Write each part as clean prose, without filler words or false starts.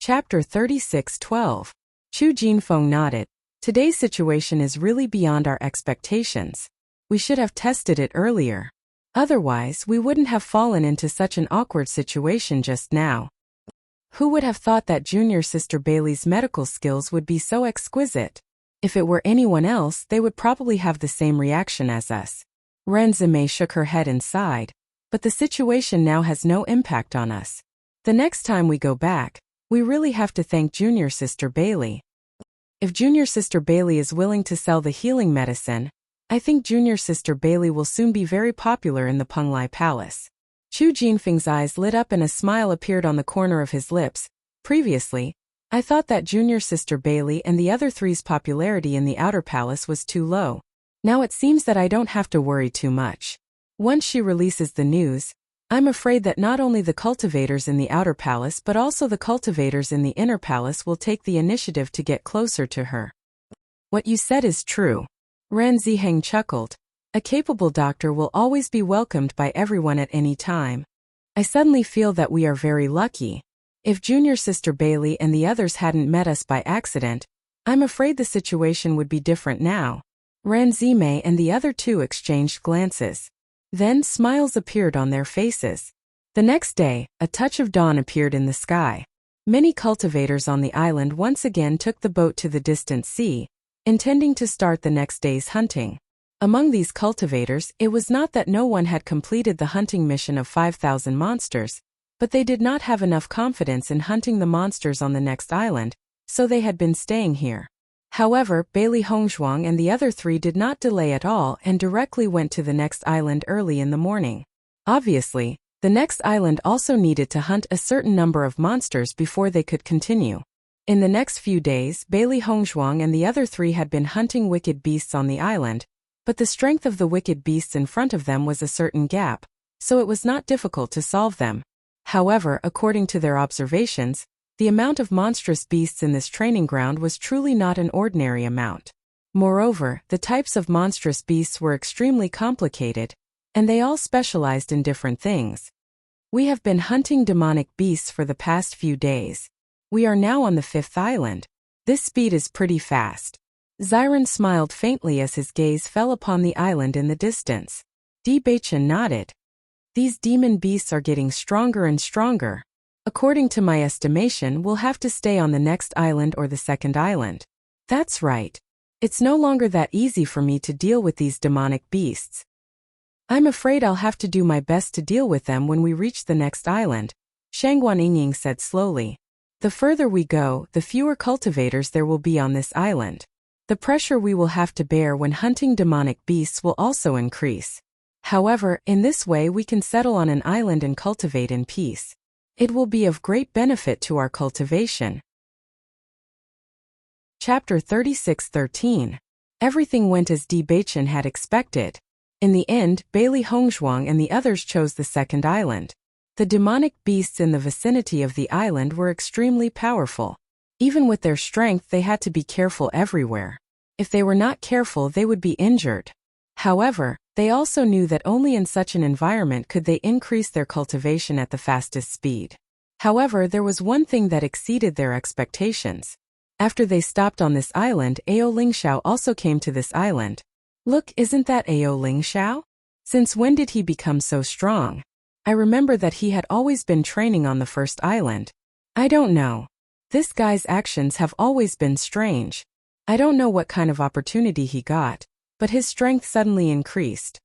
Chapter 36:12. Chu Jinfeng nodded. Today's situation is really beyond our expectations. We should have tested it earlier. Otherwise, we wouldn't have fallen into such an awkward situation just now. Who would have thought that junior sister Bailey's medical skills would be so exquisite? If it were anyone else, they would probably have the same reaction as us. Ren Zimei shook her head and sighed. But the situation now has no impact on us. The next time we go back, we really have to thank junior sister Bailey. If junior sister Bailey is willing to sell the healing medicine, I think junior sister Bailey will soon be very popular in the Penglai Palace. Chu Jinfeng's eyes lit up and a smile appeared on the corner of his lips. Previously, I thought that junior sister Bailey and the other three's popularity in the outer palace was too low. Now it seems that I don't have to worry too much. Once she releases the news, I'm afraid that not only the cultivators in the outer palace but also the cultivators in the inner palace will take the initiative to get closer to her. What you said is true. Ren Ziheng chuckled. A capable doctor will always be welcomed by everyone at any time. I suddenly feel that we are very lucky. If junior sister Bailey and the others hadn't met us by accident, I'm afraid the situation would be different now. Ren Zimei and the other two exchanged glances. Then smiles appeared on their faces. The next day, a touch of dawn appeared in the sky. Many cultivators on the island once again took the boat to the distant sea, intending to start the next day's hunting. Among these cultivators, it was not that no one had completed the hunting mission of 5,000 monsters, but they did not have enough confidence in hunting the monsters on the next island, so they had been staying here. However, Bailey Hongzhuang and the other three did not delay at all and directly went to the next island early in the morning. Obviously, the next island also needed to hunt a certain number of monsters before they could continue. In the next few days, Bailey Hongzhuang and the other three had been hunting wicked beasts on the island, but the strength of the wicked beasts in front of them was a certain gap, so it was not difficult to solve them. However, according to their observations, the amount of monstrous beasts in this training ground was truly not an ordinary amount. Moreover, the types of monstrous beasts were extremely complicated, and they all specialized in different things. We have been hunting demonic beasts for the past few days. We are now on the 5th island. This speed is pretty fast. Xiren smiled faintly as his gaze fell upon the island in the distance. Di Baichen nodded. These demon beasts are getting stronger and stronger. According to my estimation, we'll have to stay on the next island or the second island. That's right. It's no longer that easy for me to deal with these demonic beasts. I'm afraid I'll have to do my best to deal with them when we reach the next island, Shangguan Yingying said slowly. The further we go, the fewer cultivators there will be on this island. The pressure we will have to bear when hunting demonic beasts will also increase. However, in this way we can settle on an island and cultivate in peace. It will be of great benefit to our cultivation. Chapter 36:13. Everything went as Di Baichen had expected. In the end, Bailey Hongzhuang and the others chose the second island. The demonic beasts in the vicinity of the island were extremely powerful. Even with their strength, they had to be careful everywhere. If they were not careful, they would be injured. However, they also knew that only in such an environment could they increase their cultivation at the fastest speed. However, there was one thing that exceeded their expectations. After they stopped on this island, Ao Lingxiao also came to this island. Look, isn't that Ao Lingxiao? Since when did he become so strong? I remember that he had always been training on the first island. I don't know. This guy's actions have always been strange. I don't know what kind of opportunity he got, but his strength suddenly increased.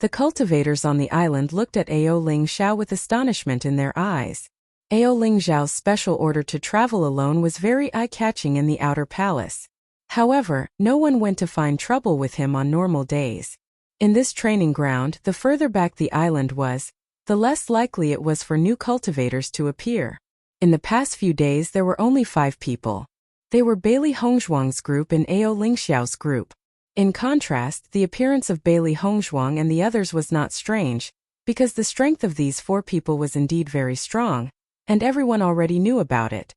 The cultivators on the island looked at Ao Lingxiao with astonishment in their eyes. Ao Lingxiao's special order to travel alone was very eye-catching in the outer palace. However, no one went to find trouble with him on normal days. In this training ground, the further back the island was, the less likely it was for new cultivators to appear. In the past few days there were only 5 people. They were Bailey Hongzhuang's group and Ao Lingxiao's group. In contrast, the appearance of Bailey Hongzhuang and the others was not strange, because the strength of these 4 people was indeed very strong, and everyone already knew about it.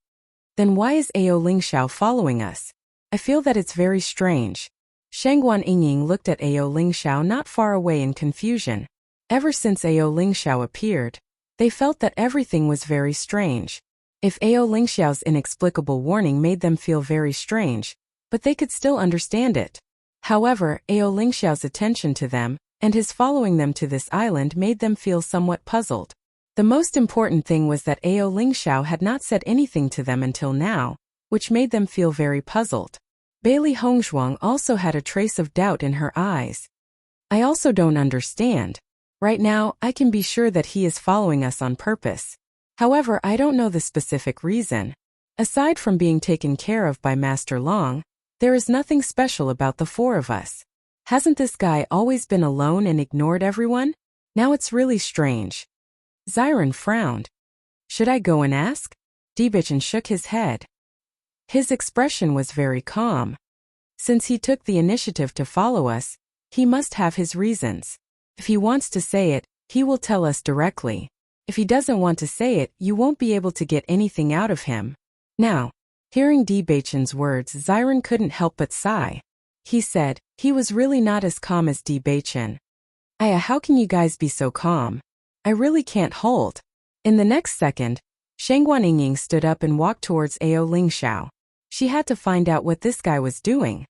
Then why is Ao Lingxiao following us? I feel that it's very strange. Shangguan Yingying looked at Ao Lingxiao not far away in confusion. Ever since Ao Lingxiao appeared, they felt that everything was very strange. If Ao Lingxiao's inexplicable warning made them feel very strange, but they could still understand it. However, Ao Lingxiao's attention to them, and his following them to this island made them feel somewhat puzzled. The most important thing was that Ao Lingxiao had not said anything to them until now, which made them feel very puzzled. Bailey Hongzhuang also had a trace of doubt in her eyes. I also don't understand. Right now, I can be sure that he is following us on purpose. However, I don't know the specific reason. Aside from being taken care of by Master Long, there is nothing special about the four of us. Hasn't this guy always been alone and ignored everyone? Now it's really strange. Xiren frowned. Should I go and ask? Dibichin shook his head. His expression was very calm. Since he took the initiative to follow us, he must have his reasons. If he wants to say it, he will tell us directly. If he doesn't want to say it, you won't be able to get anything out of him. Now, hearing Dibichin's words, Xiren couldn't help but sigh. He said, he was really not as calm as Dibichin. Aya, how can you guys be so calm? I really can't hold. In the next second, Shangguan Yingying stood up and walked towards Ao Lingxiao. She had to find out what this guy was doing.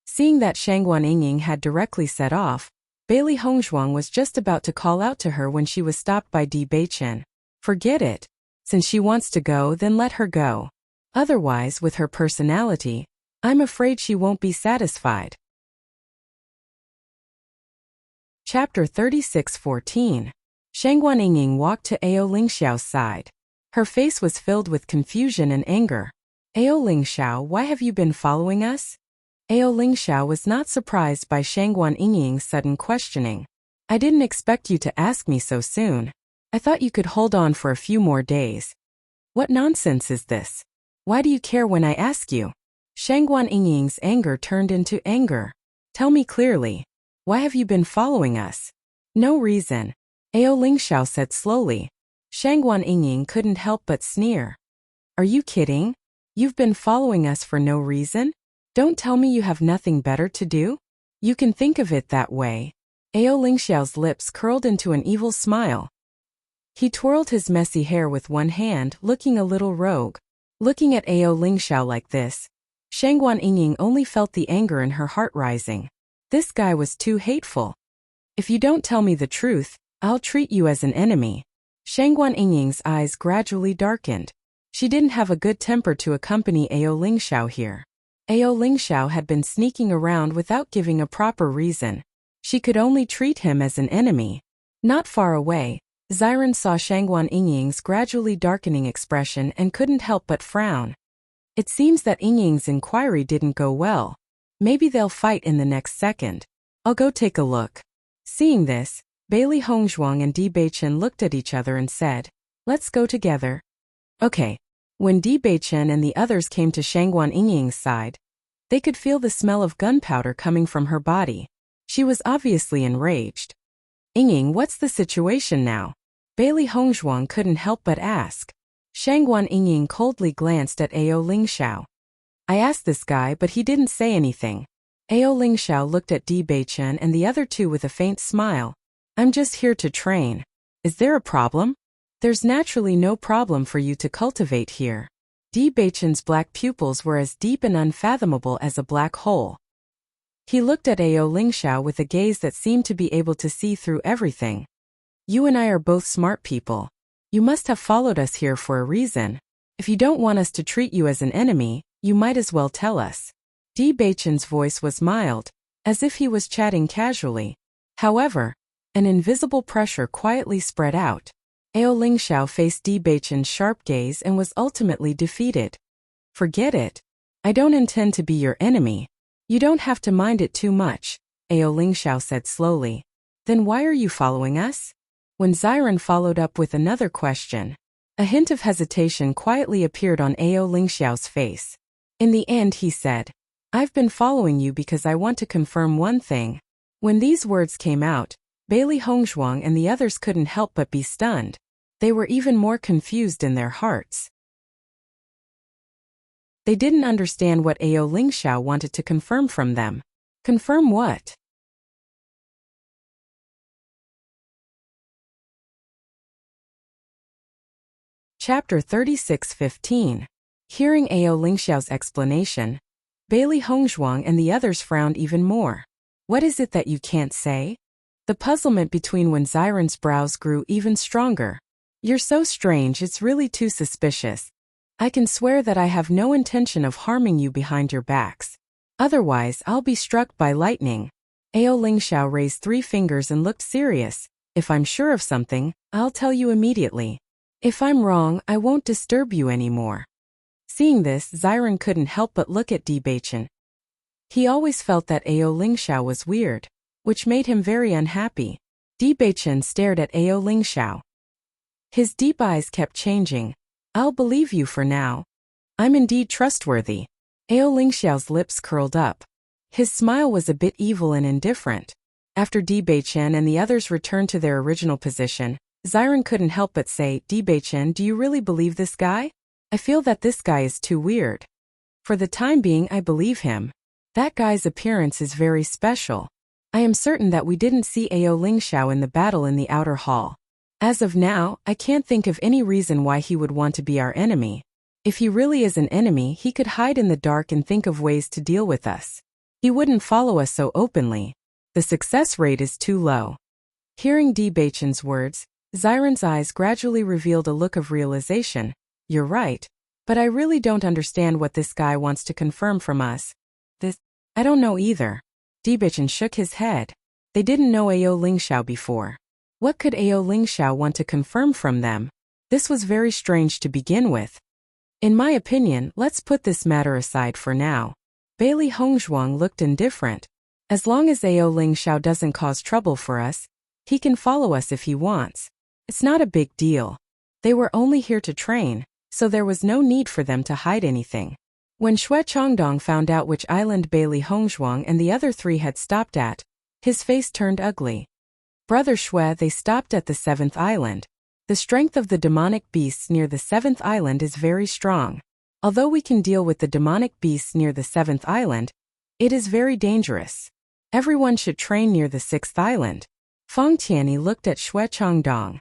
Seeing that Shangguan Yingying had directly set off, Bailey Hongzhuang was just about to call out to her when she was stopped by Dibichin. Forget it. Since she wants to go, then let her go. Otherwise, with her personality, I'm afraid she won't be satisfied. Chapter 36:14. Shangguan Yingying walked to Ao Lingxiao's side. Her face was filled with confusion and anger. Ao Lingxiao, why have you been following us? Ao Lingxiao was not surprised by Shangguan Yingying's sudden questioning. I didn't expect you to ask me so soon. I thought you could hold on for a few more days. What nonsense is this? Why do you care when I ask you? Shangguan Yingying's anger turned into anger. Tell me clearly. Why have you been following us? No reason. Ao Lingxiao said slowly. Shangguan Yingying couldn't help but sneer. Are you kidding? You've been following us for no reason? Don't tell me you have nothing better to do? You can think of it that way. Ao Lingxiao's lips curled into an evil smile. He twirled his messy hair with one hand, looking a little rogue. Looking at Ao Lingxiao like this, Shangguan Yingying only felt the anger in her heart rising. This guy was too hateful. If you don't tell me the truth, I'll treat you as an enemy. Shangguan Yingying's eyes gradually darkened. She didn't have a good temper to accompany Ao Lingxiao here. Ao Lingxiao had been sneaking around without giving a proper reason. She could only treat him as an enemy. Not far away, Xiren saw Shangguan Yingying's gradually darkening expression and couldn't help but frown. It seems that Yingying's inquiry didn't go well. Maybe they'll fight in the next second. I'll go take a look. Seeing this, Bailey Hongzhuang and Dibichin looked at each other and said, let's go together. Okay. When Dibichin and the others came to Shangguan Yingying's side, they could feel the smell of gunpowder coming from her body. She was obviously enraged. Yingying, what's the situation now? Bailey Hongzhuang couldn't help but ask. Shangguan Yingying coldly glanced at Ao Lingxiao. I asked this guy, but he didn't say anything. Ao Lingxiao looked at Dibichin and the other two with a faint smile. I'm just here to train. Is there a problem? There's naturally no problem for you to cultivate here. Dibichin's black pupils were as deep and unfathomable as a black hole. He looked at Ao Lingxiao with a gaze that seemed to be able to see through everything. You and I are both smart people. You must have followed us here for a reason. If you don't want us to treat you as an enemy, you might as well tell us. Dibichin's voice was mild, as if he was chatting casually. However, an invisible pressure quietly spread out. Ao Lingxiao faced Dibichin's sharp gaze and was ultimately defeated. Forget it. I don't intend to be your enemy. You don't have to mind it too much, Ao Lingxiao said slowly. Then why are you following us? When Xiren followed up with another question, a hint of hesitation quietly appeared on Ao Lingxiao's face. In the end he said, I've been following you because I want to confirm one thing. When these words came out, Bailey Hongzhuang and the others couldn't help but be stunned. They were even more confused in their hearts. They didn't understand what Ao Lingxiao wanted to confirm from them. Confirm what? Chapter 36:15. Hearing Ao Lingxiao's explanation, Bailey Hongzhuang and the others frowned even more. What is it that you can't say? The puzzlement between Wen Xiren's brows grew even stronger. You're so strange, it's really too suspicious. I can swear that I have no intention of harming you behind your backs. Otherwise, I'll be struck by lightning. Ao Lingxiao raised 3 fingers and looked serious. If I'm sure of something, I'll tell you immediately. If I'm wrong, I won't disturb you anymore. Seeing this, Xiren couldn't help but look at Di Beichen. He always felt that Ao Lingxiao was weird, which made him very unhappy. Di Beichen stared at Ao Lingxiao. His deep eyes kept changing. I'll believe you for now. I'm indeed trustworthy. Ao Lingxiao's lips curled up. His smile was a bit evil and indifferent. After Di Beichen and the others returned to their original position, Xiren couldn't help but say, Di Beichen, do you really believe this guy? I feel that this guy is too weird. For the time being, I believe him. That guy's appearance is very special. I am certain that we didn't see Ao Lingxiao in the battle in the outer hall. As of now, I can't think of any reason why he would want to be our enemy. If he really is an enemy, he could hide in the dark and think of ways to deal with us. He wouldn't follow us so openly. The success rate is too low. Hearing Di Beichen's words, Xiren's eyes gradually revealed a look of realization. You're right. But I really don't understand what this guy wants to confirm from us. I don't know either. Di Beichen shook his head. They didn't know Ao Lingxiao before. What could Ao Lingxiao want to confirm from them? This was very strange to begin with. In my opinion, let's put this matter aside for now. Bailey Hongzhuang looked indifferent. As long as Ao Lingxiao doesn't cause trouble for us, he can follow us if he wants. It's not a big deal. They were only here to train, so there was no need for them to hide anything. When Xue Changdong found out which island Bailey Hongzhuang and the other 3 had stopped at, his face turned ugly. Brother Xue, they stopped at the 7th island. The strength of the demonic beasts near the 7th island is very strong. Although we can deal with the demonic beasts near the 7th island, it is very dangerous. Everyone should train near the 6th island. Feng Tianyi looked at Xue Changdong.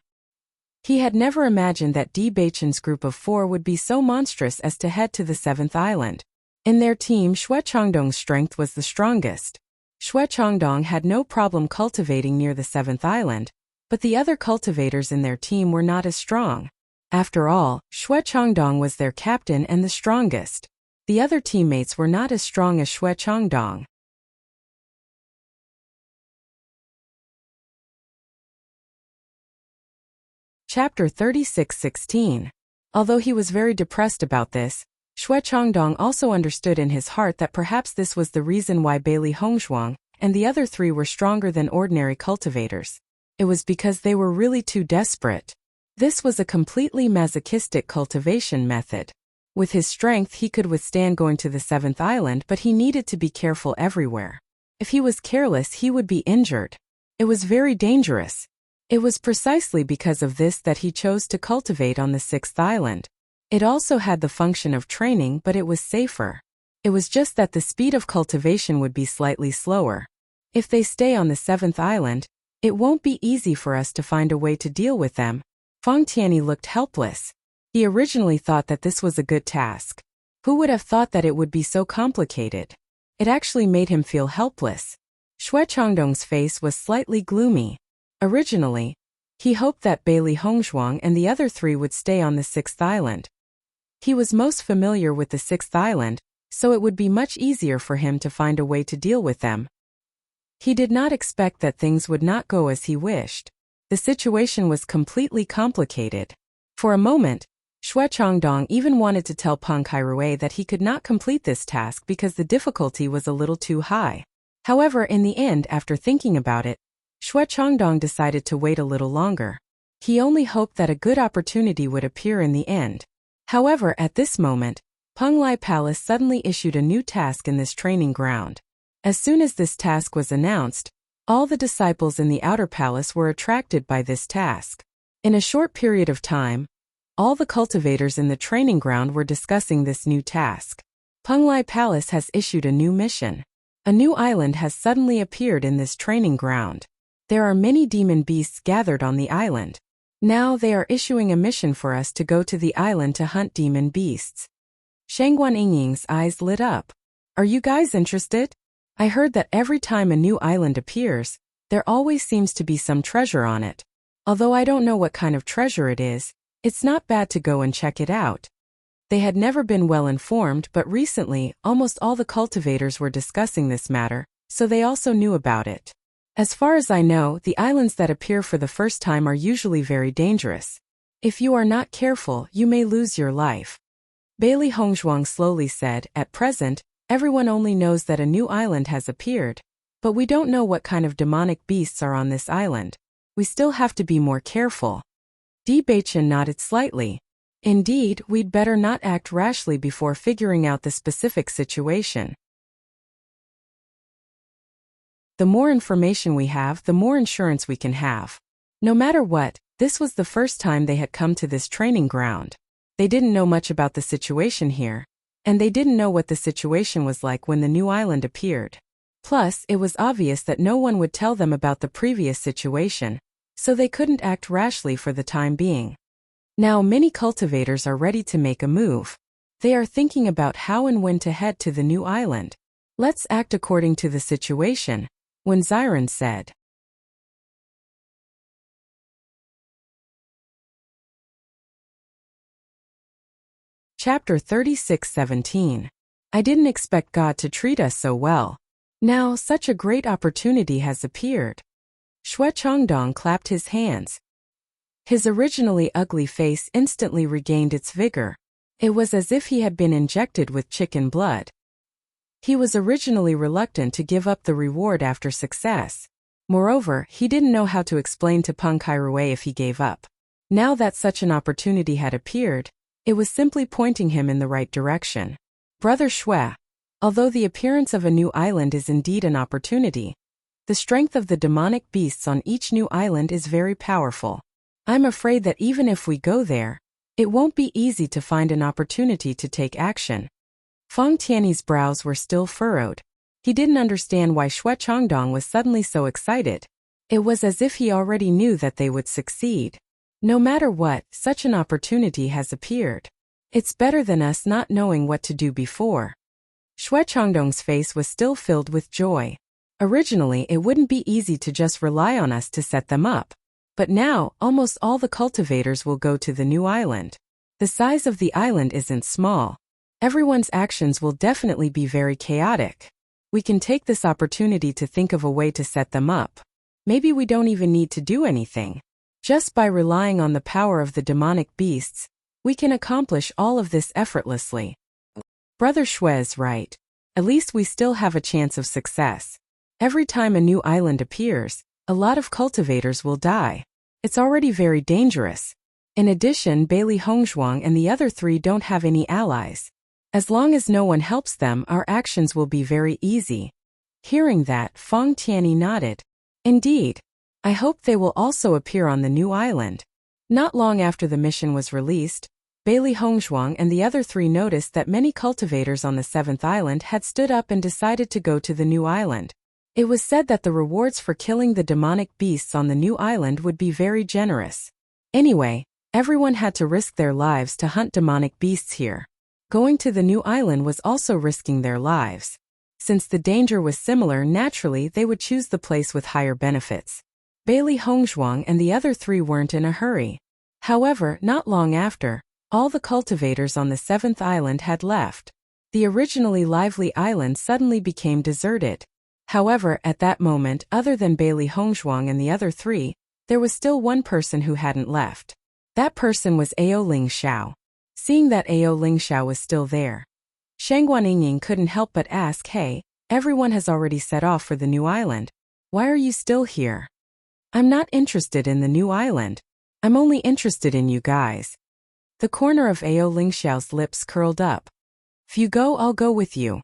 He had never imagined that Di Beichen's group of 4 would be so monstrous as to head to the 7th island. In their team, Xue Changdong's strength was the strongest. Xue Changdong had no problem cultivating near the 7th island, but the other cultivators in their team were not as strong. After all, Xue Changdong was their captain and the strongest. The other teammates were not as strong as Xue Changdong. Chapter 36:16. Although he was very depressed about this, Xue Changdong also understood in his heart that perhaps this was the reason why Bailey Hongzhuang and the other 3 were stronger than ordinary cultivators. It was because they were really too desperate. This was a completely masochistic cultivation method. With his strength, he could withstand going to the 7th island, but he needed to be careful everywhere. If he was careless, he would be injured. It was very dangerous. It was precisely because of this that he chose to cultivate on the 6th island. It also had the function of training, but it was safer. It was just that the speed of cultivation would be slightly slower. If they stay on the 7th island, it won't be easy for us to find a way to deal with them. Feng Tianyi looked helpless. He originally thought that this was a good task. Who would have thought that it would be so complicated? It actually made him feel helpless. Xue Changdong's face was slightly gloomy. Originally, he hoped that Bailey Hongzhuang and the other 3 would stay on the 6th island. He was most familiar with the 6th island, so it would be much easier for him to find a way to deal with them. He did not expect that things would not go as he wished. The situation was completely complicated. For a moment, Xue Changdong even wanted to tell Peng Kairue that he could not complete this task because the difficulty was a little too high. However, in the end, after thinking about it, Xue Changdong decided to wait a little longer. He only hoped that a good opportunity would appear in the end. However, at this moment, Peng Lai Palace suddenly issued a new task in this training ground. As soon as this task was announced, all the disciples in the outer palace were attracted by this task. In a short period of time, all the cultivators in the training ground were discussing this new task. Peng Lai Palace has issued a new mission. A new island has suddenly appeared in this training ground. There are many demon beasts gathered on the island. Now they are issuing a mission for us to go to the island to hunt demon beasts. Shangguan Yingying's eyes lit up. Are you guys interested? I heard that every time a new island appears, there always seems to be some treasure on it. Although I don't know what kind of treasure it is, it's not bad to go and check it out. They had never been well informed, but recently, almost all the cultivators were discussing this matter, so they also knew about it. As far as I know, the islands that appear for the first time are usually very dangerous. If you are not careful, you may lose your life. Bailey Hongzhuang slowly said, at present, everyone only knows that a new island has appeared, but we don't know what kind of demonic beasts are on this island. We still have to be more careful. Di Beichen nodded slightly. Indeed, we'd better not act rashly before figuring out the specific situation. The more information we have, the more insurance we can have. No matter what, this was the first time they had come to this training ground. They didn't know much about the situation here, and they didn't know what the situation was like when the new island appeared. Plus, it was obvious that no one would tell them about the previous situation, so they couldn't act rashly for the time being. Now many cultivators are ready to make a move. They are thinking about how and when to head to the new island. Let's act according to the situation, when Xiren said. Chapter 36:17. I didn't expect God to treat us so well. Now such a great opportunity has appeared. Xue Changdong clapped his hands. His originally ugly face instantly regained its vigor. It was as if he had been injected with chicken blood. He was originally reluctant to give up the reward after success. Moreover, he didn't know how to explain to Peng Kairui if he gave up. Now that such an opportunity had appeared, it was simply pointing him in the right direction. Brother Xue, although the appearance of a new island is indeed an opportunity, the strength of the demonic beasts on each new island is very powerful. I'm afraid that even if we go there, it won't be easy to find an opportunity to take action. Feng Tiany's brows were still furrowed. He didn't understand why Xue Changdong was suddenly so excited. It was as if he already knew that they would succeed. No matter what, such an opportunity has appeared. It's better than us not knowing what to do before. Xue Changdong's face was still filled with joy. Originally, it wouldn't be easy to just rely on us to set them up. But now, almost all the cultivators will go to the new island. The size of the island isn't small. Everyone's actions will definitely be very chaotic. We can take this opportunity to think of a way to set them up. Maybe we don't even need to do anything. Just by relying on the power of the demonic beasts, we can accomplish all of this effortlessly. Brother Xue is right. At least we still have a chance of success. Every time a new island appears, a lot of cultivators will die. It's already very dangerous. In addition, Bailey Hongzhuang and the other three don't have any allies. As long as no one helps them, our actions will be very easy. Hearing that, Feng Tianyi nodded. Indeed. I hope they will also appear on the new island. Not long after the mission was released, Bailey Hongzhuang and the other three noticed that many cultivators on the 7th island had stood up and decided to go to the new island. It was said that the rewards for killing the demonic beasts on the new island would be very generous. Anyway, everyone had to risk their lives to hunt demonic beasts here. Going to the new island was also risking their lives. Since the danger was similar, naturally they would choose the place with higher benefits. Bailey Hongzhuang and the other three weren't in a hurry. However, not long after, all the cultivators on the 7th island had left. The originally lively island suddenly became deserted. However, at that moment, other than Bailey Hongzhuang and the other three, there was still one person who hadn't left. That person was Ao Ling Xiao. Seeing that Ao Ling Xiao was still there, Shangguan Yingying couldn't help but ask, "Hey, everyone has already set off for the new island. Why are you still here?" "I'm not interested in the new island. I'm only interested in you guys." The corner of Ao Ling Xiao's lips curled up. "If you go, I'll go with you.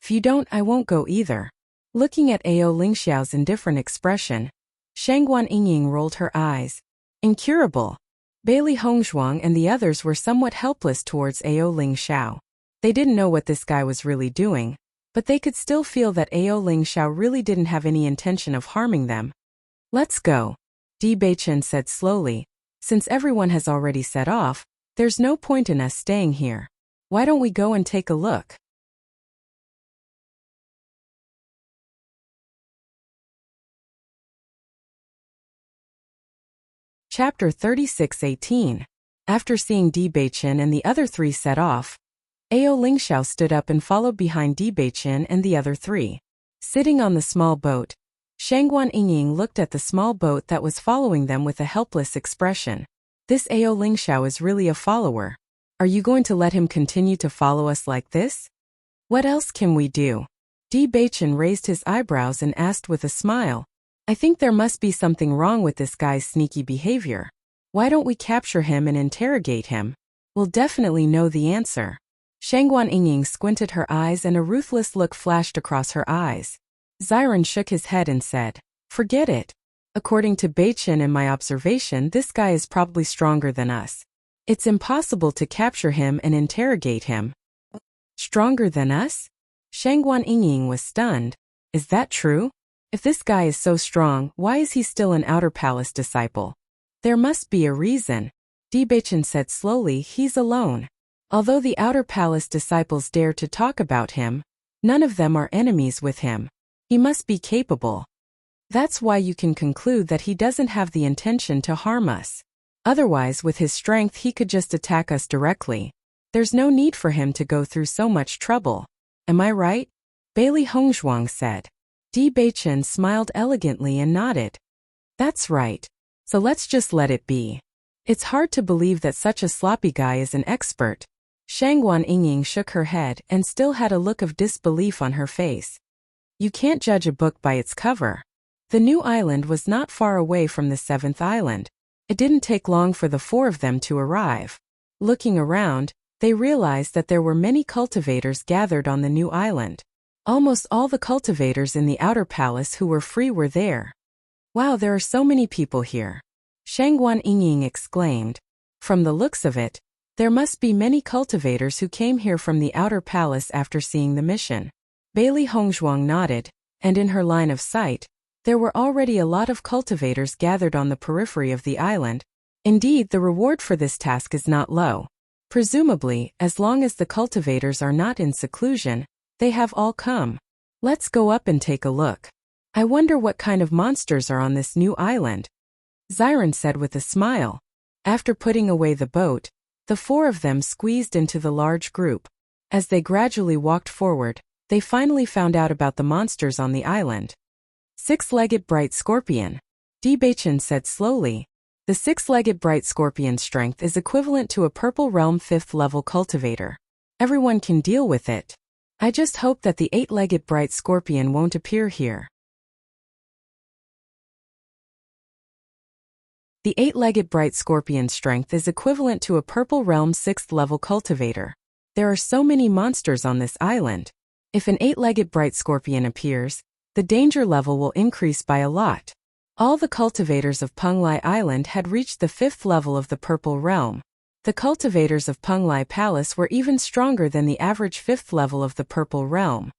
If you don't, I won't go either." Looking at Ao Ling Xiao's indifferent expression, Shangguan Yingying rolled her eyes. Incurable. Bailey Hongzhuang and the others were somewhat helpless towards Ao Ling Xiao. They didn't know what this guy was really doing, but they could still feel that Ao Ling Xiao really didn't have any intention of harming them. Let's go, Di Beichen said slowly. Since everyone has already set off, there's no point in us staying here. Why don't we go and take a look? Chapter 36:18. After seeing Di Beichen and the other three set off, Ao Lingxiao stood up and followed behind Di Beichen and the other three. Sitting on the small boat, Shangguan Yingying looked at the small boat that was following them with a helpless expression. This Ao Lingxiao is really a follower. Are you going to let him continue to follow us like this? What else can we do? Di Beichen raised his eyebrows and asked with a smile. I think there must be something wrong with this guy's sneaky behavior. Why don't we capture him and interrogate him? We'll definitely know the answer. Shangguan Yingying squinted her eyes and a ruthless look flashed across her eyes. Xiren shook his head and said, Forget it. According to Beichen and my observation, this guy is probably stronger than us. It's impossible to capture him and interrogate him. Stronger than us? Shangguan Yingying was stunned. Is that true? If this guy is so strong, why is he still an Outer Palace disciple? There must be a reason. Di Beichen said slowly, he's alone. Although the Outer Palace disciples dare to talk about him, none of them are enemies with him. He must be capable. That's why you can conclude that he doesn't have the intention to harm us. Otherwise, with his strength, he could just attack us directly. There's no need for him to go through so much trouble. Am I right? Bailey Hongzhuang said. Di Beichen smiled elegantly and nodded. That's right. So let's just let it be. It's hard to believe that such a sloppy guy is an expert. Shangguan Yingying shook her head and still had a look of disbelief on her face. You can't judge a book by its cover. The new island was not far away from the seventh island. It didn't take long for the four of them to arrive. Looking around, they realized that there were many cultivators gathered on the new island. Almost all the cultivators in the Outer Palace who were free were there. Wow, there are so many people here. Shangguan Yingying exclaimed. From the looks of it, there must be many cultivators who came here from the Outer Palace after seeing the mission. Bailey Hongzhuang nodded, and in her line of sight, there were already a lot of cultivators gathered on the periphery of the island. Indeed, the reward for this task is not low. Presumably, as long as the cultivators are not in seclusion, they have all come. Let's go up and take a look. I wonder what kind of monsters are on this new island. Xiren said with a smile. After putting away the boat, the four of them squeezed into the large group. As they gradually walked forward, they finally found out about the monsters on the island. Six-legged bright scorpion. Di Beichen said slowly. The six-legged bright scorpion's strength is equivalent to a Purple Realm 5th level cultivator. Everyone can deal with it. I just hope that the eight-legged bright scorpion won't appear here. The eight-legged bright scorpion's strength is equivalent to a Purple Realm 6th level cultivator. There are so many monsters on this island. If an eight-legged bright scorpion appears, the danger level will increase by a lot. All the cultivators of Penglai Island had reached the 5th level of the Purple Realm. The cultivators of Penglai Palace were even stronger than the average 5th level of the Purple Realm.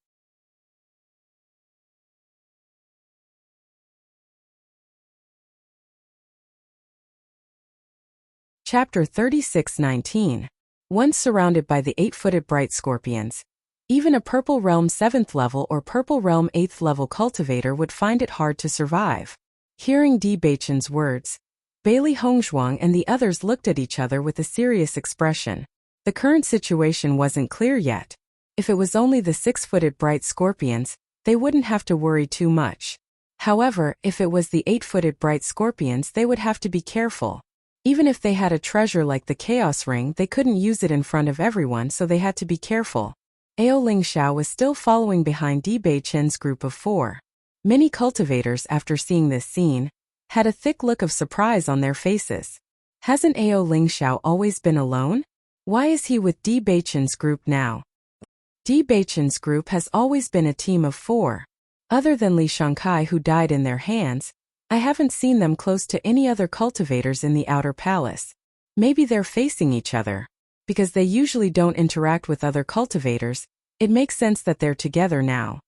Chapter 36:19. Once surrounded by the 8-footed bright scorpions, even a Purple Realm 7th level or Purple Realm 8th level cultivator would find it hard to survive. Hearing Di Beichen's words, Bailey Hongzhuang and the others looked at each other with a serious expression. The current situation wasn't clear yet. If it was only the 6-footed bright scorpions, they wouldn't have to worry too much. However, if it was the 8-footed bright scorpions, they would have to be careful. Even if they had a treasure like the Chaos Ring, they couldn't use it in front of everyone, so they had to be careful. Ao Lingxiao was still following behind Di Beichen's group of four. Many cultivators, after seeing this scene, had a thick look of surprise on their faces. Hasn't Ao Lingxiao always been alone? Why is he with Di Beichen's group now? Di Beichen's group has always been a team of four. Other than Li Shangkai, who died in their hands, I haven't seen them close to any other cultivators in the Outer Palace. Maybe they're facing each other. Because they usually don't interact with other cultivators, it makes sense that they're together now.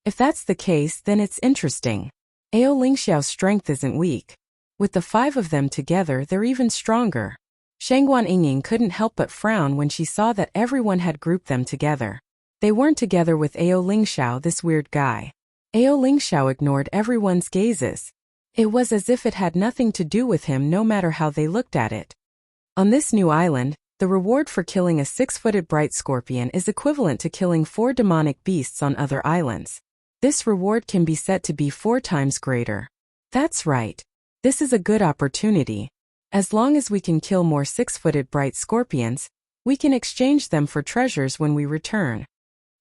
If that's the case, then it's interesting. Ao Lingxiao's strength isn't weak. With the 5 of them together, they're even stronger. Shangguan Yingying couldn't help but frown when she saw that everyone had grouped them together. They weren't together with Ao Lingxiao, this weird guy. Ao Lingxiao ignored everyone's gazes. It was as if it had nothing to do with him no matter how they looked at it. On this new island, the reward for killing a 6-footed bright scorpion is equivalent to killing 4 demonic beasts on other islands. This reward can be set to be 4 times greater. That's right. This is a good opportunity. As long as we can kill more 6-footed bright scorpions, we can exchange them for treasures when we return.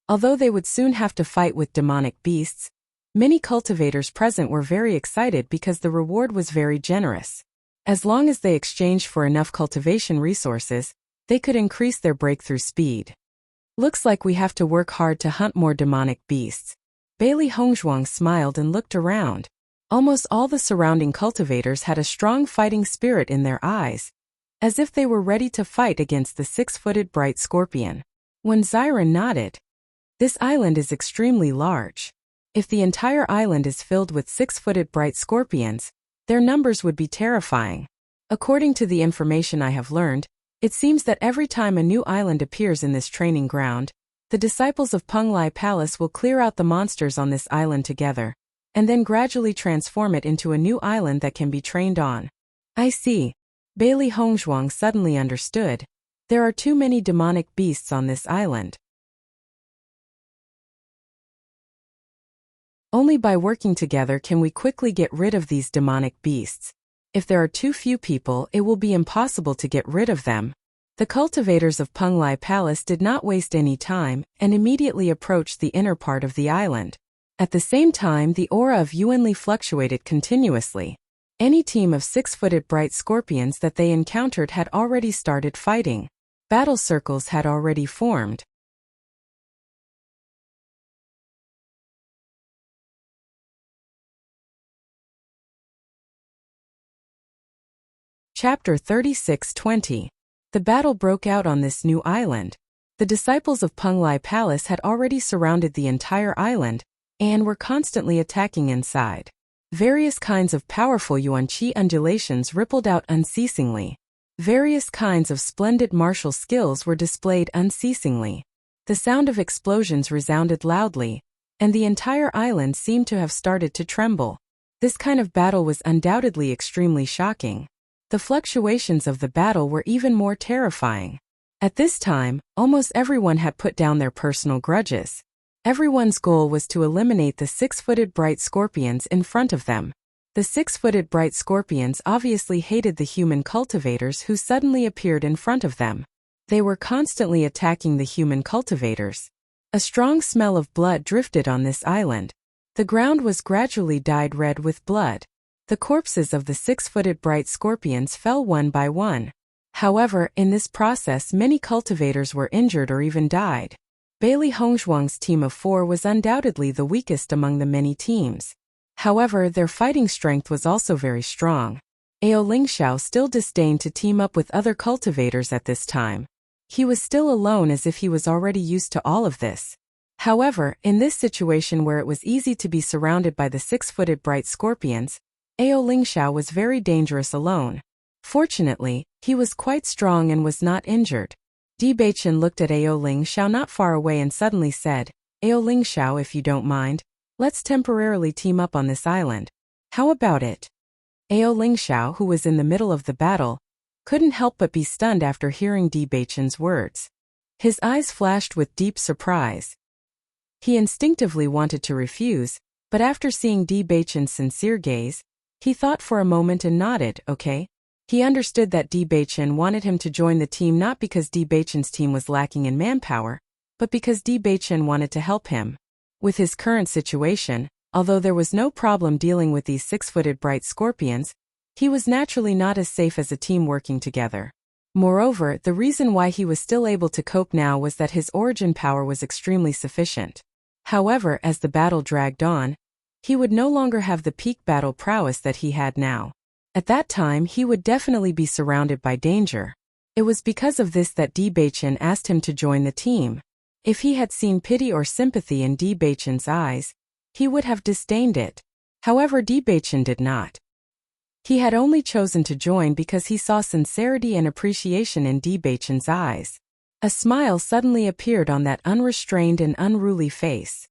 Although they would soon have to fight with demonic beasts, many cultivators present were very excited because the reward was very generous. As long as they exchanged for enough cultivation resources, they could increase their breakthrough speed. Looks like we have to work hard to hunt more demonic beasts. Bailey Hongzhuang smiled and looked around. Almost all the surrounding cultivators had a strong fighting spirit in their eyes, as if they were ready to fight against the 6-footed bright scorpion. When Xiren nodded, "This island is extremely large. If the entire island is filled with 6-footed bright scorpions, their numbers would be terrifying. According to the information I have learned, it seems that every time a new island appears in this training ground, the disciples of Penglai Palace will clear out the monsters on this island together, and then gradually transform it into a new island that can be trained on." I see. Bailey Hongzhuang suddenly understood. There are too many demonic beasts on this island. Only by working together can we quickly get rid of these demonic beasts. If there are too few people, it will be impossible to get rid of them. The cultivators of Penglai Palace did not waste any time and immediately approached the inner part of the island. At the same time, the aura of Yuanli fluctuated continuously. Any team of 6-footed bright scorpions that they encountered had already started fighting. Battle circles had already formed. Chapter 36-20. The battle broke out on this new island. The disciples of Penglai Palace had already surrounded the entire island and were constantly attacking inside. Various kinds of powerful yuan-qi undulations rippled out unceasingly. Various kinds of splendid martial skills were displayed unceasingly. The sound of explosions resounded loudly, and the entire island seemed to have started to tremble. This kind of battle was undoubtedly extremely shocking. The fluctuations of the battle were even more terrifying. At this time, almost everyone had put down their personal grudges. Everyone's goal was to eliminate the 6-footed bright scorpions in front of them. The 6-footed bright scorpions obviously hated the human cultivators who suddenly appeared in front of them. They were constantly attacking the human cultivators. A strong smell of blood drifted on this island. The ground was gradually dyed red with blood. The corpses of the 6-footed bright scorpions fell one by one. However, in this process many cultivators were injured or even died. Bailey Hongzhuang's team of 4 was undoubtedly the weakest among the many teams. However, their fighting strength was also very strong. Ao Lingxiao still disdained to team up with other cultivators at this time. He was still alone as if he was already used to all of this. However, in this situation where it was easy to be surrounded by the 6-footed bright scorpions, Ao Lingxiao was very dangerous alone. Fortunately, he was quite strong and was not injured. Di Beichen looked at Ao Lingxiao not far away and suddenly said, "Ao Lingxiao, if you don't mind, let's temporarily team up on this island. How about it?" Ao Lingxiao, who was in the middle of the battle, couldn't help but be stunned after hearing Di Beichen's words. His eyes flashed with deep surprise. He instinctively wanted to refuse, but after seeing Di Beichen's sincere gaze, he thought for a moment and nodded, okay. He understood that Di Beichen wanted him to join the team not because Di Beichen's team was lacking in manpower, but because Di Beichen wanted to help him. With his current situation, although there was no problem dealing with these 6-footed bright scorpions, he was naturally not as safe as a team working together. Moreover, the reason why he was still able to cope now was that his origin power was extremely sufficient. However, as the battle dragged on, he would no longer have the peak battle prowess that he had now. At that time, he would definitely be surrounded by danger. It was because of this that Di Beichen asked him to join the team. If he had seen pity or sympathy in Di Beichen's eyes, he would have disdained it. However, Di Beichen did not. He had only chosen to join because he saw sincerity and appreciation in Di Beichen's eyes. A smile suddenly appeared on that unrestrained and unruly face.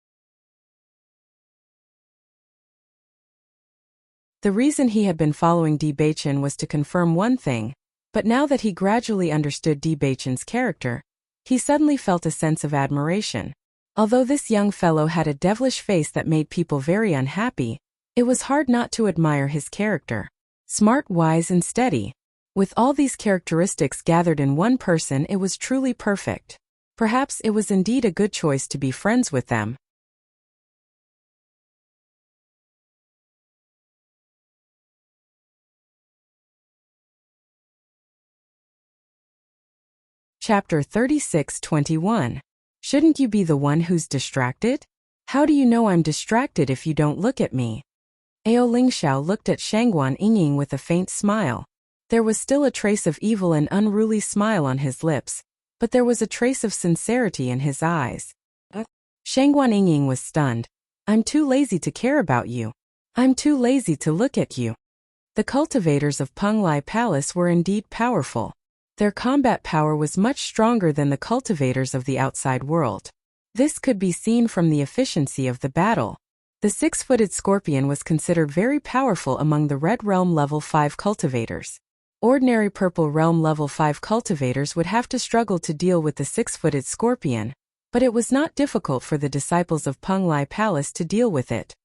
The reason he had been following Di Beichen was to confirm one thing, but now that he gradually understood Di Beichen's character, he suddenly felt a sense of admiration. Although this young fellow had a devilish face that made people very unhappy, it was hard not to admire his character. Smart, wise, and steady. With all these characteristics gathered in one person, it was truly perfect. Perhaps it was indeed a good choice to be friends with them. Chapter 36:21. Shouldn't you be the one who's distracted? How do you know I'm distracted if you don't look at me? Ao Lingxiao looked at Shangguan Yingying with a faint smile. There was still a trace of evil and unruly smile on his lips, but there was a trace of sincerity in his eyes. Shangguan Yingying was stunned. I'm too lazy to care about you. I'm too lazy to look at you. The cultivators of Penglai Palace were indeed powerful. Their combat power was much stronger than the cultivators of the outside world. This could be seen from the efficiency of the battle. The six-footed scorpion was considered very powerful among the Red Realm Level 5 cultivators. Ordinary Purple Realm Level 5 cultivators would have to struggle to deal with the six-footed scorpion, but it was not difficult for the disciples of Penglai Palace to deal with it.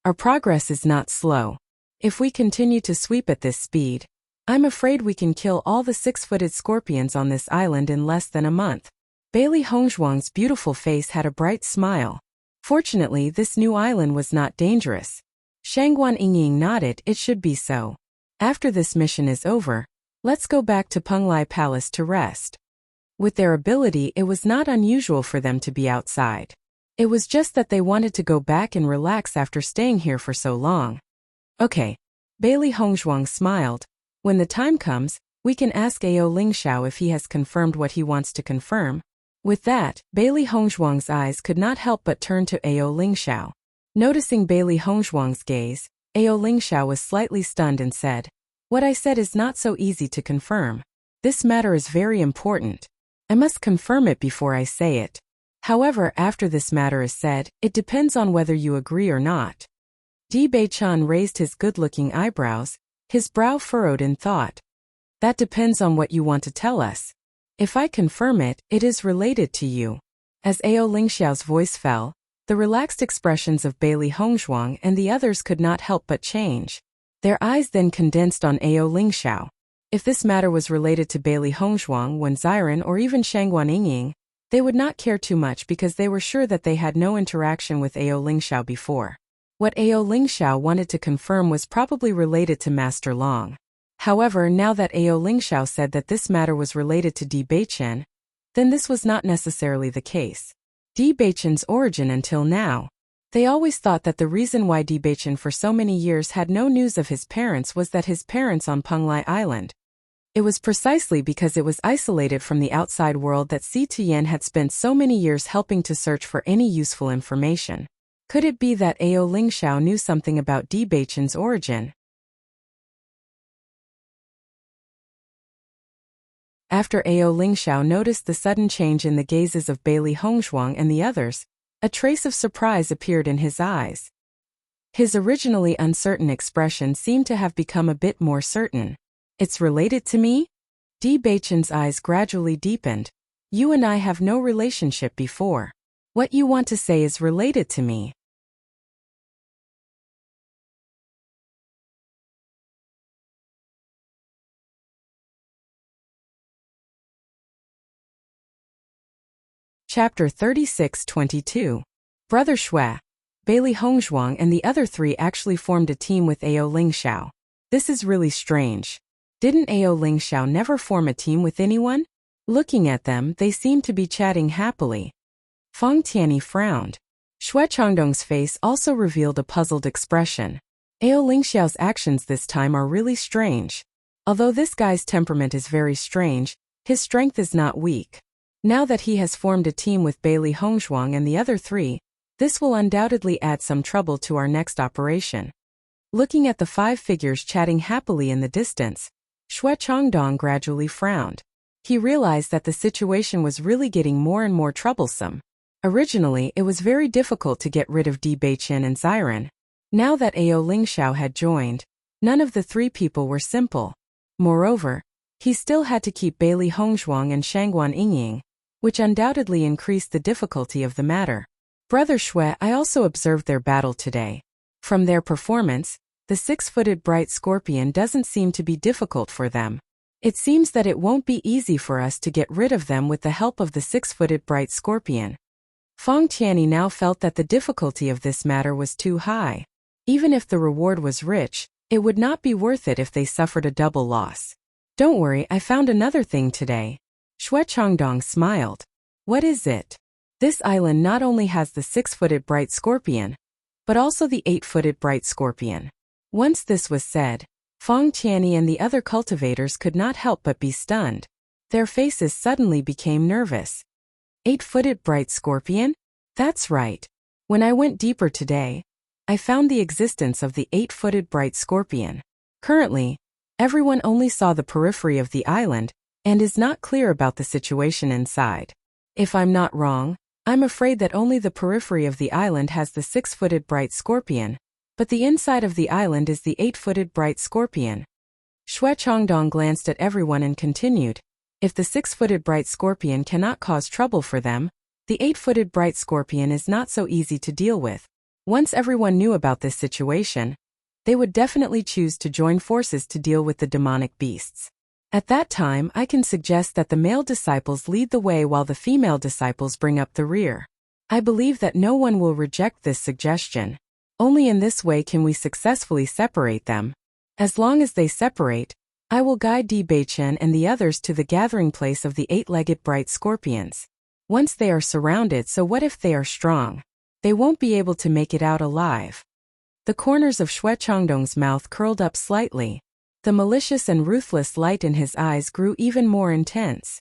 Our progress is not slow. If we continue to sweep at this speed, I'm afraid we can kill all the six-footed scorpions on this island in less than a month. Bailey Hongzhuang's beautiful face had a bright smile. Fortunately, this new island was not dangerous. Shangguan Yingying nodded. It should be so. After this mission is over, let's go back to Penglai Palace to rest. With their ability, it was not unusual for them to be outside. It was just that they wanted to go back and relax after staying here for so long. Okay. Bailey Hongzhuang smiled. When the time comes, we can ask Ao Lingxiao if he has confirmed what he wants to confirm. With that, Bailey Hongzhuang's eyes could not help but turn to Ao Lingxiao. Noticing Bailey Hongzhuang's gaze, Ao Lingxiao was slightly stunned and said, "What I said is not so easy to confirm. This matter is very important. I must confirm it before I say it. However, after this matter is said, it depends on whether you agree or not." Di Beichen raised his good-looking eyebrows, his brow furrowed in thought. That depends on what you want to tell us. If I confirm it, it is related to you. As Ao Lingxiao's voice fell, the relaxed expressions of Bailey Hongzhuang and the others could not help but change. Their eyes then condensed on Ao Lingxiao. If this matter was related to Bailey Hongzhuang, Wen Ziren, or even Shangguan Yingying, they would not care too much because they were sure that they had no interaction with Ao Lingxiao before. What Ao Lingxiao wanted to confirm was probably related to Master Long. However, now that Ao Lingxiao said that this matter was related to Di Beichen, then this was not necessarily the case. Di Beichen's origin until now. They always thought that the reason why Di Beichen for so many years had no news of his parents was that his parents on Penglai Island. It was precisely because it was isolated from the outside world that Si Tuyen had spent so many years helping to search for any useful information. Could it be that Ao Lingxiao knew something about Di Beichen's origin? After Ao Lingxiao noticed the sudden change in the gazes of Bailey Hongzhuang and the others, a trace of surprise appeared in his eyes. His originally uncertain expression seemed to have become a bit more certain. It's related to me? Di Beichen's eyes gradually deepened. You and I have no relationship before. What you want to say is related to me. Chapter 36:22. Brother Shui, Bailey Hongzhuang and the other three actually formed a team with Ao Lingxiao. This is really strange. Didn't Ao Lingxiao never form a team with anyone? Looking at them, they seemed to be chatting happily. Feng Tianyi frowned. Shui Changdong's face also revealed a puzzled expression. Ao Lingxiao's actions this time are really strange. Although this guy's temperament is very strange, his strength is not weak. Now that he has formed a team with Bailey Hongzhuang and the other three, this will undoubtedly add some trouble to our next operation. Looking at the 5 figures chatting happily in the distance, Xue Changdong gradually frowned. He realized that the situation was really getting more and more troublesome. Originally, it was very difficult to get rid of Di Beiqian and Xiren. Now that Ao Lingxiao had joined, none of the 3 people were simple. Moreover, he still had to keep Bailey Hongzhuang and Shangguan Yingying, which undoubtedly increased the difficulty of the matter. Brother Xue, I also observed their battle today. From their performance, the 6-footed bright scorpion doesn't seem to be difficult for them. It seems that it won't be easy for us to get rid of them with the help of the 6-footed bright scorpion. Feng Tianyi now felt that the difficulty of this matter was too high. Even if the reward was rich, it would not be worth it if they suffered a double loss. Don't worry, I found another thing today. Xue Changdong smiled. What is it? This island not only has the 6-footed bright scorpion, but also the 8-footed bright scorpion. Once this was said, Feng Tianyi and the other cultivators could not help but be stunned. Their faces suddenly became nervous. 8-footed bright scorpion? That's right. When I went deeper today, I found the existence of the 8-footed bright scorpion. Currently, everyone only saw the periphery of the island and is not clear about the situation inside. If I'm not wrong, I'm afraid that only the periphery of the island has the 6-footed bright scorpion, but the inside of the island is the 8-footed bright scorpion. Xue Changdong glanced at everyone and continued, if the 6-footed bright scorpion cannot cause trouble for them, the 8-footed bright scorpion is not so easy to deal with. Once everyone knew about this situation, they would definitely choose to join forces to deal with the demonic beasts. At that time, I can suggest that the male disciples lead the way while the female disciples bring up the rear. I believe that no one will reject this suggestion. Only in this way can we successfully separate them. As long as they separate, I will guide Di Beiqian and the others to the gathering place of the 8-legged bright scorpions. Once they are surrounded, so what if they are strong? They won't be able to make it out alive. The corners of Xue Changdong's mouth curled up slightly. The malicious and ruthless light in his eyes grew even more intense.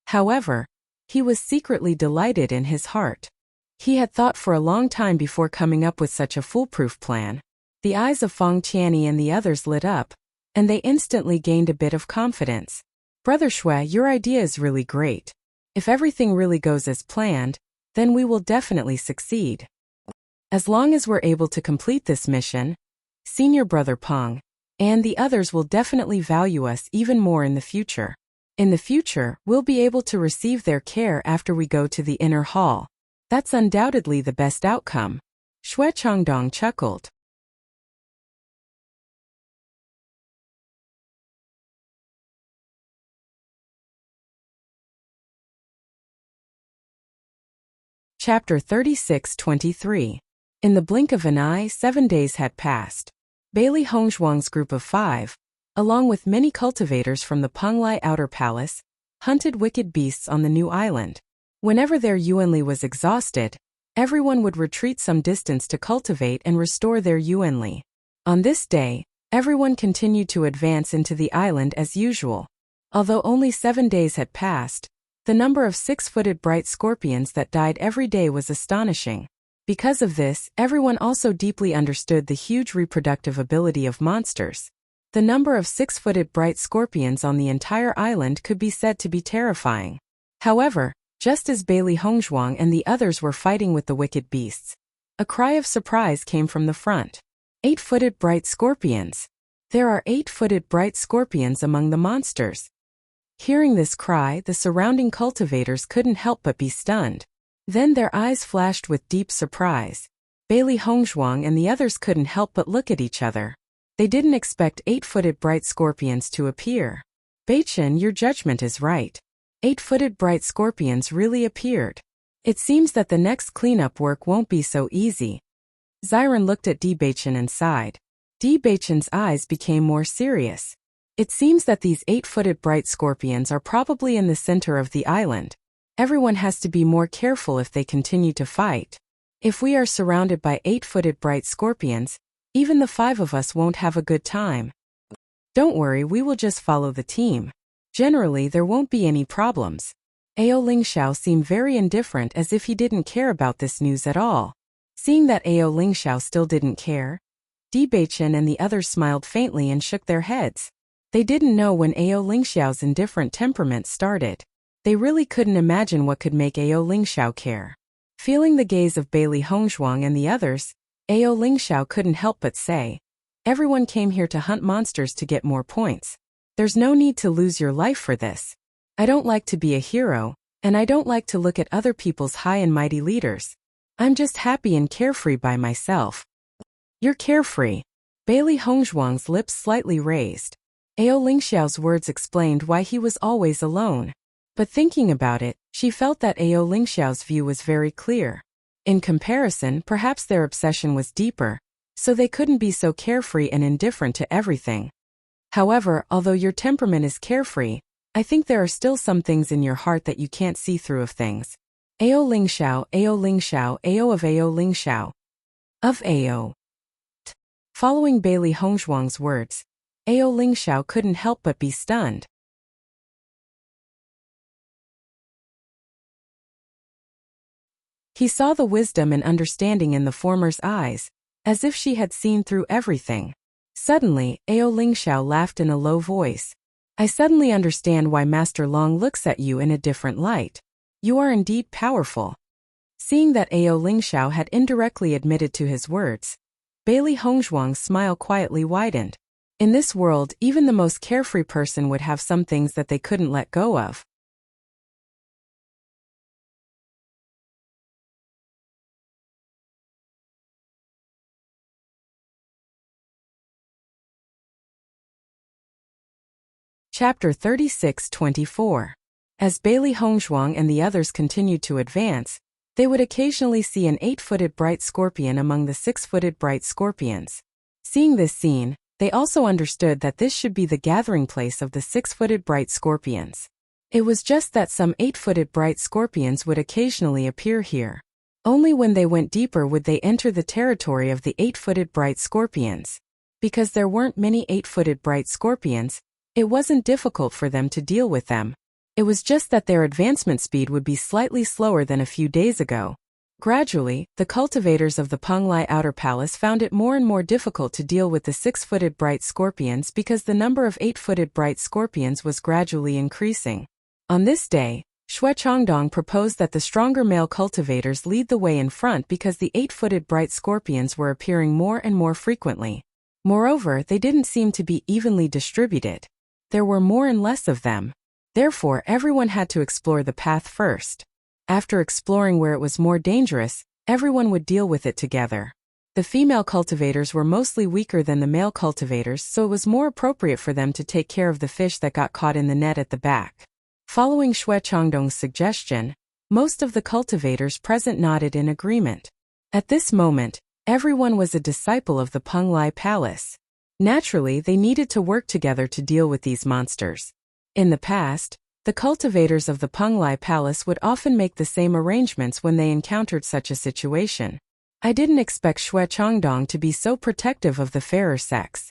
However, he was secretly delighted in his heart. He had thought for a long time before coming up with such a foolproof plan. The eyes of Feng Tianyi and the others lit up, and they instantly gained a bit of confidence. Brother Xue, your idea is really great. If everything really goes as planned, then we will definitely succeed. As long as we're able to complete this mission, Senior Brother Peng and the others will definitely value us even more in the future. In the future, we'll be able to receive their care after we go to the inner hall. That's undoubtedly the best outcome. Xue Changdong chuckled. Chapter 36-23. In the blink of an eye, 7 days had passed. Bailey Hongzhuang's group of 5, along with many cultivators from the Penglai Outer Palace, hunted wicked beasts on the new island. Whenever their yuanli was exhausted, everyone would retreat some distance to cultivate and restore their yuanli. On this day, everyone continued to advance into the island as usual. Although only 7 days had passed, the number of 6-footed bright scorpions that died every day was astonishing. Because of this, everyone also deeply understood the huge reproductive ability of monsters. The number of 6-footed bright scorpions on the entire island could be said to be terrifying. However, just as Bailey Hongzhuang and the others were fighting with the wicked beasts, a cry of surprise came from the front. 8-footed bright scorpions! There are 8-footed bright scorpions among the monsters. Hearing this cry, the surrounding cultivators couldn't help but be stunned. Then their eyes flashed with deep surprise. Bailey Hongzhuang and the others couldn't help but look at each other. They didn't expect 8-footed bright scorpions to appear. Beiqian, your judgment is right. 8-footed bright scorpions really appeared. It seems that the next cleanup work won't be so easy. Xiren looked at Di Beiqian and sighed. Di Beiqian's eyes became more serious. It seems that these 8-footed bright scorpions are probably in the center of the island. Everyone has to be more careful if they continue to fight. If we are surrounded by 8-footed bright scorpions, even the 5 of us won't have a good time. Don't worry, we will just follow the team. Generally, there won't be any problems. Ao Lingxiao seemed very indifferent, as if he didn't care about this news at all. Seeing that Ao Lingxiao still didn't care, Di Beichen and the others smiled faintly and shook their heads. They didn't know when Ao Lingxiao's indifferent temperament started. They really couldn't imagine what could make Ao Lingxiao care. Feeling the gaze of Bailey Hongzhuang and the others, Ao Lingxiao couldn't help but say, "Everyone came here to hunt monsters to get more points. There's no need to lose your life for this. I don't like to be a hero, and I don't like to look at other people's high and mighty leaders. I'm just happy and carefree by myself." "You're carefree." Bailey Hongzhuang's lips slightly raised. Ao Lingxiao's words explained why he was always alone. But thinking about it, she felt that Ao Lingxiao's view was very clear. In comparison, perhaps their obsession was deeper, so they couldn't be so carefree and indifferent to everything. However, although your temperament is carefree, I think there are still some things in your heart that you can't see through of things. Ao Lingxiao, Ao Lingxiao, Ao of Ao Lingxiao. Of Ao. Following Bailey Hongzhuang's words, Ao Lingxiao couldn't help but be stunned. He saw the wisdom and understanding in the former's eyes, as if she had seen through everything. Suddenly, Ao Lingxiao laughed in a low voice. "I suddenly understand why Master Long looks at you in a different light. You are indeed powerful." Seeing that Ao Lingxiao had indirectly admitted to his words, Bailey Hongzhuang's smile quietly widened. In this world, even the most carefree person would have some things that they couldn't let go of. Chapter 36-24. As Bailey Hongzhuang and the others continued to advance, they would occasionally see an 8-footed bright scorpion among the 6-footed bright scorpions. Seeing this scene, they also understood that this should be the gathering place of the 6-footed bright scorpions. It was just that some 8-footed bright scorpions would occasionally appear here. Only when they went deeper would they enter the territory of the 8-footed bright scorpions. Because there weren't many 8-footed bright scorpions, it wasn't difficult for them to deal with them. It was just that their advancement speed would be slightly slower than a few days ago. Gradually, the cultivators of the Penglai Outer Palace found it more and more difficult to deal with the 6-footed bright scorpions because the number of 8-footed bright scorpions was gradually increasing. On this day, Xue Changdong proposed that the stronger male cultivators lead the way in front because the 8-footed bright scorpions were appearing more and more frequently. Moreover, they didn't seem to be evenly distributed. There were more and less of them. Therefore, everyone had to explore the path first. After exploring where it was more dangerous, everyone would deal with it together. The female cultivators were mostly weaker than the male cultivators, so it was more appropriate for them to take care of the fish that got caught in the net at the back. Following Xue Changdong's suggestion, most of the cultivators present nodded in agreement. At this moment, everyone was a disciple of the Penglai Palace. Naturally, they needed to work together to deal with these monsters. In the past, the cultivators of the Penglai Palace would often make the same arrangements when they encountered such a situation. I didn't expect Xue Changdong to be so protective of the fairer sex.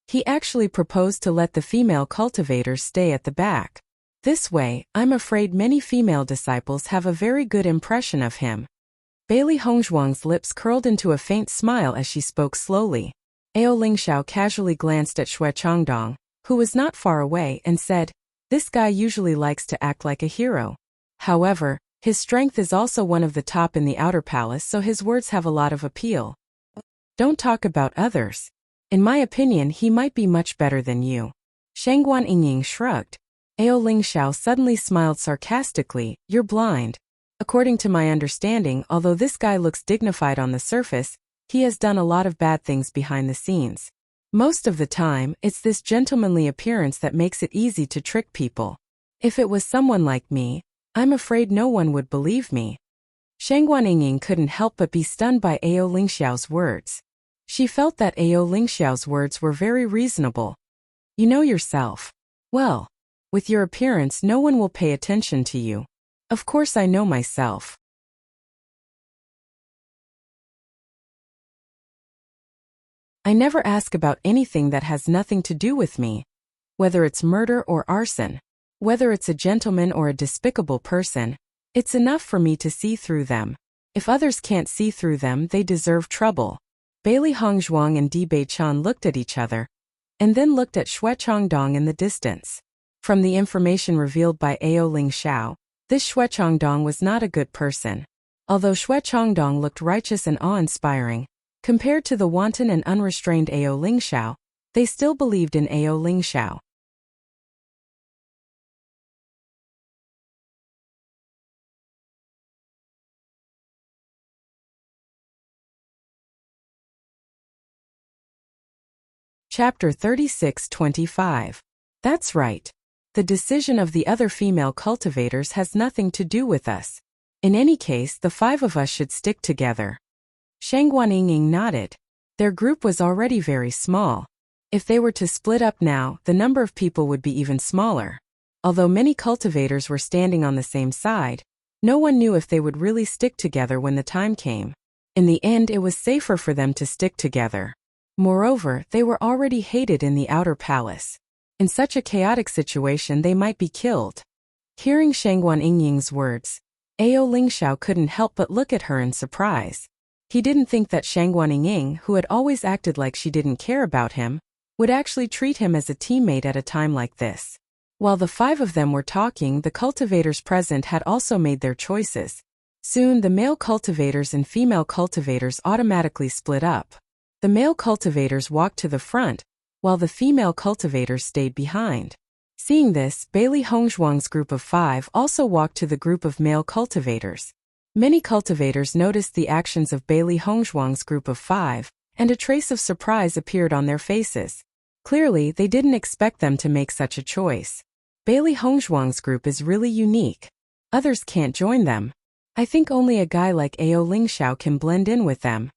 He actually proposed to let the female cultivators stay at the back. This way, I'm afraid many female disciples have a very good impression of him. Bailey Hongzhuang's lips curled into a faint smile as she spoke slowly. Ao Lingxiao casually glanced at Xue Changdong, who was not far away, and said, "This guy usually likes to act like a hero. However, his strength is also one of the top in the outer palace, so his words have a lot of appeal. Don't talk about others. In my opinion, he might be much better than you." Shangguan Yingying shrugged. Ao Lingxiao suddenly smiled sarcastically. "You're blind. According to my understanding, although this guy looks dignified on the surface, he has done a lot of bad things behind the scenes. Most of the time, it's this gentlemanly appearance that makes it easy to trick people. If it was someone like me, I'm afraid no one would believe me." Shangguan Yingying couldn't help but be stunned by Ao Lingxiao's words. She felt that Ao Lingxiao's words were very reasonable. "You know yourself. Well, with your appearance no one will pay attention to you. Of course I know myself. I never ask about anything that has nothing to do with me, whether it's murder or arson. Whether it's a gentleman or a despicable person, it's enough for me to see through them. If others can't see through them, they deserve trouble. Bailey Hongzhuang and Di Beichan looked at each other, and then looked at Xue Changdong in the distance. From the information revealed by Ao Ling Xiao, this Xue Changdong was not a good person. Although Xue Changdong looked righteous and awe-inspiring, compared to the wanton and unrestrained Ao Ling Xiao, they still believed in Ao Ling Xiao. Chapter 36-25. That's right. The decision of the other female cultivators has nothing to do with us. In any case, the 5 of us should stick together. Shang Guanying nodded. Their group was already very small. If they were to split up now, the number of people would be even smaller. Although many cultivators were standing on the same side, no one knew if they would really stick together when the time came. In the end, it was safer for them to stick together. Moreover, they were already hated in the outer palace. In such a chaotic situation, they might be killed. Hearing Shang Guanying's words, Ao Ling Xiao couldn't help but look at her in surprise. He didn't think that Shang Guanying, who had always acted like she didn't care about him, would actually treat him as a teammate at a time like this. While the 5 of them were talking, the cultivators present had also made their choices. Soon the male cultivators and female cultivators automatically split up. The male cultivators walked to the front, while the female cultivators stayed behind. Seeing this, Bailey Hongzhuang's group of 5 also walked to the group of male cultivators. Many cultivators noticed the actions of Bailey Hongzhuang's group of 5, and a trace of surprise appeared on their faces. Clearly, they didn't expect them to make such a choice. Bailey Hongzhuang's group is really unique. Others can't join them. I think only a guy like Ao Ling Xiao can blend in with them.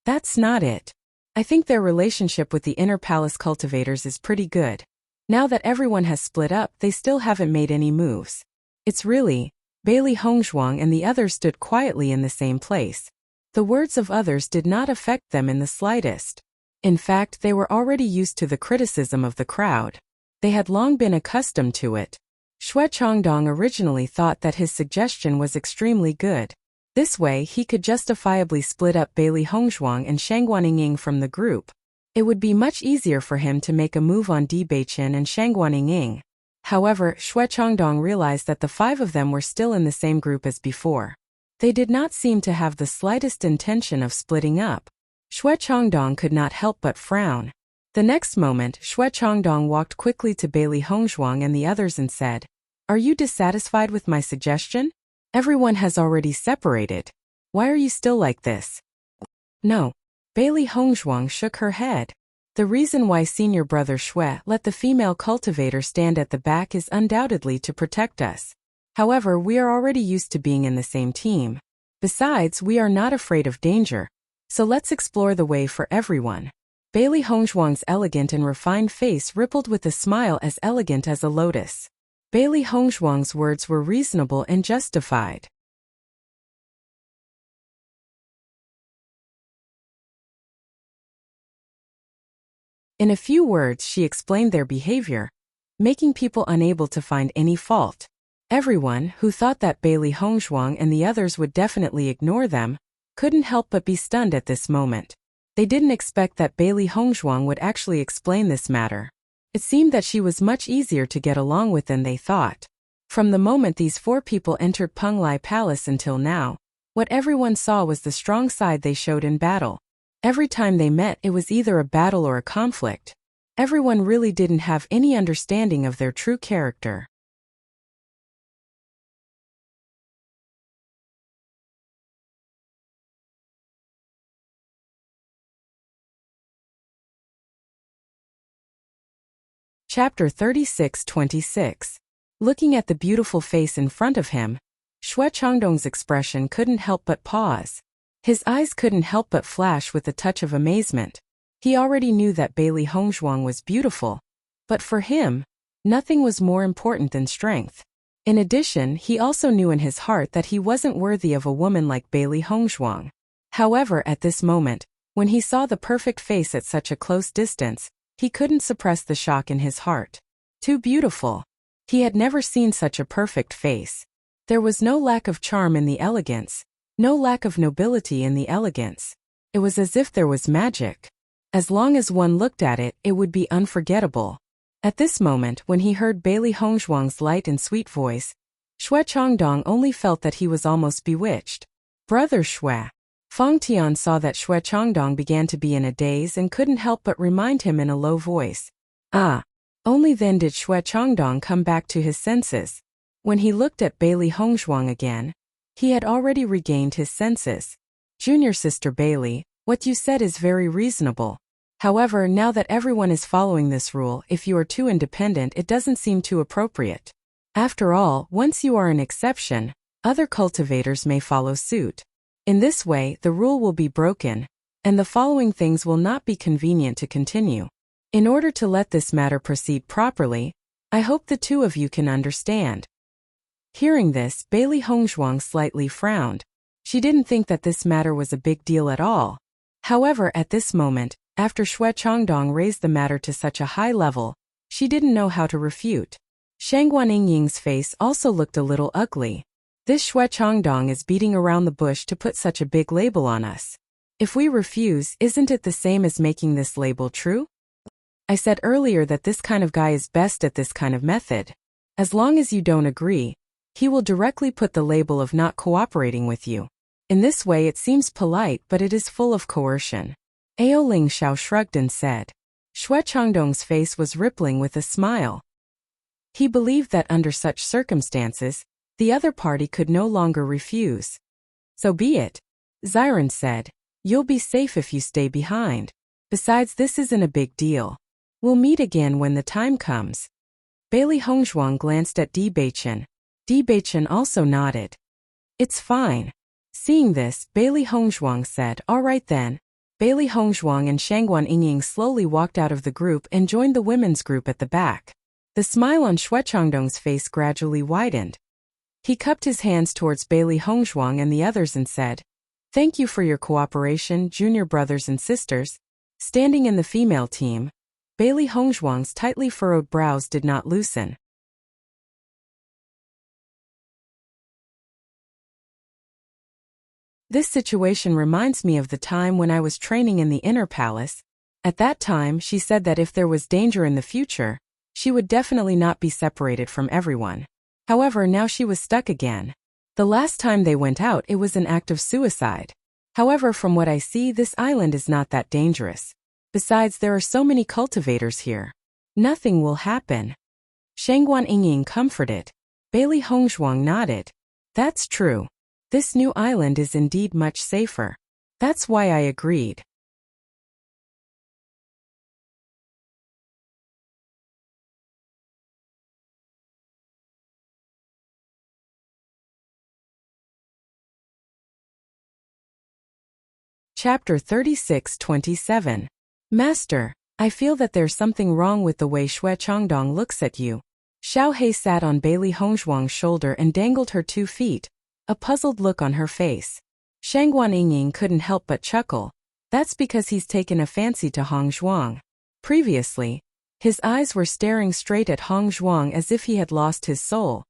That's not it. I think their relationship with the inner palace cultivators is pretty good. Now that everyone has split up, they still haven't made any moves. It's really, Bailey Hongzhuang and the others stood quietly in the same place. The words of others did not affect them in the slightest. In fact, they were already used to the criticism of the crowd. They had long been accustomed to it. Xue Changdong originally thought that his suggestion was extremely good. This way, he could justifiably split up Bailey Hongzhuang and Shang Guanying from the group. It would be much easier for him to make a move on Di Beichan and Shang Guanying. However, Xue Changdong realized that the 5 of them were still in the same group as before. They did not seem to have the slightest intention of splitting up. Xue Changdong could not help but frown. The next moment, Xue Changdong walked quickly to Bailey Hongzhuang and the others and said, "Are you dissatisfied with my suggestion? Everyone has already separated. Why are you still like this?" "No." Bailey Hongzhuang shook her head. "The reason why senior brother Xue let the female cultivator stand at the back is undoubtedly to protect us. However, we are already used to being in the same team. Besides, we are not afraid of danger. So let's explore the way for everyone." Bailey Hongzhuang's elegant and refined face rippled with a smile as elegant as a lotus. Bailey Hongzhuang's words were reasonable and justified. In a few words, she explained their behavior, making people unable to find any fault. Everyone, who thought that Bailey Hongzhuang and the others would definitely ignore them, couldn't help but be stunned at this moment. They didn't expect that Bailey Hongzhuang would actually explain this matter. It seemed that she was much easier to get along with than they thought. From the moment these 4 people entered Penglai Palace until now, what everyone saw was the strong side they showed in battle. Every time they met, it was either a battle or a conflict. Everyone really didn't have any understanding of their true character. Chapter 36-26. Looking at the beautiful face in front of him, Xue Changdong's expression couldn't help but pause. His eyes couldn't help but flash with a touch of amazement. He already knew that Bailey Hongzhuang was beautiful, but for him, nothing was more important than strength. In addition, he also knew in his heart that he wasn't worthy of a woman like Bailey Hongzhuang. However, at this moment, when he saw the perfect face at such a close distance, he couldn't suppress the shock in his heart. Too beautiful. He had never seen such a perfect face. There was no lack of charm in the elegance, no lack of nobility in the elegance. It was as if there was magic. As long as one looked at it, it would be unforgettable. At this moment, when he heard Bailey Hongzhuang's light and sweet voice, Xue Changdong only felt that he was almost bewitched. Brother Xue. Feng Tian saw that Xue Changdong began to be in a daze and couldn't help but remind him in a low voice. Ah! Only then did Xue Changdong come back to his senses. When he looked at Bailey Hongzhuang again, he had already regained his senses. Junior sister Bailey, what you said is very reasonable. However, now that everyone is following this rule, if you are too independent, it doesn't seem too appropriate. After all, once you are an exception, other cultivators may follow suit. In this way, the rule will be broken, and the following things will not be convenient to continue. In order to let this matter proceed properly, I hope the two of you can understand. Hearing this, Bailey Hongzhuang slightly frowned. She didn't think that this matter was a big deal at all. However, at this moment, after Xue Changdong raised the matter to such a high level, she didn't know how to refute. Shangguan Yingying's face also looked a little ugly. This Xue Changdong is beating around the bush to put such a big label on us. If we refuse, isn't it the same as making this label true? I said earlier that this kind of guy is best at this kind of method. As long as you don't agree, he will directly put the label of not cooperating with you. In this way it seems polite, but it is full of coercion. Ao Ling Xiao shrugged and said. Xue Changdong's face was rippling with a smile. He believed that under such circumstances, the other party could no longer refuse. So be it. Xiren said. You'll be safe if you stay behind. Besides, this isn't a big deal. We'll meet again when the time comes. Bailey Hongzhuang glanced at Di Beichen. Di Beichen also nodded. It's fine. Seeing this, Bailey Hongzhuang said, all right then. Bailey Hongzhuang and Shangguan Yingying slowly walked out of the group and joined the women's group at the back. The smile on Xue Changdong's face gradually widened. He cupped his hands towards Bailey Hongzhuang and the others and said, thank you for your cooperation, junior brothers and sisters. Standing in the female team, Bailey Hongzhuang's tightly furrowed brows did not loosen. This situation reminds me of the time when I was training in the inner palace. At that time, she said that if there was danger in the future, she would definitely not be separated from everyone. However, now she was stuck again. The last time they went out, it was an act of suicide. However, from what I see, this island is not that dangerous. Besides, there are so many cultivators here. Nothing will happen. Shangguan Yingying comforted. Bailey Hongzhuang nodded. That's true. This new island is indeed much safer. That's why I agreed. Chapter 36-27. Master, I feel that there's something wrong with the way Xue Changdong looks at you. Xiao He sat on Bailey Hongzhuang's shoulder and dangled her 2 feet, a puzzled look on her face. Shangguan Yingying couldn't help but chuckle. That's because he's taken a fancy to Hongzhuang. Previously, his eyes were staring straight at Hongzhuang as if he had lost his soul.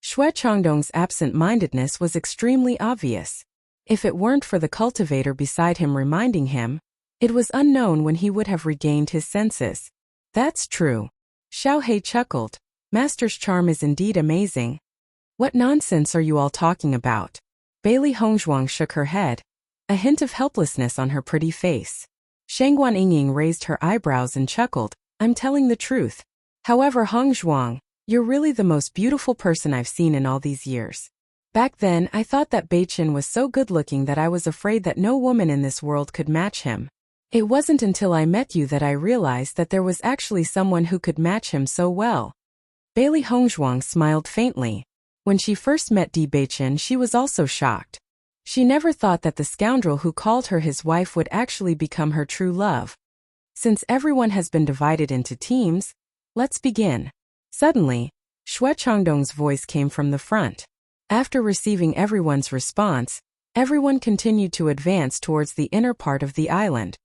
Xue Changdong's absent-mindedness was extremely obvious. If it weren't for the cultivator beside him reminding him, it was unknown when he would have regained his senses. That's true. Xiao He chuckled. Master's charm is indeed amazing. What nonsense are you all talking about? Bailey Hongzhuang shook her head, a hint of helplessness on her pretty face. Shangguan Yingying raised her eyebrows and chuckled. I'm telling the truth. However, Hongzhuang, you're really the most beautiful person I've seen in all these years. Back then, I thought that Beichen was so good-looking that I was afraid that no woman in this world could match him. It wasn't until I met you that I realized that there was actually someone who could match him so well. Bailey Hongzhuang smiled faintly. When she first met Di Beichen, she was also shocked. She never thought that the scoundrel who called her his wife would actually become her true love. Since everyone has been divided into teams, let's begin. Suddenly, Xue Changdong's voice came from the front. After receiving everyone's response, everyone continued to advance towards the inner part of the island.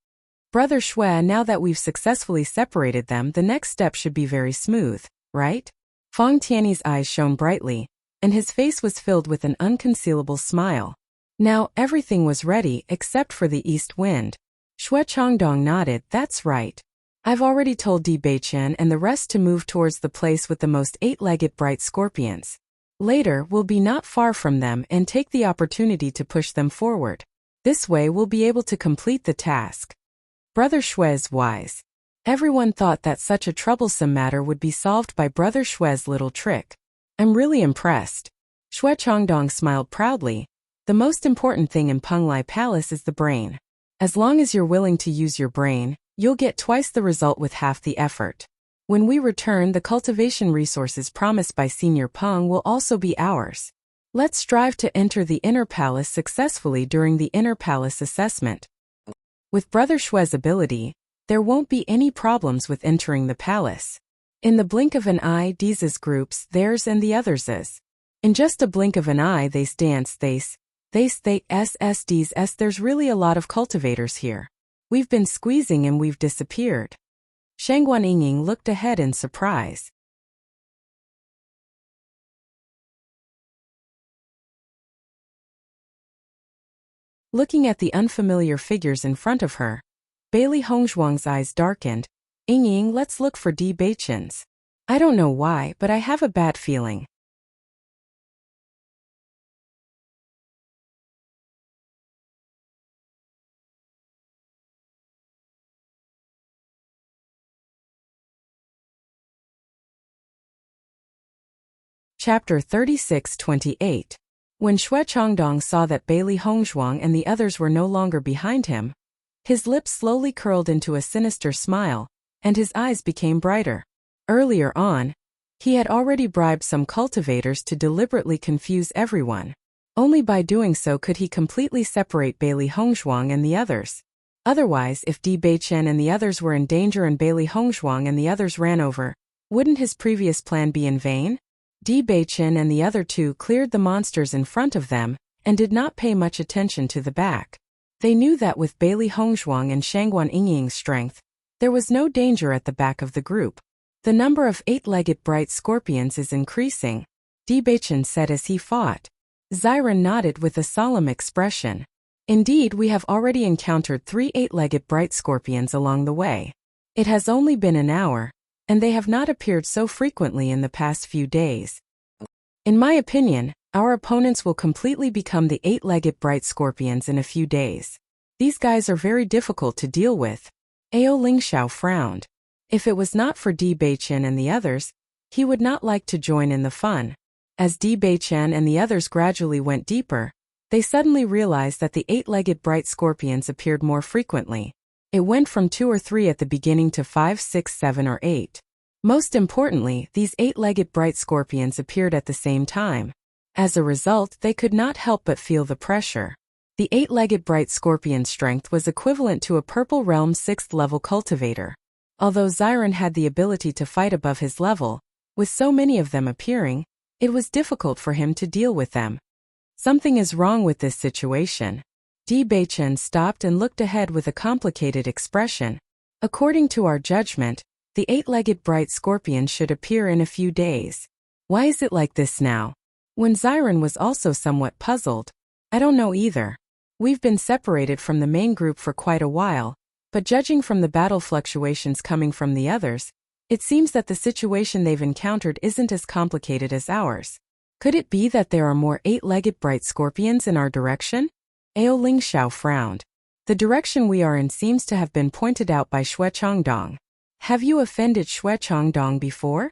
Brother Xue, now that we've successfully separated them, the next step should be very smooth, right? Feng Tiany's eyes shone brightly, and his face was filled with an unconcealable smile. Now everything was ready except for the east wind. Xue Changdong nodded. That's right. I've already told Di Beichen and the rest to move towards the place with the most eight-legged bright scorpions. Later we'll be not far from them and take the opportunity to push them forward. This way we'll be able to complete the task. Brother Xue is wise. Everyone thought that such a troublesome matter would be solved by Brother Xue's little trick. I'm really impressed. Xue Changdong smiled proudly. The most important thing in Penglai Palace is the brain. As long as you're willing to use your brain, you'll get twice the result with half the effort. When we return, the cultivation resources promised by Senior Peng will also be ours. Let's strive to enter the Inner Palace successfully during the Inner Palace assessment. With Brother Xue's ability, there won't be any problems with entering the palace. In the blink of an eye, Diza's groups, theirs and the others'. In just a blink of an eye, they SSDs. There's really a lot of cultivators here. We've been squeezing and we've disappeared. Shangguan Yingying looked ahead in surprise. Looking at the unfamiliar figures in front of her, Bailey Hongzhuang's eyes darkened. Yingying, let's look for Di Beichen's. I don't know why, but I have a bad feeling. Chapter 36-28. When Xue Changdong saw that Bailey Hongzhuang and the others were no longer behind him, his lips slowly curled into a sinister smile, and his eyes became brighter. Earlier on, he had already bribed some cultivators to deliberately confuse everyone. Only by doing so could he completely separate Bailey Hongzhuang and the others. Otherwise, if Di Beichen and the others were in danger and Bailey Hongzhuang and the others ran over, wouldn't his previous plan be in vain? Di Beichen and the other two cleared the monsters in front of them and did not pay much attention to the back. They knew that with Bailey Hongzhuang and Shangguan Yingying's strength, there was no danger at the back of the group. The number of eight-legged bright scorpions is increasing, Di Beichen said as he fought. Xiren nodded with a solemn expression. Indeed, we have already encountered 3 eight-legged bright scorpions along the way. It has only been an hour, and they have not appeared so frequently in the past few days. In my opinion, our opponents will completely become the eight-legged bright scorpions in a few days. These guys are very difficult to deal with. Ao Lingxiao frowned. If it was not for Di Beichen and the others, he would not like to join in the fun. As Di Beichen and the others gradually went deeper, they suddenly realized that the eight-legged bright scorpions appeared more frequently. It went from 2 or 3 at the beginning to 5, 6, 7 or 8. Most importantly, these eight-legged bright scorpions appeared at the same time. As a result, they could not help but feel the pressure. The eight-legged bright scorpion's strength was equivalent to a Purple Realm 6th level cultivator. Although Xiren had the ability to fight above his level, with so many of them appearing, it was difficult for him to deal with them. Something is wrong with this situation. Di Beichen stopped and looked ahead with a complicated expression. According to our judgment, the eight-legged bright scorpion should appear in a few days. Why is it like this now? When Xiren was also somewhat puzzled. I don't know either. We've been separated from the main group for quite a while, but judging from the battle fluctuations coming from the others, it seems that the situation they've encountered isn't as complicated as ours. Could it be that there are more eight-legged bright scorpions in our direction? Ao Lingxiao frowned. The direction we are in seems to have been pointed out by Xue Changdong. Have you offended Xue Changdong before?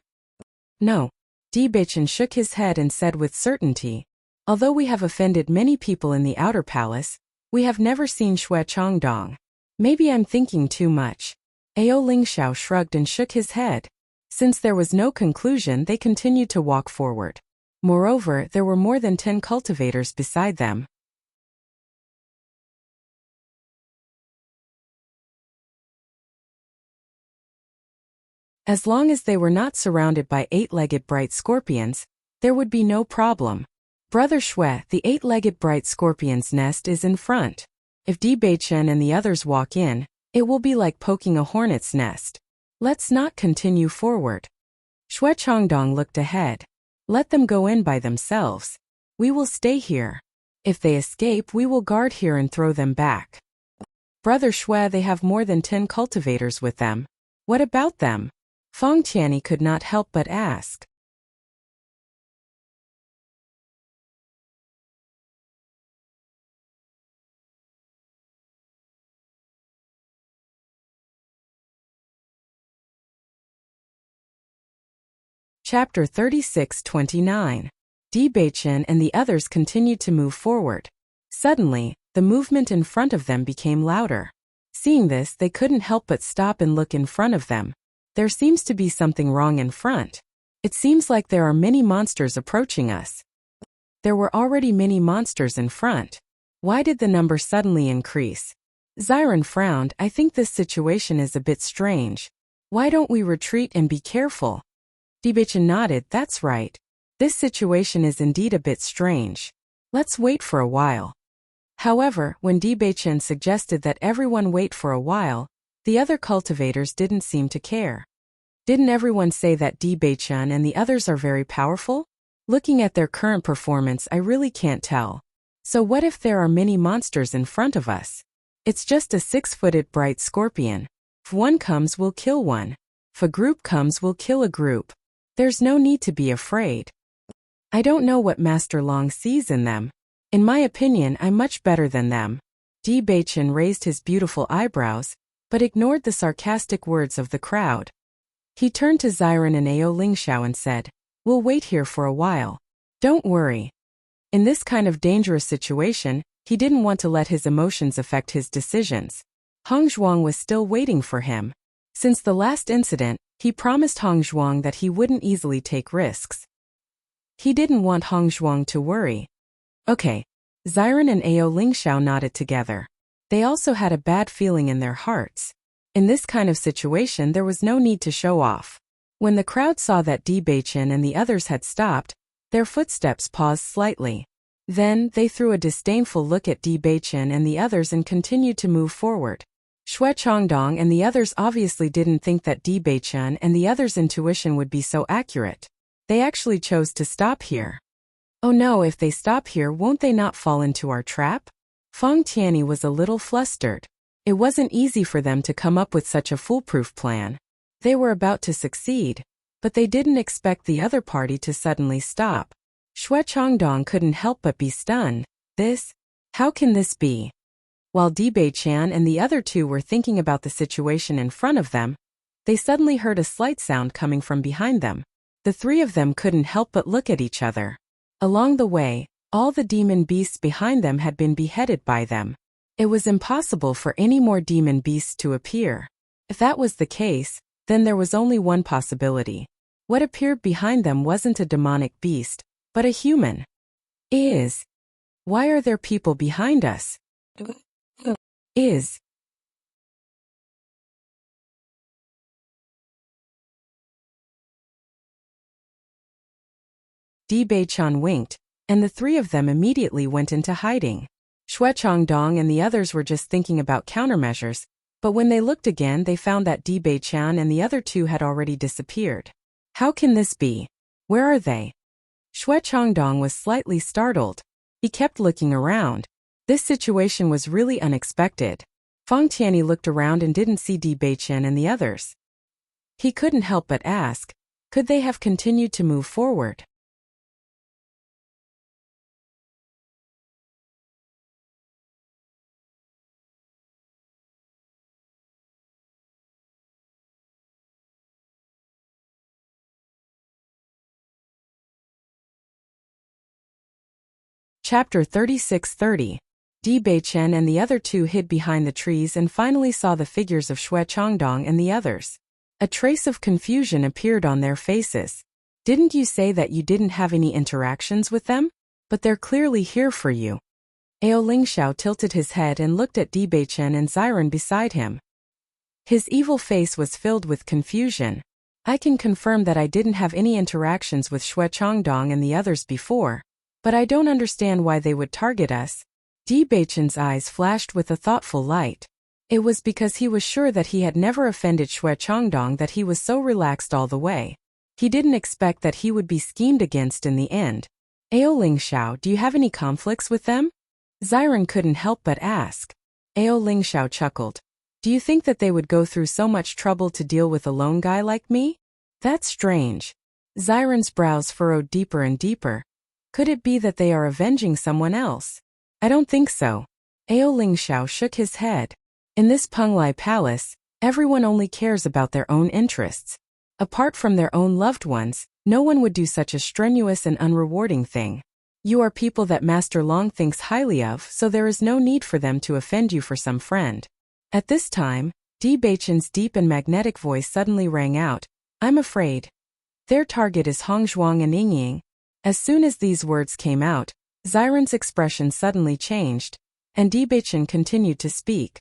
No. Di Beichen shook his head and said with certainty, although we have offended many people in the outer palace, we have never seen Xue Changdong. Maybe I'm thinking too much. Ao Lingxiao shrugged and shook his head. Since there was no conclusion, they continued to walk forward. Moreover, there were more than 10 cultivators beside them. As long as they were not surrounded by eight-legged bright scorpions, there would be no problem. Brother Xue, the eight-legged bright scorpion's nest is in front. If Di Beichen and the others walk in, it will be like poking a hornet's nest. Let's not continue forward. Xue Changdong looked ahead. Let them go in by themselves. We will stay here. If they escape, we will guard here and throw them back. Brother Xue, they have more than 10 cultivators with them. What about them? Feng Tianyi could not help but ask. Chapter 36-29. Di Beichen and the others continued to move forward. Suddenly, the movement in front of them became louder. Seeing this, they couldn't help but stop and look in front of them. There seems to be something wrong in front. It seems like there are many monsters approaching us. There were already many monsters in front. Why did the number suddenly increase? Xiren frowned. I think this situation is a bit strange. Why don't we retreat and be careful? Di Beichen nodded. That's right. This situation is indeed a bit strange. Let's wait for a while. However, when Di Beichen suggested that everyone wait for a while, the other cultivators didn't seem to care. Didn't everyone say that Di Beichen and the others are very powerful? Looking at their current performance, I really can't tell. So what if there are many monsters in front of us? It's just a 6-footed bright scorpion. If one comes, we'll kill one. If a group comes, we'll kill a group. There's no need to be afraid. I don't know what Master Long sees in them. In my opinion, I'm much better than them. Di Beichen raised his beautiful eyebrows, but ignored the sarcastic words of the crowd. He turned to Xiren and Ao Lingxiao and said, We'll wait here for a while. Don't worry. In this kind of dangerous situation, he didn't want to let his emotions affect his decisions. Hong Zhuang was still waiting for him. Since the last incident, he promised Hong Zhuang that he wouldn't easily take risks. He didn't want Hong Zhuang to worry. Okay. Xiren and Ao Lingxiao nodded together. They also had a bad feeling in their hearts. In this kind of situation, there was no need to show off. When the crowd saw that Di Beichen and the others had stopped, their footsteps paused slightly. Then, they threw a disdainful look at Di Beichen and the others and continued to move forward. Xue Changdong and the others obviously didn't think that Di Beichen and the others' intuition would be so accurate. They actually chose to stop here. Oh no, if they stop here, won't they not fall into our trap? Feng Tianyi was a little flustered. It wasn't easy for them to come up with such a foolproof plan. They were about to succeed, but they didn't expect the other party to suddenly stop. Xue Changdong couldn't help but be stunned. How can this be? While Di Beichen and the other two were thinking about the situation in front of them, they suddenly heard a slight sound coming from behind them. The three of them couldn't help but look at each other. Along the way, all the demon beasts behind them had been beheaded by them. It was impossible for any more demon beasts to appear. If that was the case, then there was only one possibility. What appeared behind them wasn't a demonic beast, but a human. Why are there people behind us? Di Beichen winked, and the three of them immediately went into hiding. Xue Changdong and the others were just thinking about countermeasures, but when they looked again they found that Di Beichen and the other two had already disappeared. How can this be? Where are they? Xue Changdong was slightly startled. He kept looking around. This situation was really unexpected. Feng Tianyi looked around and didn't see Di Beichen and the others. He couldn't help but ask, could they have continued to move forward? Chapter 36-30. Di Beichen and the other two hid behind the trees and finally saw the figures of Xue Changdong and the others. A trace of confusion appeared on their faces. Didn't you say that you didn't have any interactions with them? But they're clearly here for you. Ao Lingxiao tilted his head and looked at Di Beichen and Xiren beside him. His evil face was filled with confusion. I can confirm that I didn't have any interactions with Xue Changdong and the others before, but I don't understand why they would target us. Di Beichen's eyes flashed with a thoughtful light. It was because he was sure that he had never offended Xue Changdong that he was so relaxed all the way. He didn't expect that he would be schemed against in the end. Ao Ling Xiao, do you have any conflicts with them? Xiren couldn't help but ask. Ao Ling Xiao chuckled. Do you think that they would go through so much trouble to deal with a lone guy like me? That's strange. Xiren's brows furrowed deeper and deeper. Could it be that they are avenging someone else? I don't think so. Ao Ling Xiao shook his head. In this Penglai Palace, everyone only cares about their own interests. Apart from their own loved ones, no one would do such a strenuous and unrewarding thing. You are people that Master Long thinks highly of, so there is no need for them to offend you for some friend. At this time, Di Beichen's deep and magnetic voice suddenly rang out. I'm afraid. Their target is Hongzhuang and Yingying. As soon as these words came out, Xiren's expression suddenly changed, and Di Beichen continued to speak.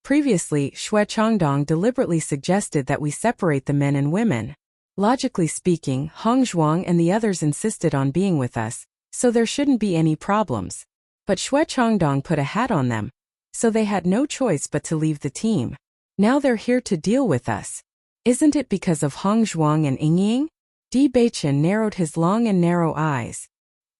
Previously, Xue Changdong deliberately suggested that we separate the men and women. Logically speaking, Hongzhuang and the others insisted on being with us, so there shouldn't be any problems. But Xue Changdong put a hat on them, so they had no choice but to leave the team. Now they're here to deal with us. Isn't it because of Hongzhuang and Yingying? Di Beichen narrowed his long and narrow eyes.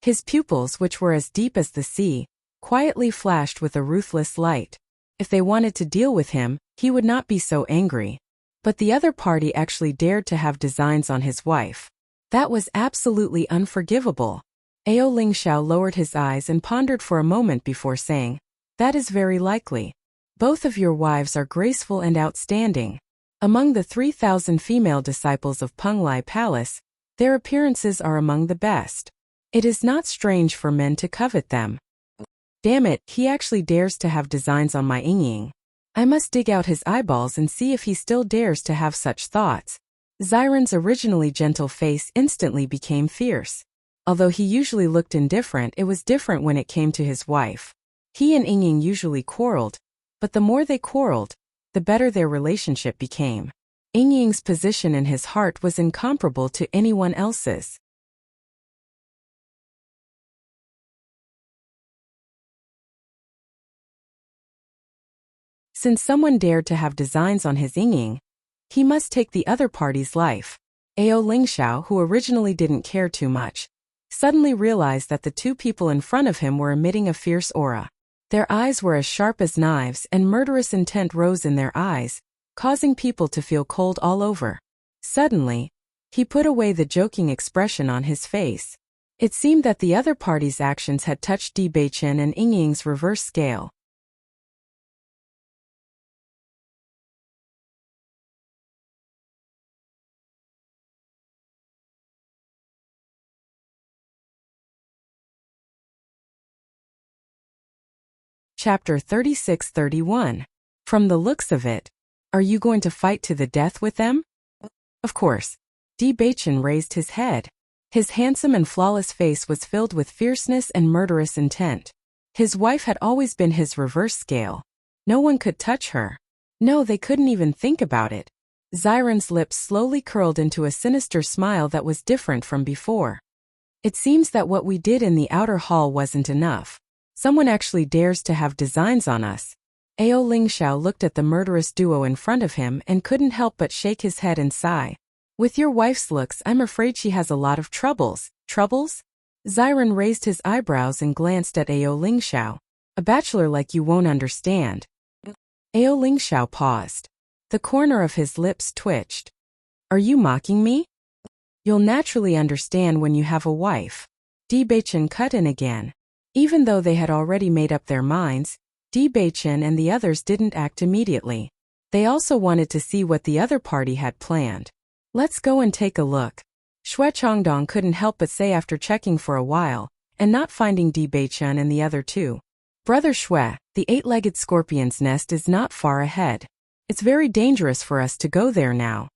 His pupils, which were as deep as the sea, quietly flashed with a ruthless light. If they wanted to deal with him, he would not be so angry. But the other party actually dared to have designs on his wife. That was absolutely unforgivable. Ao Ling Xiao lowered his eyes and pondered for a moment before saying, that is very likely. Both of your wives are graceful and outstanding. Among the 3,000 female disciples of Penglai Palace, their appearances are among the best. It is not strange for men to covet them. Damn it, he actually dares to have designs on my Yingying. I must dig out his eyeballs and see if he still dares to have such thoughts. Xiren's originally gentle face instantly became fierce. Although he usually looked indifferent, it was different when it came to his wife. He and Yingying usually quarreled, but the more they quarreled, the better their relationship became. Yingying's position in his heart was incomparable to anyone else's. Since someone dared to have designs on his Yingying, he must take the other party's life. Ao Ling Xiao, who originally didn't care too much, suddenly realized that the two people in front of him were emitting a fierce aura. Their eyes were as sharp as knives, and murderous intent rose in their eyes, causing people to feel cold all over. Suddenly, he put away the joking expression on his face. It seemed that the other party's actions had touched Di Beichen and Yingying's reverse scale. Chapter 36-31. From the looks of it, are you going to fight to the death with them? Of course. Di Beichen raised his head. His handsome and flawless face was filled with fierceness and murderous intent. His wife had always been his reverse scale. No one could touch her. No, they couldn't even think about it. Xiren's lips slowly curled into a sinister smile that was different from before. It seems that what we did in the outer hall wasn't enough. Someone actually dares to have designs on us. Ao Ling Xiao looked at the murderous duo in front of him and couldn't help but shake his head and sigh. With your wife's looks, I'm afraid she has a lot of troubles. Troubles? Xiren raised his eyebrows and glanced at Ao Ling Xiao. A bachelor like you won't understand. Ao Ling Xiao paused. The corner of his lips twitched. Are you mocking me? You'll naturally understand when you have a wife. Di Beichen cut in again. Even though they had already made up their minds, Di Beichen and the others didn't act immediately. They also wanted to see what the other party had planned. Let's go and take a look. Xue Changdong couldn't help but say after checking for a while, and not finding Di Beichen and the other two. Brother Xue, the eight-legged scorpion's nest is not far ahead. It's very dangerous for us to go there now.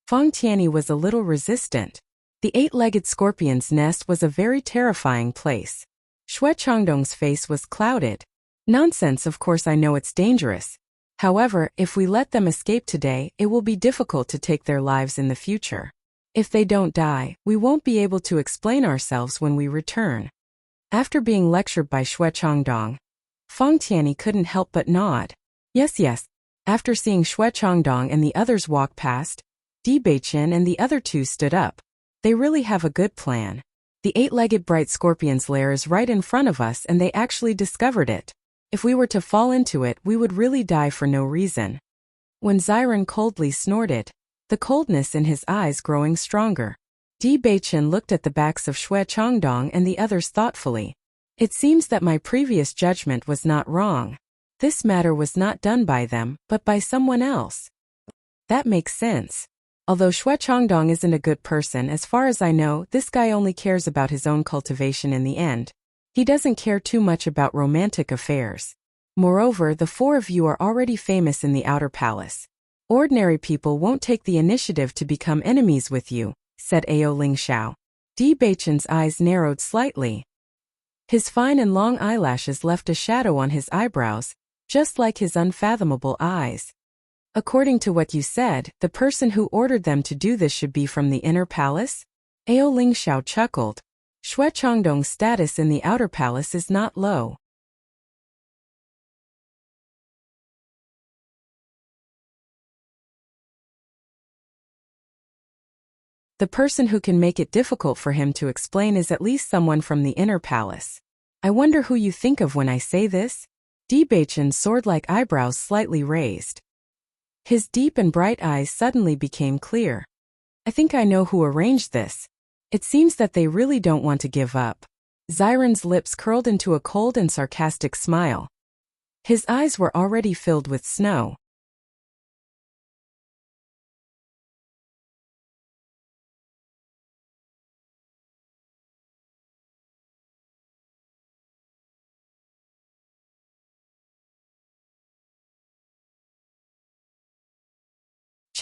Feng Tianyi was a little resistant. The eight-legged scorpion's nest was a very terrifying place. Xue Changdong's face was clouded. Nonsense, of course I know it's dangerous. However, if we let them escape today, it will be difficult to take their lives in the future. If they don't die, we won't be able to explain ourselves when we return. After being lectured by Xue Changdong, Feng Tianyi couldn't help but nod. Yes. After seeing Xue Changdong and the others walk past, Beichin and the other two stood up. They really have a good plan. The eight-legged bright scorpion's lair is right in front of us and they actually discovered it. If we were to fall into it, we would really die for no reason. When Xiren coldly snorted, the coldness in his eyes growing stronger. Beichin looked at the backs of Xue Changdong and the others thoughtfully. It seems that my previous judgment was not wrong. This matter was not done by them, but by someone else. That makes sense. Although Xue Changdong isn't a good person, as far as I know, this guy only cares about his own cultivation in the end. He doesn't care too much about romantic affairs. Moreover, the four of you are already famous in the Outer Palace. Ordinary people won't take the initiative to become enemies with you, said Ao Lingxiao. Beichin's eyes narrowed slightly. His fine and long eyelashes left a shadow on his eyebrows, just like his unfathomable eyes. According to what you said, the person who ordered them to do this should be from the inner palace? Ao Lingxiao chuckled. Xue Changdong's status in the outer palace is not low. The person who can make it difficult for him to explain is at least someone from the inner palace. I wonder who you think of when I say this? Beichin's sword-like eyebrows slightly raised. His deep and bright eyes suddenly became clear. I think I know who arranged this. It seems that they really don't want to give up. Xiren's lips curled into a cold and sarcastic smile. His eyes were already filled with snow.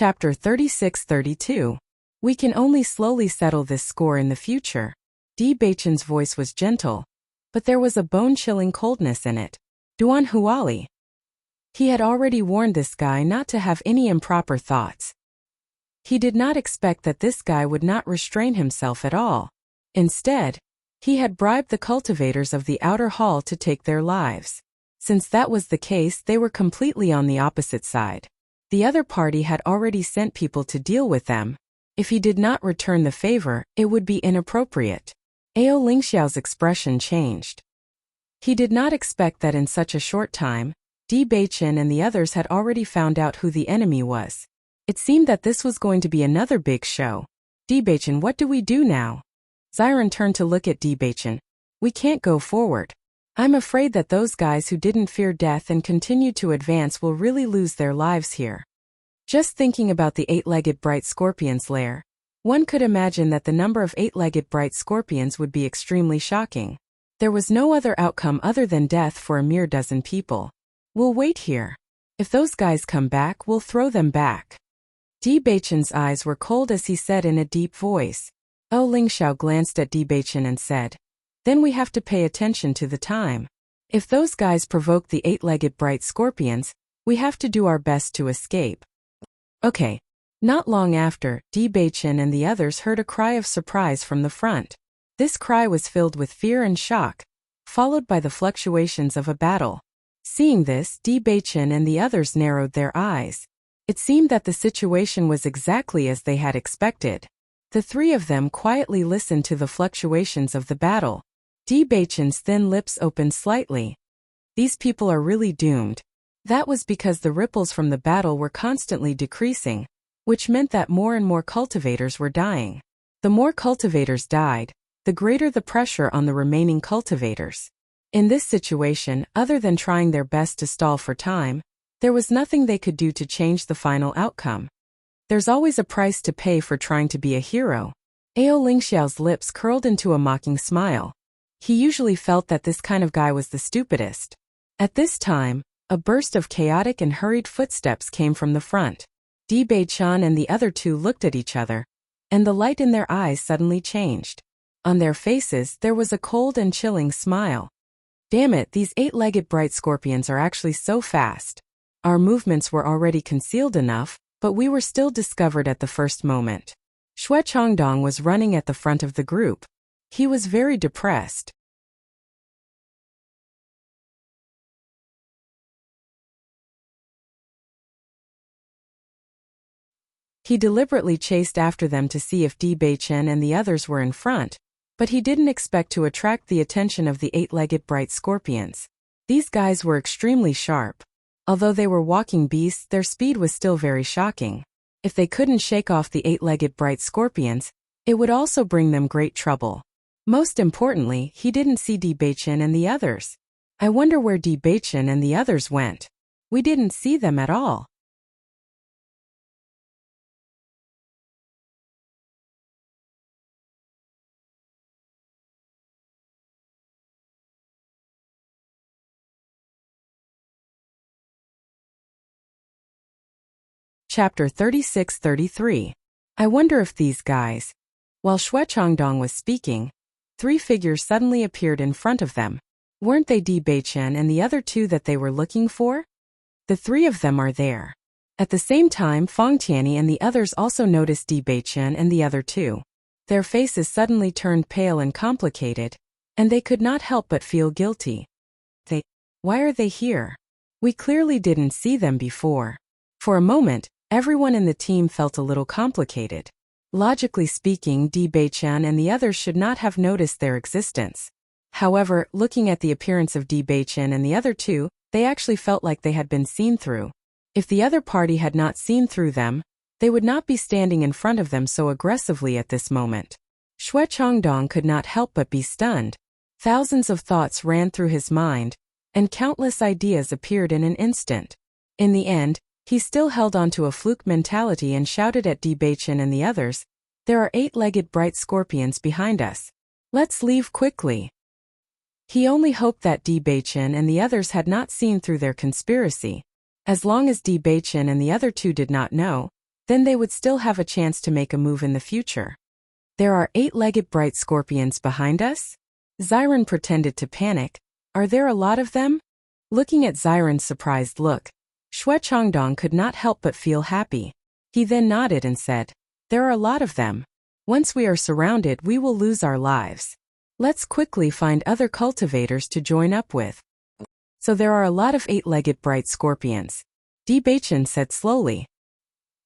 Chapter 36-32. We can only slowly settle this score in the future. Beichin's voice was gentle, but there was a bone-chilling coldness in it. Duan Huali. He had already warned this guy not to have any improper thoughts. He did not expect that this guy would not restrain himself at all. Instead, he had bribed the cultivators of the outer hall to take their lives. Since that was the case, they were completely on the opposite side. The other party had already sent people to deal with them. If he did not return the favor, it would be inappropriate. Ao Lingxiao's expression changed. He did not expect that in such a short time, Beichin and the others had already found out who the enemy was. It seemed that this was going to be another big show. Beichin, what do we do now? Xiren turned to look at Beichin. We can't go forward. I'm afraid that those guys who didn't fear death and continued to advance will really lose their lives here. Just thinking about the eight-legged bright scorpion's lair, one could imagine that the number of eight-legged bright scorpions would be extremely shocking. There was no other outcome other than death for a mere dozen people. We'll wait here. If those guys come back, we'll throw them back. Beichin's eyes were cold as he said in a deep voice. Ao Lingxiao glanced at Beichin and said, then we have to pay attention to the time. If those guys provoke the eight-legged bright scorpions, we have to do our best to escape. Okay. Not long after, Beichin and the others heard a cry of surprise from the front. This cry was filled with fear and shock, followed by the fluctuations of a battle. Seeing this, Beichin and the others narrowed their eyes. It seemed that the situation was exactly as they had expected. The three of them quietly listened to the fluctuations of the battle. Beichin's thin lips opened slightly. These people are really doomed. That was because the ripples from the battle were constantly decreasing, which meant that more and more cultivators were dying. The more cultivators died, the greater the pressure on the remaining cultivators. In this situation, other than trying their best to stall for time, there was nothing they could do to change the final outcome. There's always a price to pay for trying to be a hero. Ao Lingxiao's lips curled into a mocking smile. He usually felt that this kind of guy was the stupidest. At this time, a burst of chaotic and hurried footsteps came from the front. Beichin and the other two looked at each other, and the light in their eyes suddenly changed. On their faces, there was a cold and chilling smile. Damn it, these eight-legged bright scorpions are actually so fast. Our movements were already concealed enough, but we were still discovered at the first moment. Xue Changdong was running at the front of the group. He was very depressed. He deliberately chased after them to see if Di Beichen and the others were in front, but he didn't expect to attract the attention of the eight-legged bright scorpions. These guys were extremely sharp. Although they were walking beasts, their speed was still very shocking. If they couldn't shake off the eight-legged bright scorpions, it would also bring them great trouble. Most importantly, he didn't see Di Beichen and the others. I wonder where Di Beichen and the others went. We didn't see them at all. Chapter 36-33. I wonder if these guys. While Xue Changdong was speaking, three figures suddenly appeared in front of them. Weren't they Di Beichen and the other two that they were looking for? The three of them are there. At the same time, Feng Tianyi and the others also noticed Di Beichen and the other two. Their faces suddenly turned pale and complicated, and they could not help but feel guilty. Why are they here? We clearly didn't see them before. For a moment, everyone in the team felt a little complicated. Logically speaking, Di Beichen and the others should not have noticed their existence. However, looking at the appearance of Di Beichen and the other two, they actually felt like they had been seen through. If the other party had not seen through them, they would not be standing in front of them so aggressively at this moment. Xue Changdong could not help but be stunned. Thousands of thoughts ran through his mind, and countless ideas appeared in an instant. In the end, he still held on to a fluke mentality and shouted at Di Beichen and the others, "There are eight-legged bright scorpions behind us. Let's leave quickly." He only hoped that Di Beichen and the others had not seen through their conspiracy. As long as Di Beichen and the other two did not know, then they would still have a chance to make a move in the future. "There are eight-legged bright scorpions behind us?" Xiren pretended to panic. "Are there a lot of them?" Looking at Xiren's surprised look, Xue Changdong could not help but feel happy. He then nodded and said, "There are a lot of them. Once we are surrounded, we will lose our lives. Let's quickly find other cultivators to join up with." "So there are a lot of eight-legged bright scorpions," Di Beichen said slowly.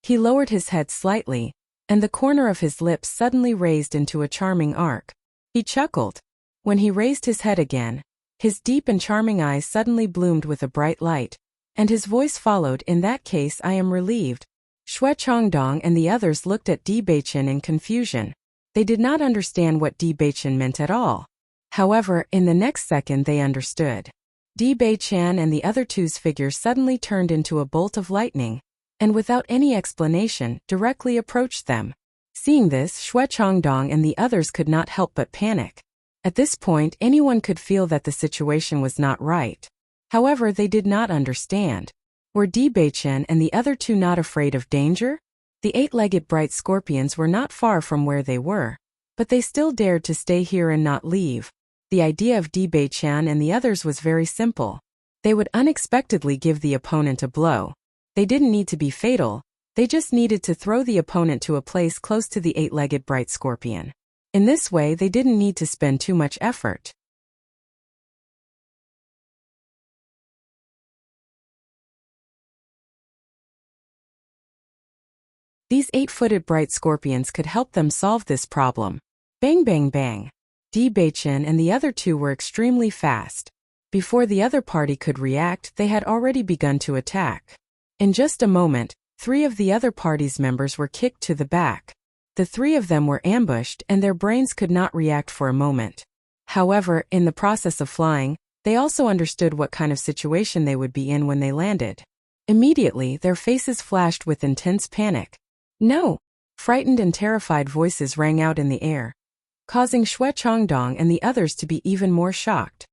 He lowered his head slightly, and the corner of his lips suddenly raised into a charming arc. He chuckled. When he raised his head again, his deep and charming eyes suddenly bloomed with a bright light, and his voice followed, "In that case, I am relieved." Xue Changdong and the others looked at Di Beichen in confusion. They did not understand what Di Beichen meant at all. However, in the next second they understood. Di Beichen and the other two's figures suddenly turned into a bolt of lightning, and without any explanation, directly approached them. Seeing this, Xue Changdong and the others could not help but panic. At this point, anyone could feel that the situation was not right. However, they did not understand. Were Di Beichen and the other two not afraid of danger? The eight-legged bright scorpions were not far from where they were, but they still dared to stay here and not leave. The idea of Di Beichen and the others was very simple. They would unexpectedly give the opponent a blow. They didn't need to be fatal, they just needed to throw the opponent to a place close to the eight-legged bright scorpion. In this way, they didn't need to spend too much effort. These eight-footed bright scorpions could help them solve this problem. Bang bang bang. Di Beichen and the other two were extremely fast. Before the other party could react, they had already begun to attack. In just a moment, three of the other party's members were kicked to the back. The three of them were ambushed and their brains could not react for a moment. However, in the process of flying, they also understood what kind of situation they would be in when they landed. Immediately, their faces flashed with intense panic. "No!" Frightened and terrified voices rang out in the air, causing Xue Changdong and the others to be even more shocked.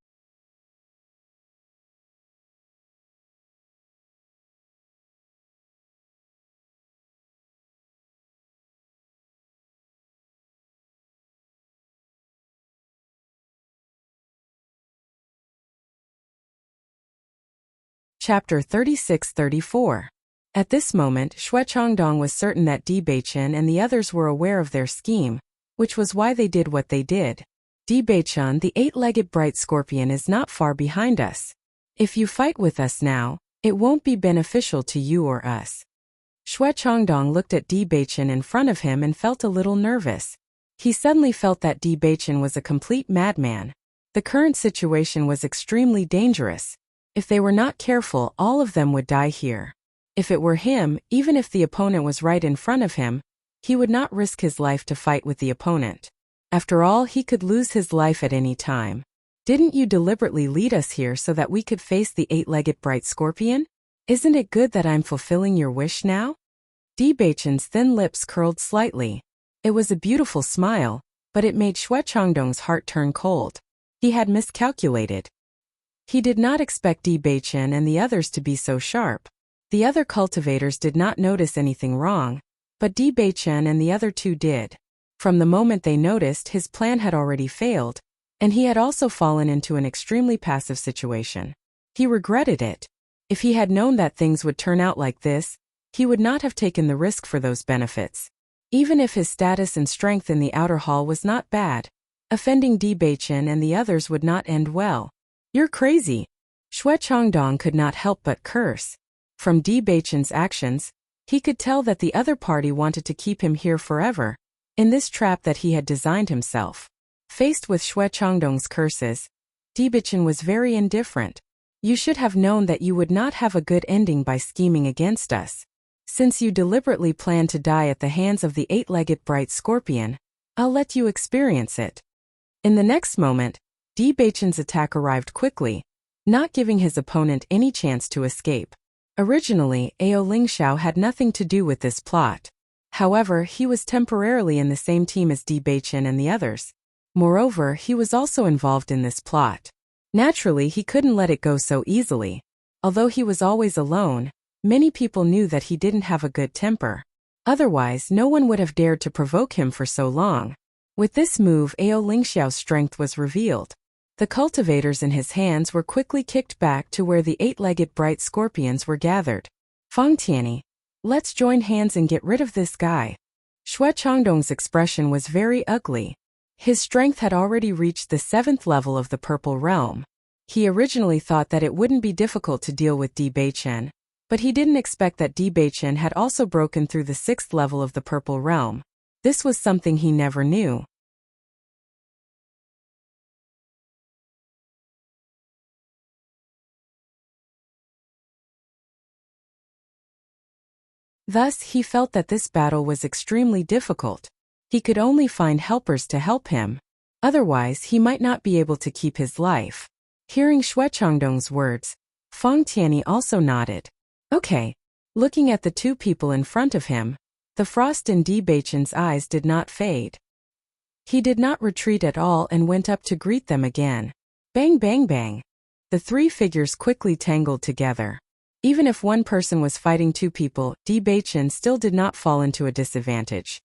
Chapter 36-34. At this moment, Xue Changdong was certain that Di Beichen and the others were aware of their scheme, which was why they did what they did. "Di Beichen, the eight-legged bright scorpion is not far behind us. If you fight with us now, it won't be beneficial to you or us." Xue Changdong looked at Di Beichen in front of him and felt a little nervous. He suddenly felt that Di Beichen was a complete madman. The current situation was extremely dangerous. If they were not careful, all of them would die here. If it were him, even if the opponent was right in front of him, he would not risk his life to fight with the opponent. After all, he could lose his life at any time. Didn't you deliberately lead us here so that we could face the eight-legged bright scorpion? Isn't it good that I'm fulfilling your wish now? Di Beichen's thin lips curled slightly. It was a beautiful smile, but it made Xue Changdong's heart turn cold. He had miscalculated. He did not expect Di Beichen and the others to be so sharp. The other cultivators did not notice anything wrong, but Di Beichen and the other two did. From the moment they noticed, his plan had already failed, and he had also fallen into an extremely passive situation. He regretted it. If he had known that things would turn out like this, he would not have taken the risk for those benefits. Even if his status and strength in the outer hall was not bad, offending Di Beichen and the others would not end well. You're crazy. Xue Changdong could not help but curse. From Di Beichen's actions, he could tell that the other party wanted to keep him here forever, in this trap that he had designed himself. Faced with Xue Changdong's curses, Di Beichen was very indifferent. You should have known that you would not have a good ending by scheming against us. Since you deliberately planned to die at the hands of the eight-legged bright scorpion, I'll let you experience it. In the next moment, Di Beichen's attack arrived quickly, not giving his opponent any chance to escape. Originally, Ao Lingxiao had nothing to do with this plot. However, he was temporarily in the same team as Di Beichen and the others. Moreover, he was also involved in this plot. Naturally, he couldn't let it go so easily. Although he was always alone, many people knew that he didn't have a good temper. Otherwise, no one would have dared to provoke him for so long. With this move, Ao Lingxiao's strength was revealed. The cultivators in his hands were quickly kicked back to where the eight-legged bright scorpions were gathered. Fang Tianyi, let's join hands and get rid of this guy. Xue Changdong's expression was very ugly. His strength had already reached the 7th level of the Purple Realm. He originally thought that it wouldn't be difficult to deal with Di Beichen, but he didn't expect that Di Beichen had also broken through the 6th level of the Purple Realm. This was something he never knew. Thus, he felt that this battle was extremely difficult. He could only find helpers to help him. Otherwise, he might not be able to keep his life. Hearing Xue Changdong's words, Fang Tianyi also nodded. Okay. Looking at the two people in front of him, the frost in Di Beichen's eyes did not fade. He did not retreat at all and went up to greet them again. Bang bang bang. The three figures quickly tangled together. Even if one person was fighting two people, Di Beichen still did not fall into a disadvantage.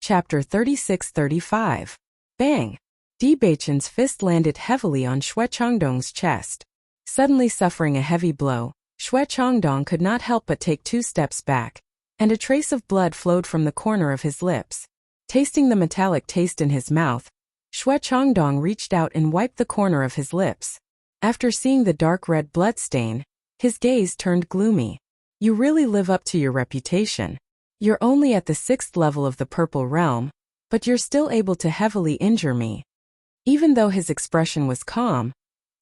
Chapter 36-35. Bang! Di Beichen's fist landed heavily on Xue Changdong's chest. Suddenly suffering a heavy blow, Xue Changdong could not help but take 2 steps back, and a trace of blood flowed from the corner of his lips. Tasting the metallic taste in his mouth, Xue Changdong reached out and wiped the corner of his lips. After seeing the dark red blood stain, his gaze turned gloomy. You really live up to your reputation. You're only at the 6th level of the Purple Realm, but you're still able to heavily injure me. Even though his expression was calm,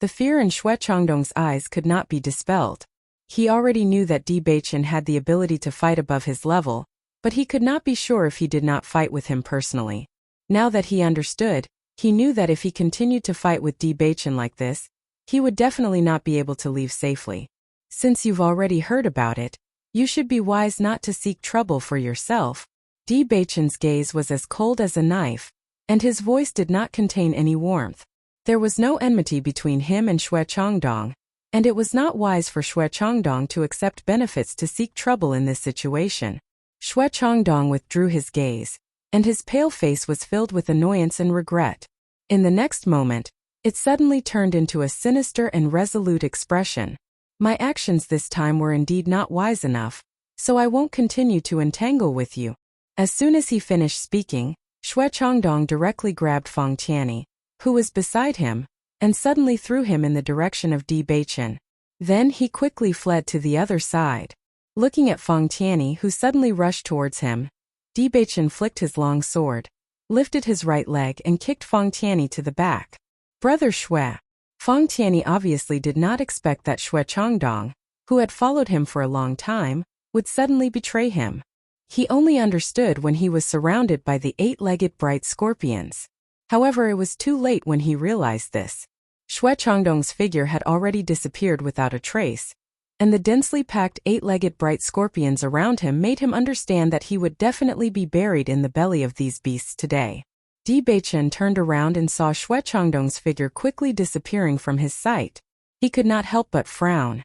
the fear in Xue Changdong's eyes could not be dispelled. He already knew that Di Beichen had the ability to fight above his level, but he could not be sure if he did not fight with him personally. Now that he understood, he knew that if he continued to fight with Di Beichen like this, he would definitely not be able to leave safely. Since you've already heard about it, you should be wise not to seek trouble for yourself. Di Beichen's gaze was as cold as a knife, and his voice did not contain any warmth. There was no enmity between him and Xue Changdong, and it was not wise for Xue Changdong to accept benefits to seek trouble in this situation. Xue Changdong withdrew his gaze, and his pale face was filled with annoyance and regret. In the next moment, it suddenly turned into a sinister and resolute expression. My actions this time were indeed not wise enough, so I won't continue to entangle with you. As soon as he finished speaking, Xue Changdong directly grabbed Feng Tianyi, who was beside him, and suddenly threw him in the direction of Di Beichen. Then he quickly fled to the other side. Looking at Feng Tianyi, who suddenly rushed towards him, Di Beichen flicked his long sword, lifted his right leg and kicked Feng Tianyi to the back. Brother Xue. Feng Tianyi obviously did not expect that Xue Changdong, who had followed him for a long time, would suddenly betray him. He only understood when he was surrounded by the 8-legged bright scorpions. However, it was too late when he realized this. Xue Changdong's figure had already disappeared without a trace, and the densely packed 8-legged bright scorpions around him made him understand that he would definitely be buried in the belly of these beasts today. Di Beichen turned around and saw Xue Changdong's figure quickly disappearing from his sight. He could not help but frown.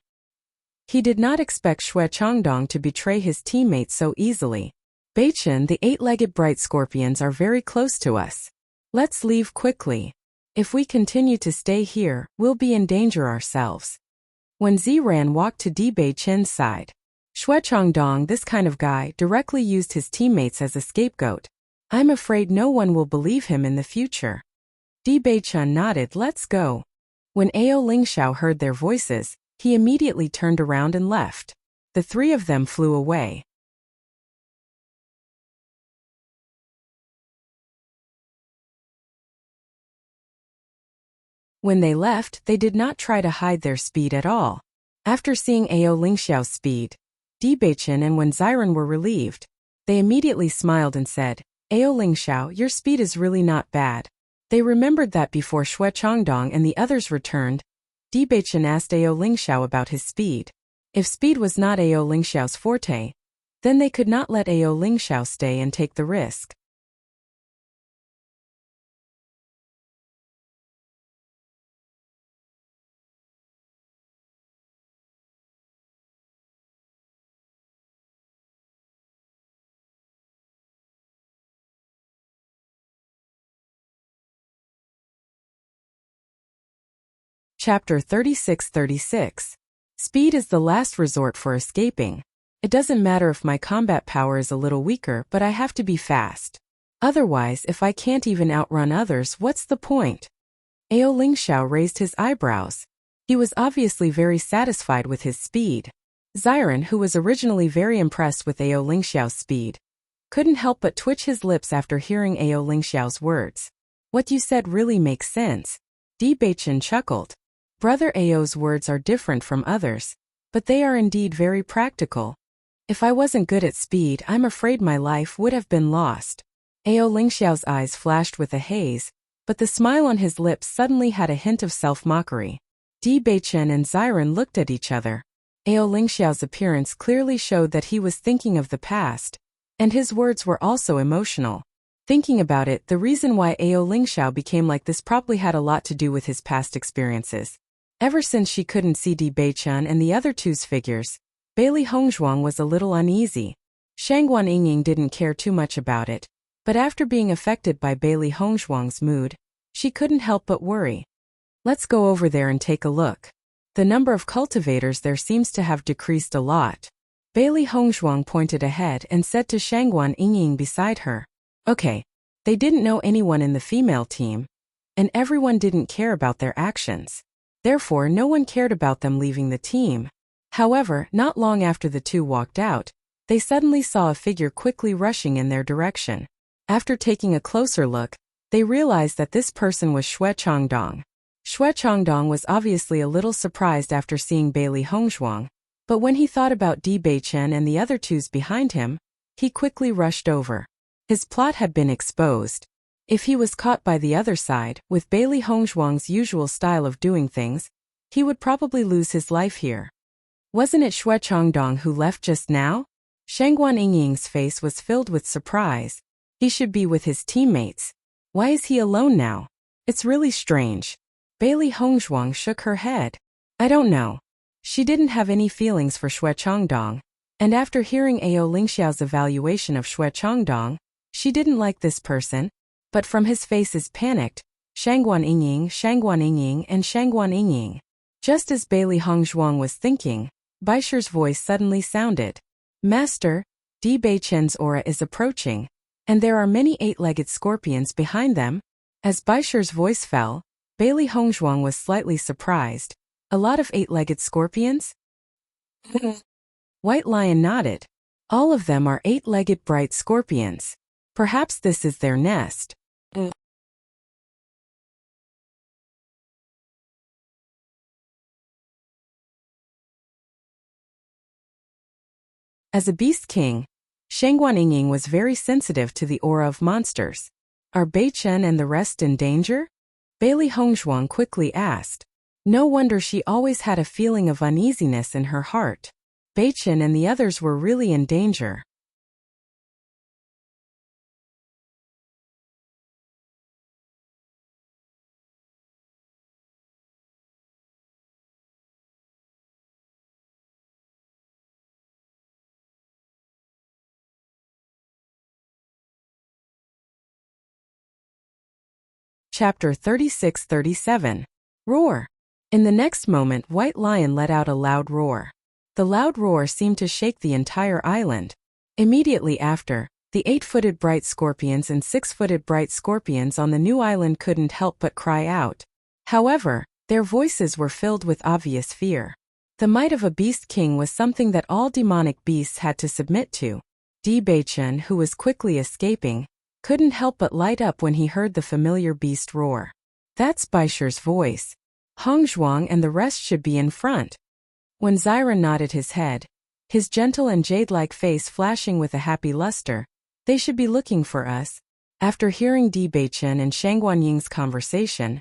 He did not expect Xue Changdong to betray his teammates so easily. Beichen, the 8-legged bright scorpions are very close to us. Let's leave quickly. If we continue to stay here, we'll be in danger ourselves. When Ziran walked to Di Beichen's side, Xue Changdong, this kind of guy, directly used his teammates as a scapegoat. I'm afraid no one will believe him in the future. Di Beichen nodded. Let's go. When Ao Lingxiao heard their voices, he immediately turned around and left. The three of them flew away. When they left, they did not try to hide their speed at all. After seeing Ao Lingxiao's speed, Di Beichen and Wen Ziran were relieved. They immediately smiled and said, Ao Lingxiao, your speed is really not bad. They remembered that before Xue Changdong and the others returned, Di Beichen asked Ao Lingxiao about his speed. If speed was not Ao Lingxiao's forte, then they could not let Ao Lingxiao stay and take the risk. Chapter 36-36. Speed is the last resort for escaping. It doesn't matter if my combat power is a little weaker, but I have to be fast. Otherwise, if I can't even outrun others, what's the point? Ao Lingxiao raised his eyebrows. He was obviously very satisfied with his speed. Ziran, who was originally very impressed with Ao Lingxiao's speed, couldn't help but twitch his lips after hearing Ao Lingxiao's words. What you said really makes sense. Di Beichen chuckled. Brother Ao's words are different from others, but they are indeed very practical. If I wasn't good at speed, I'm afraid my life would have been lost. Ao Lingxiao's eyes flashed with a haze, but the smile on his lips suddenly had a hint of self-mockery. Di Beichen and Ziran looked at each other. Ao Lingxiao's appearance clearly showed that he was thinking of the past, and his words were also emotional. Thinking about it, the reason why Ao Lingxiao became like this probably had a lot to do with his past experiences. Ever since she couldn't see Di Beichen and the other two's figures, Bailey Hongzhuang was a little uneasy. Shangguan Yingying didn't care too much about it, but after being affected by Bailey Hongzhuang's mood, she couldn't help but worry. Let's go over there and take a look. The number of cultivators there seems to have decreased a lot. Bailey Hongzhuang pointed ahead and said to Shangguan Yingying beside her. Okay. They didn't know anyone in the female team, and everyone didn't care about their actions. Therefore, no one cared about them leaving the team. However, not long after the two walked out, they suddenly saw a figure quickly rushing in their direction. After taking a closer look, they realized that this person was Xue Changdong. Xue Changdong was obviously a little surprised after seeing Bailey Hongzhuang, but when he thought about Di Beichen and the other twos behind him, he quickly rushed over. His plot had been exposed. If he was caught by the other side, with Bailey Hongzhuang's usual style of doing things, he would probably lose his life here. Wasn't it Xue Changdong who left just now? Shangguan Yingying's face was filled with surprise. He should be with his teammates. Why is he alone now? It's really strange. Bailey Hongzhuang shook her head. I don't know. She didn't have any feelings for Xue Changdong, and after hearing Ao Lingxiao's evaluation of Xue Changdong, she didn't like this person. But from his faces panicked, Shangguan Yingying, and Shangguan Yingying. Just as Bailey Hongzhuang was thinking, Baisher's voice suddenly sounded. Master, Di Beichen's aura is approaching, and there are many eight-legged scorpions behind them. As Baisher's voice fell, Bailey Hongzhuang was slightly surprised. A lot of eight-legged scorpions? White Lion nodded. All of them are eight-legged bright scorpions. Perhaps this is their nest. As a beast king, Shangguan Yingying was very sensitive to the aura of monsters. Are Beichen and the rest in danger? Bailey Hongzhuang quickly asked. No wonder she always had a feeling of uneasiness in her heart. Beichen and the others were really in danger. Chapter 36-37. Roar. In the next moment, White Lion let out a loud roar. The loud roar seemed to shake the entire island. Immediately after, the 8-footed bright scorpions and 6-footed bright scorpions on the new island couldn't help but cry out. However, their voices were filled with obvious fear. The might of a beast king was something that all demonic beasts had to submit to. Di Beichen, who was quickly escaping, couldn't help but light up when he heard the familiar beast roar. That's Baisher's voice. Hongzhuang and the rest should be in front. When Xiren nodded his head, his gentle and jade-like face flashing with a happy luster, they should be looking for us. After hearing Di Beichen and Shangguan Ying's conversation,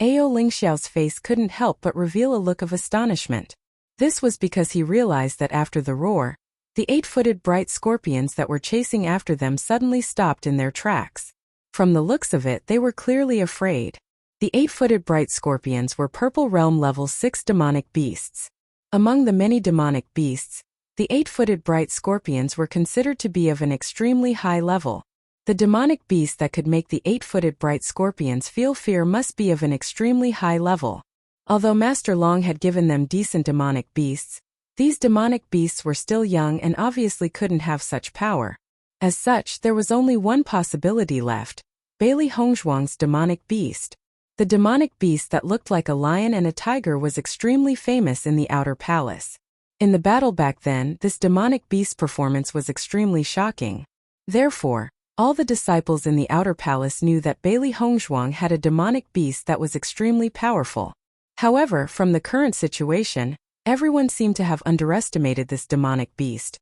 Ao Lingxiao's face couldn't help but reveal a look of astonishment. This was because he realized that after the roar, the 8-footed bright scorpions that were chasing after them suddenly stopped in their tracks. From the looks of it, they were clearly afraid. The 8-footed bright scorpions were Purple Realm Level 6 demonic beasts. Among the many demonic beasts, the 8-footed bright scorpions were considered to be of an extremely high level. The demonic beast that could make the 8-footed bright scorpions feel fear must be of an extremely high level. Although Master Long had given them decent demonic beasts, these demonic beasts were still young and obviously couldn't have such power. As such, there was only one possibility left: Bailey Hongzhuang's demonic beast. The demonic beast that looked like a lion and a tiger was extremely famous in the Outer Palace. In the battle back then, this demonic beast performance was extremely shocking. Therefore, all the disciples in the Outer Palace knew that Bailey Hongzhuang had a demonic beast that was extremely powerful. However, from the current situation, everyone seemed to have underestimated this demonic beast.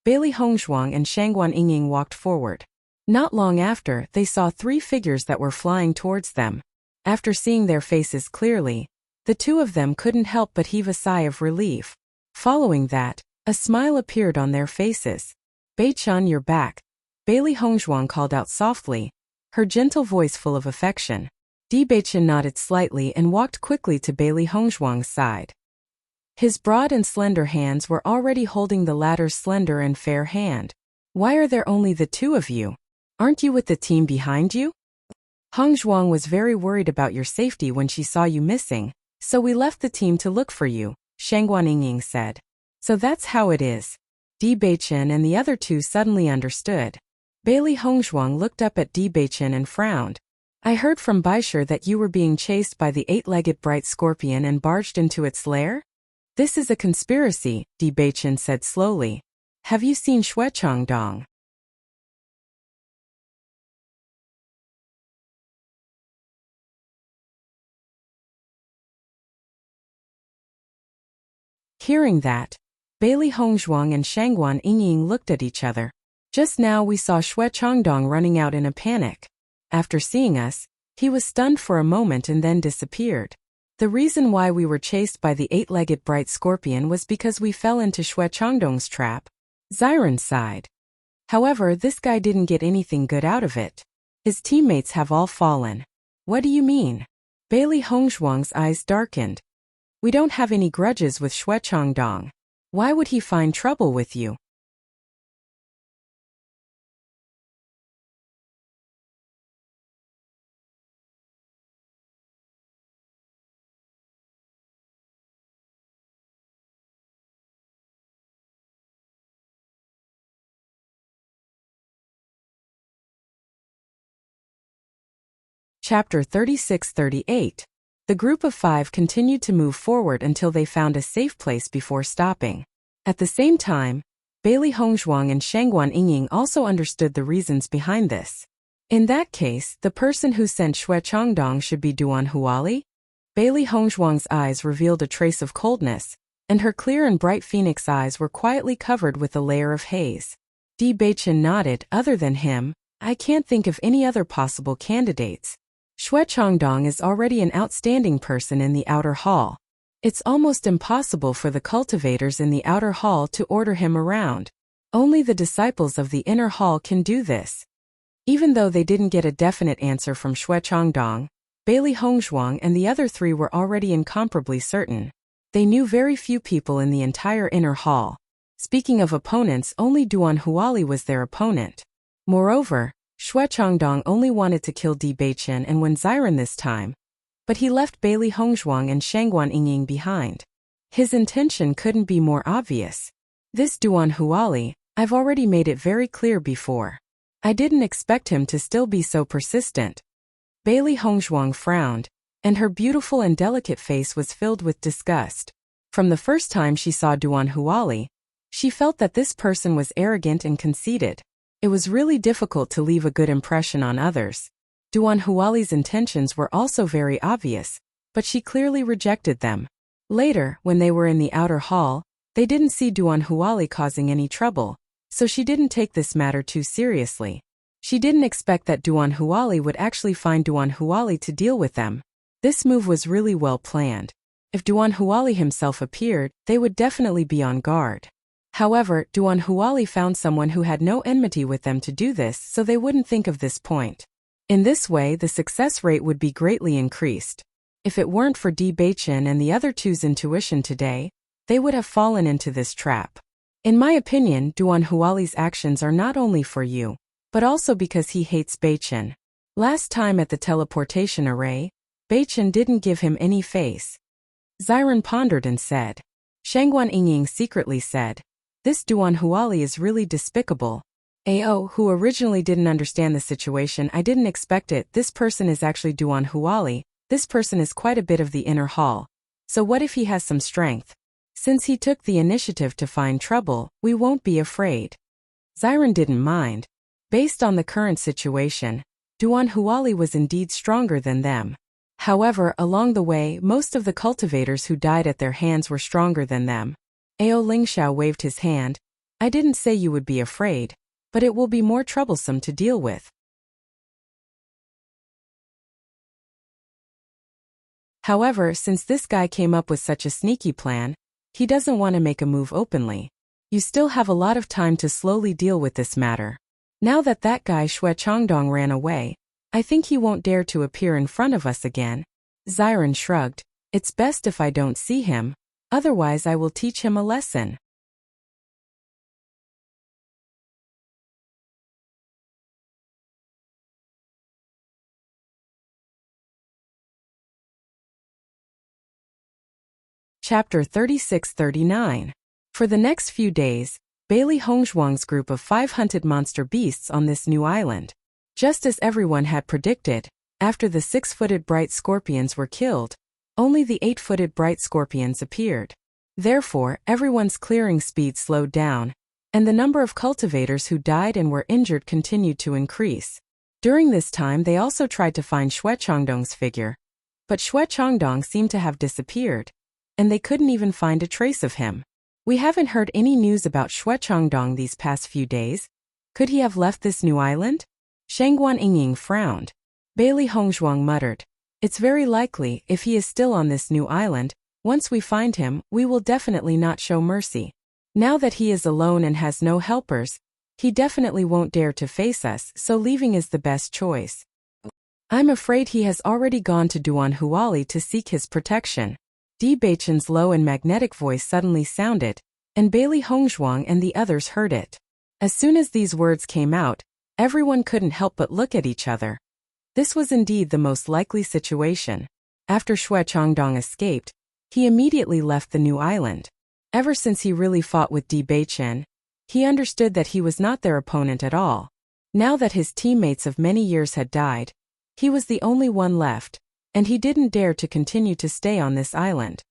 Bailey Hongzhuang and Shangguan Yingying walked forward. Not long after, they saw 3 figures that were flying towards them. After seeing their faces clearly, the 2 of them couldn't help but heave a sigh of relief. Following that, a smile appeared on their faces. Beichan, you're back. Bailey Hongzhuang called out softly, her gentle voice full of affection. Di Beichen nodded slightly and walked quickly to Bailey Hongzhuang's side. His broad and slender hands were already holding the latter's slender and fair hand. Why are there only the 2 of you? Aren't you with the team behind you? Hongzhuang was very worried about your safety when she saw you missing, so we left the team to look for you, Shangguan Yingying said. So that's how it is. Di Beichen and the other 2 suddenly understood. Bailey Hongzhuang looked up at Di Beichen and frowned. I heard from Baisher that you were being chased by the 8-legged bright scorpion and barged into its lair? This is a conspiracy, Di Beichen said slowly. Have you seen Xuechangdong? Hearing that, Bailey Hongzhuang and Shangguan Yingying looked at each other. Just now we saw Xuechangdong running out in a panic. After seeing us, he was stunned for a moment and then disappeared. The reason why we were chased by the 8-legged bright scorpion was because we fell into Xuechangdong's trap. Xiren sighed. However, this guy didn't get anything good out of it. His teammates have all fallen. What do you mean? Bailey Hongzhuang's eyes darkened. We don't have any grudges with Xuechangdong. Why would he find trouble with you? Chapter 36-38. The group of 5 continued to move forward until they found a safe place before stopping. At the same time, Bailey Hongzhuang and Shangguan Yingying also understood the reasons behind this. In that case, the person who sent Xue Changdong should be Duan Huali? Bailey Hongzhuang's eyes revealed a trace of coldness, and her clear and bright phoenix eyes were quietly covered with a layer of haze. Di Beichen nodded. Other than him, I can't think of any other possible candidates. Xue Changdong is already an outstanding person in the outer hall. It's almost impossible for the cultivators in the outer hall to order him around. Only the disciples of the inner hall can do this. Even though they didn't get a definite answer from Xue Changdong, Bailey Hongzhuang and the other 3 were already incomparably certain. They knew very few people in the entire inner hall. Speaking of opponents, only Duan Huali was their opponent. Moreover, Xue Changdong only wanted to kill Di Beichen and Wen Ziren this time, but he left Bailey Hongzhuang and Shangguan Yingying behind. His intention couldn't be more obvious. This Duan Huali, I've already made it very clear before. I didn't expect him to still be so persistent. Bailey Hongzhuang frowned, and her beautiful and delicate face was filled with disgust. From the first time she saw Duan Huali, she felt that this person was arrogant and conceited. It was really difficult to leave a good impression on others. Duan Huali's intentions were also very obvious, but she clearly rejected them. Later, when they were in the outer hall, they didn't see Duan Huali causing any trouble, so she didn't take this matter too seriously. She didn't expect that Duan Huali would actually find Duan Huali to deal with them. This move was really well planned. If Duan Huali himself appeared, they would definitely be on guard. However, Duan Huali found someone who had no enmity with them to do this, so they wouldn't think of this point. In this way, the success rate would be greatly increased. If it weren't for Di Beichen and the other 2's intuition today, they would have fallen into this trap. In my opinion, Duan Huali's actions are not only for you, but also because he hates Beichen. Last time at the teleportation array, Beichen didn't give him any face. Ziren pondered and said. Shangguan Yingying secretly said, this Duan Huali is really despicable. Ao, who originally didn't understand the situation, I didn't expect it. This person is actually Duan Huali. This person is quite a bit of the inner hall. So what if he has some strength? Since he took the initiative to find trouble, we won't be afraid. Ziren didn't mind. Based on the current situation, Duan Huali was indeed stronger than them. However, along the way, most of the cultivators who died at their hands were stronger than them. Ao Lingxiao waved his hand. I didn't say you would be afraid, but it will be more troublesome to deal with. However, since this guy came up with such a sneaky plan, he doesn't want to make a move openly. You still have a lot of time to slowly deal with this matter. Now that guy Xue Changdong ran away, I think he won't dare to appear in front of us again. Ziren shrugged. It's best if I don't see him. Otherwise I will teach him a lesson. Chapter 36-39. For the next few days, Bailey Hongzhuang's group of 5 hunted monster beasts on this new island. Just as everyone had predicted, after the 6-footed bright scorpions were killed, only the 8-footed bright scorpions appeared. Therefore, everyone's clearing speed slowed down, and the number of cultivators who died and were injured continued to increase. During this time they also tried to find Xue Changdong's figure, but Xue Changdong seemed to have disappeared, and they couldn't even find a trace of him. We haven't heard any news about Xue Changdong these past few days. Could he have left this new island? Shangguan Yingying frowned. Bailey Hongzhuang muttered. It's very likely, if he is still on this new island, once we find him, we will definitely not show mercy. Now that he is alone and has no helpers, he definitely won't dare to face us, so leaving is the best choice. I'm afraid he has already gone to Duan Huali to seek his protection. Di Beichen's low and magnetic voice suddenly sounded, and Bailey Hongzhuang and the others heard it. As soon as these words came out, everyone couldn't help but look at each other. This was indeed the most likely situation. After Xue Changdong escaped, he immediately left the new island. Ever since he really fought with Di Beichen, he understood that he was not their opponent at all. Now that his teammates of many years had died, He was the only one left, and he didn't dare to continue to stay on this island.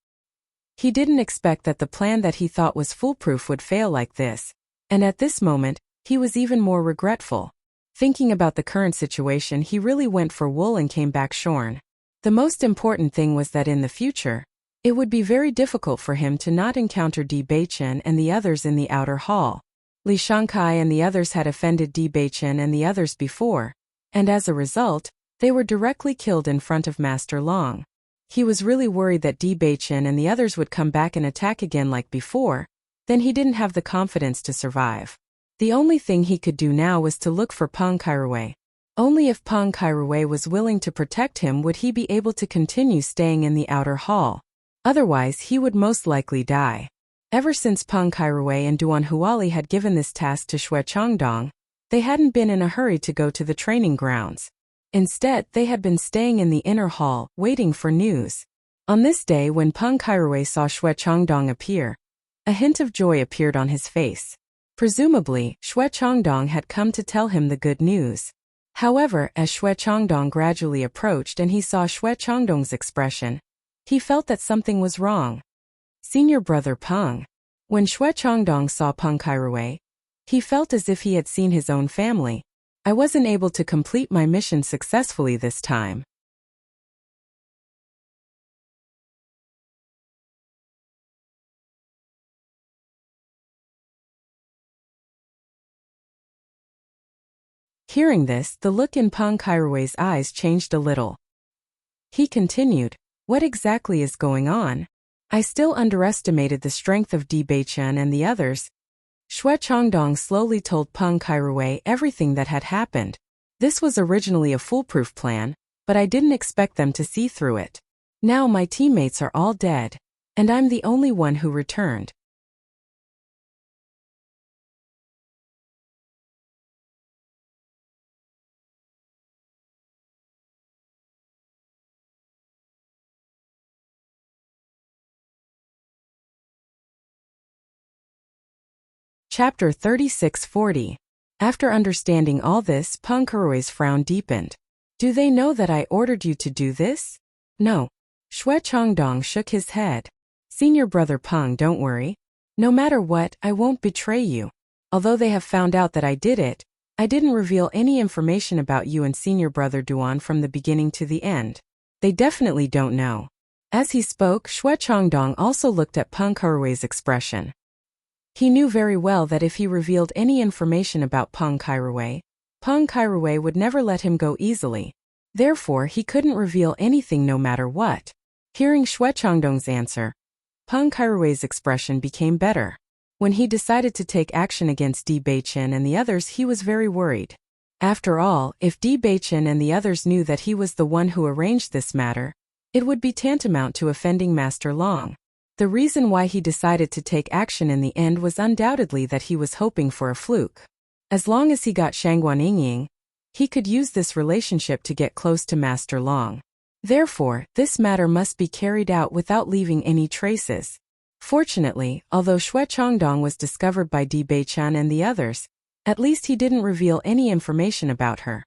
He didn't expect that the plan that he thought was foolproof would fail like this, and at this moment, he was even more regretful. Thinking about the current situation, he really went for wool and came back shorn. The most important thing was that in the future, it would be very difficult for him to not encounter Di Beichen and the others in the outer hall. Li Shankai and the others had offended Di Beichen and the others before, and as a result, they were directly killed in front of Master Long. He was really worried that Di Beichen and the others would come back and attack again like before, then he didn't have the confidence to survive. The only thing he could do now was to look for Peng Kairui. Only if Peng Kairui was willing to protect him would he be able to continue staying in the outer hall. Otherwise, he would most likely die. Ever since Peng Kairui and Duan Huali had given this task to Xue Changdong, they hadn't been in a hurry to go to the training grounds. Instead, they had been staying in the inner hall, waiting for news. On this day when Peng Kairui saw Xue Changdong appear, a hint of joy appeared on his face. Presumably, Xue Changdong had come to tell him the good news. However, as Xue Changdong gradually approached and he saw Xue Changdong's expression, he felt that something was wrong. Senior brother Peng. When Xue Changdong saw Peng Kairui, he felt as if he had seen his own family. I wasn't able to complete my mission successfully this time. Hearing this, the look in Peng Kairui's eyes changed a little. He continued, "What exactly is going on? I still underestimated the strength of Di Beichen and the others." Xue Changdong slowly told Peng Kairui everything that had happened. This was originally a foolproof plan, but I didn't expect them to see through it. Now my teammates are all dead, and I'm the only one who returned. Chapter 3640. After understanding all this, Peng Kairui's frown deepened. Do they know that I ordered you to do this? No. Xue Changdong shook his head. Senior brother Peng, don't worry. No matter what, I won't betray you. Although they have found out that I did it, I didn't reveal any information about you and senior brother Duan from the beginning to the end. They definitely don't know. As he spoke, Xue Changdong also looked at Peng Kairui's expression. He knew very well that if he revealed any information about Peng Kairui would never let him go easily. Therefore, he couldn't reveal anything no matter what. Hearing Xue Changdong's answer, Peng Kairui's expression became better. When he decided to take action against Di Beichen and the others, he was very worried. After all, if Di Beichen and the others knew that he was the one who arranged this matter, it would be tantamount to offending Master Long. The reason why he decided to take action in the end was undoubtedly that he was hoping for a fluke. As long as he got Shangguan Yingying, he could use this relationship to get close to Master Long. Therefore, this matter must be carried out without leaving any traces. Fortunately, although Xue Changdong was discovered by Di Beichen and the others, at least he didn't reveal any information about her.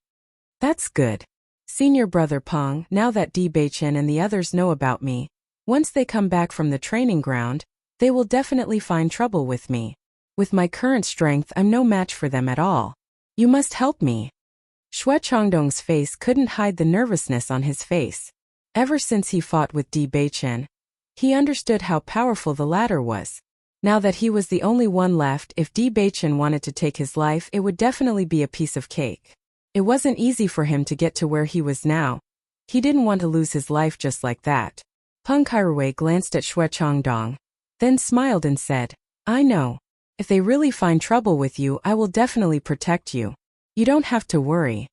That's good. Senior brother Peng, now that Di Beichen and the others know about me, once they come back from the training ground, they will definitely find trouble with me. With my current strength, I'm no match for them at all. You must help me. Xue Changdong's face couldn't hide the nervousness on his face. Ever since he fought with Di Beichen, he understood how powerful the latter was. Now that he was the only one left, if Di Beichen wanted to take his life, it would definitely be a piece of cake. It wasn't easy for him to get to where he was now. He didn't want to lose his life just like that. Peng Kairui glanced at Xue Changdong, then smiled and said, I know. If they really find trouble with you, I will definitely protect you. You don't have to worry.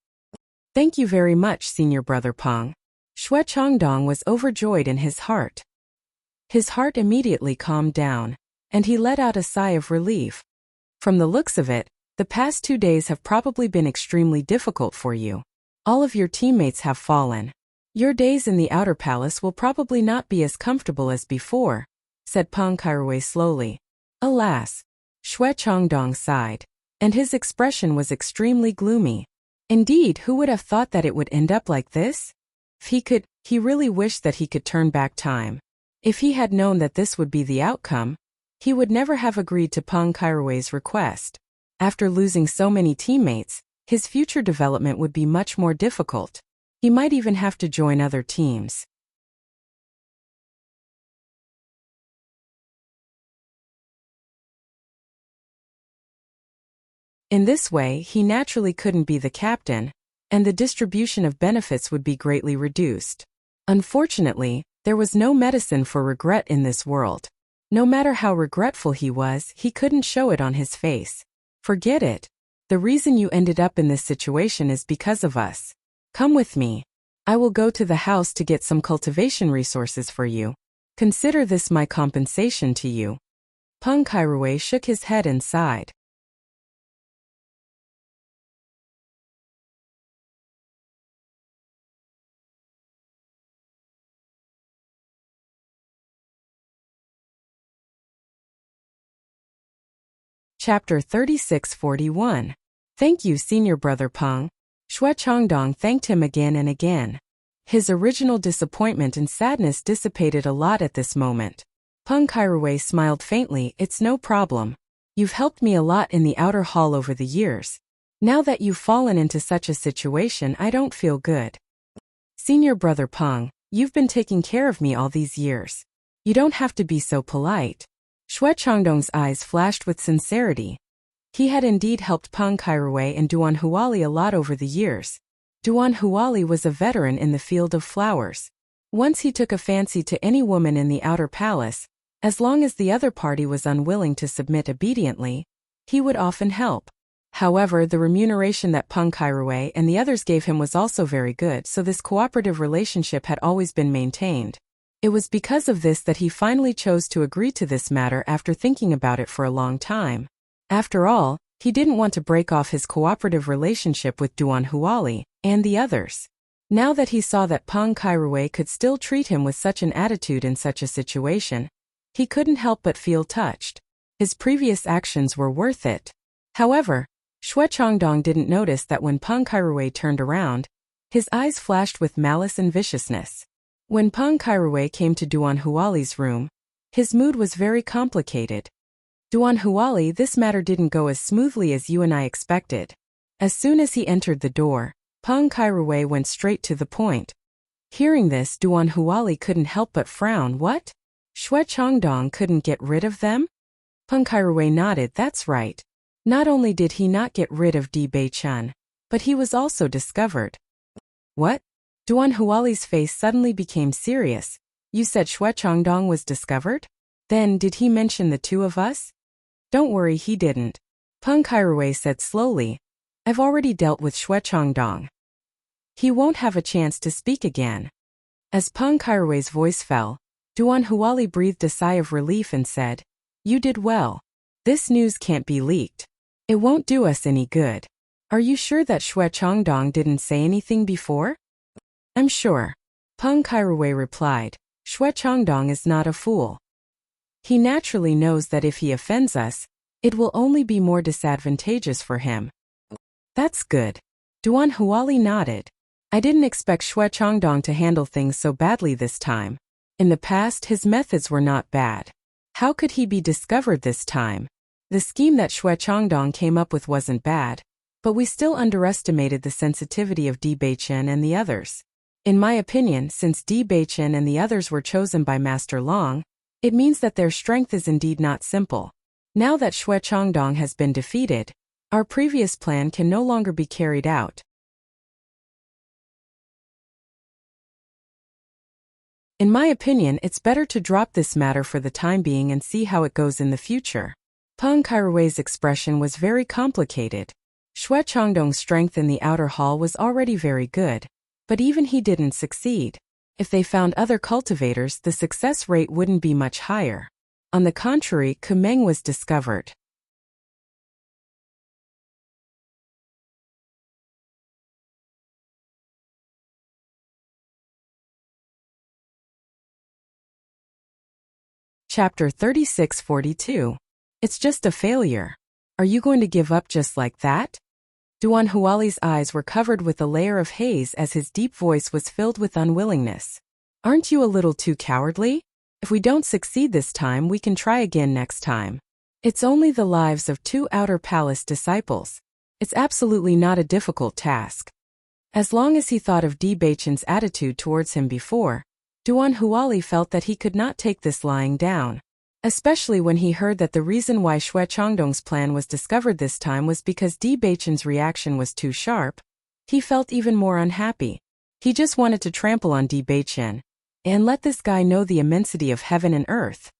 Thank you very much, senior brother Peng. Xue Changdong was overjoyed in his heart. His heart immediately calmed down, and he let out a sigh of relief. From the looks of it, the past 2 days have probably been extremely difficult for you. All of your teammates have fallen. Your days in the outer palace will probably not be as comfortable as before, said Peng Kairui slowly. Alas. Xue Changdong sighed, and his expression was extremely gloomy. Indeed, who would have thought that it would end up like this? If he could, he really wished that he could turn back time. If he had known that this would be the outcome, he would never have agreed to Peng Kairui's request. After losing so many teammates, his future development would be much more difficult. He might even have to join other teams. In this way, he naturally couldn't be the captain, and the distribution of benefits would be greatly reduced. Unfortunately, there was no medicine for regret in this world. No matter how regretful he was, he couldn't show it on his face. Forget it. The reason you ended up in this situation is because of us. Come with me. I will go to the house to get some cultivation resources for you. Consider this my compensation to you. Peng Kairui shook his head and sighed. Chapter 3641. Thank you, Senior Brother Peng. Xue Changdong thanked him again and again. His original disappointment and sadness dissipated a lot at this moment. Peng Kairui smiled faintly. It's no problem. You've helped me a lot in the outer hall over the years. Now that you've fallen into such a situation, I don't feel good. Senior Brother Peng, you've been taking care of me all these years. You don't have to be so polite. Xue Changdong's eyes flashed with sincerity. He had indeed helped Peng Kairui and Duan Huali a lot over the years. Duan Huali was a veteran in the field of flowers. Once he took a fancy to any woman in the outer palace, as long as the other party was unwilling to submit obediently, he would often help. However, the remuneration that Peng Kairui and the others gave him was also very good, so this cooperative relationship had always been maintained. It was because of this that he finally chose to agree to this matter after thinking about it for a long time. After all, he didn't want to break off his cooperative relationship with Duan Huali and the others. Now that he saw that Peng Kairui could still treat him with such an attitude in such a situation, he couldn't help but feel touched. His previous actions were worth it. However, Xue Changdong didn't notice that when Peng Kairui turned around, his eyes flashed with malice and viciousness. When Peng Kairui came to Duan Huali's room, his mood was very complicated. Duan Huali, this matter didn't go as smoothly as you and I expected. As soon as he entered the door, Peng Kairui went straight to the point. Hearing this, Duan Huali couldn't help but frown. What? Xue Changdong couldn't get rid of them? Peng Kairui nodded. That's right. Not only did he not get rid of Di Beichun, but he was also discovered. What? Duan Huali's face suddenly became serious. You said Xue Changdong was discovered? Then did he mention the two of us? Don't worry, he didn't. Peng Kairui said slowly. I've already dealt with Xue Changdong. He won't have a chance to speak again. As Peng Kairui's voice fell, Duan Huali breathed a sigh of relief and said, You did well. This news can't be leaked. It won't do us any good. Are you sure that Xue Changdong didn't say anything before? I'm sure. Peng Kairui replied. Xue Changdong is not a fool. He naturally knows that if he offends us, it will only be more disadvantageous for him. That's good. Duan Huali nodded. I didn't expect Xue Changdong to handle things so badly this time. In the past, his methods were not bad. How could he be discovered this time? The scheme that Xue Changdong came up with wasn't bad, but we still underestimated the sensitivity of Di Beichun and the others. In my opinion, since Di Beichun and the others were chosen by Master Long, it means that their strength is indeed not simple. Now that Xue Changdong has been defeated, our previous plan can no longer be carried out. In my opinion, it's better to drop this matter for the time being and see how it goes in the future. Peng Kairui's expression was very complicated. Xue Changdong's strength in the outer hall was already very good, but even he didn't succeed. If they found other cultivators, the success rate wouldn't be much higher. On the contrary, Kumeng was discovered. Chapter 3642. It's just a failure. Are you going to give up just like that? Duan Huali's eyes were covered with a layer of haze as his deep voice was filled with unwillingness. Aren't you a little too cowardly? If we don't succeed this time, we can try again next time. It's only the lives of 2 outer palace disciples. It's absolutely not a difficult task. As long as he thought of Di Beichen's attitude towards him before, Duan Huali felt that he could not take this lying down. Especially when he heard that the reason why Xue Changdong's plan was discovered this time was because Di Beichen's reaction was too sharp, he felt even more unhappy. He just wanted to trample on Di Beichen and let this guy know the immensity of heaven and earth.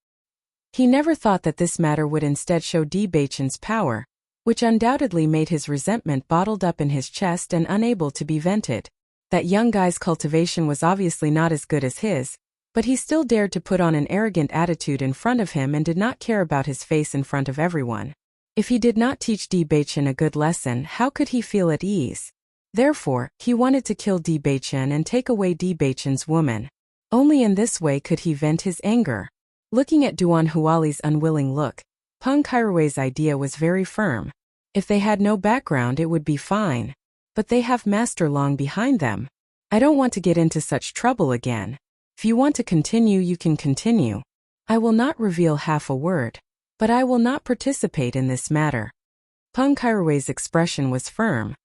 He never thought that this matter would instead show Di Beichen's power, which undoubtedly made his resentment bottled up in his chest and unable to be vented. That young guy's cultivation was obviously not as good as his, but he still dared to put on an arrogant attitude in front of him and did not care about his face in front of everyone. If he did not teach Di Beichen a good lesson, how could he feel at ease? Therefore, he wanted to kill Di Beichen and take away Di Beichen's woman. Only in this way could he vent his anger. Looking at Duan Huali's unwilling look, Peng Kairui's idea was very firm. If they had no background, it would be fine. But they have Master Long behind them. I don't want to get into such trouble again. If you want to continue, you can continue. I will not reveal half a word, but I will not participate in this matter. Peng Kairui's expression was firm.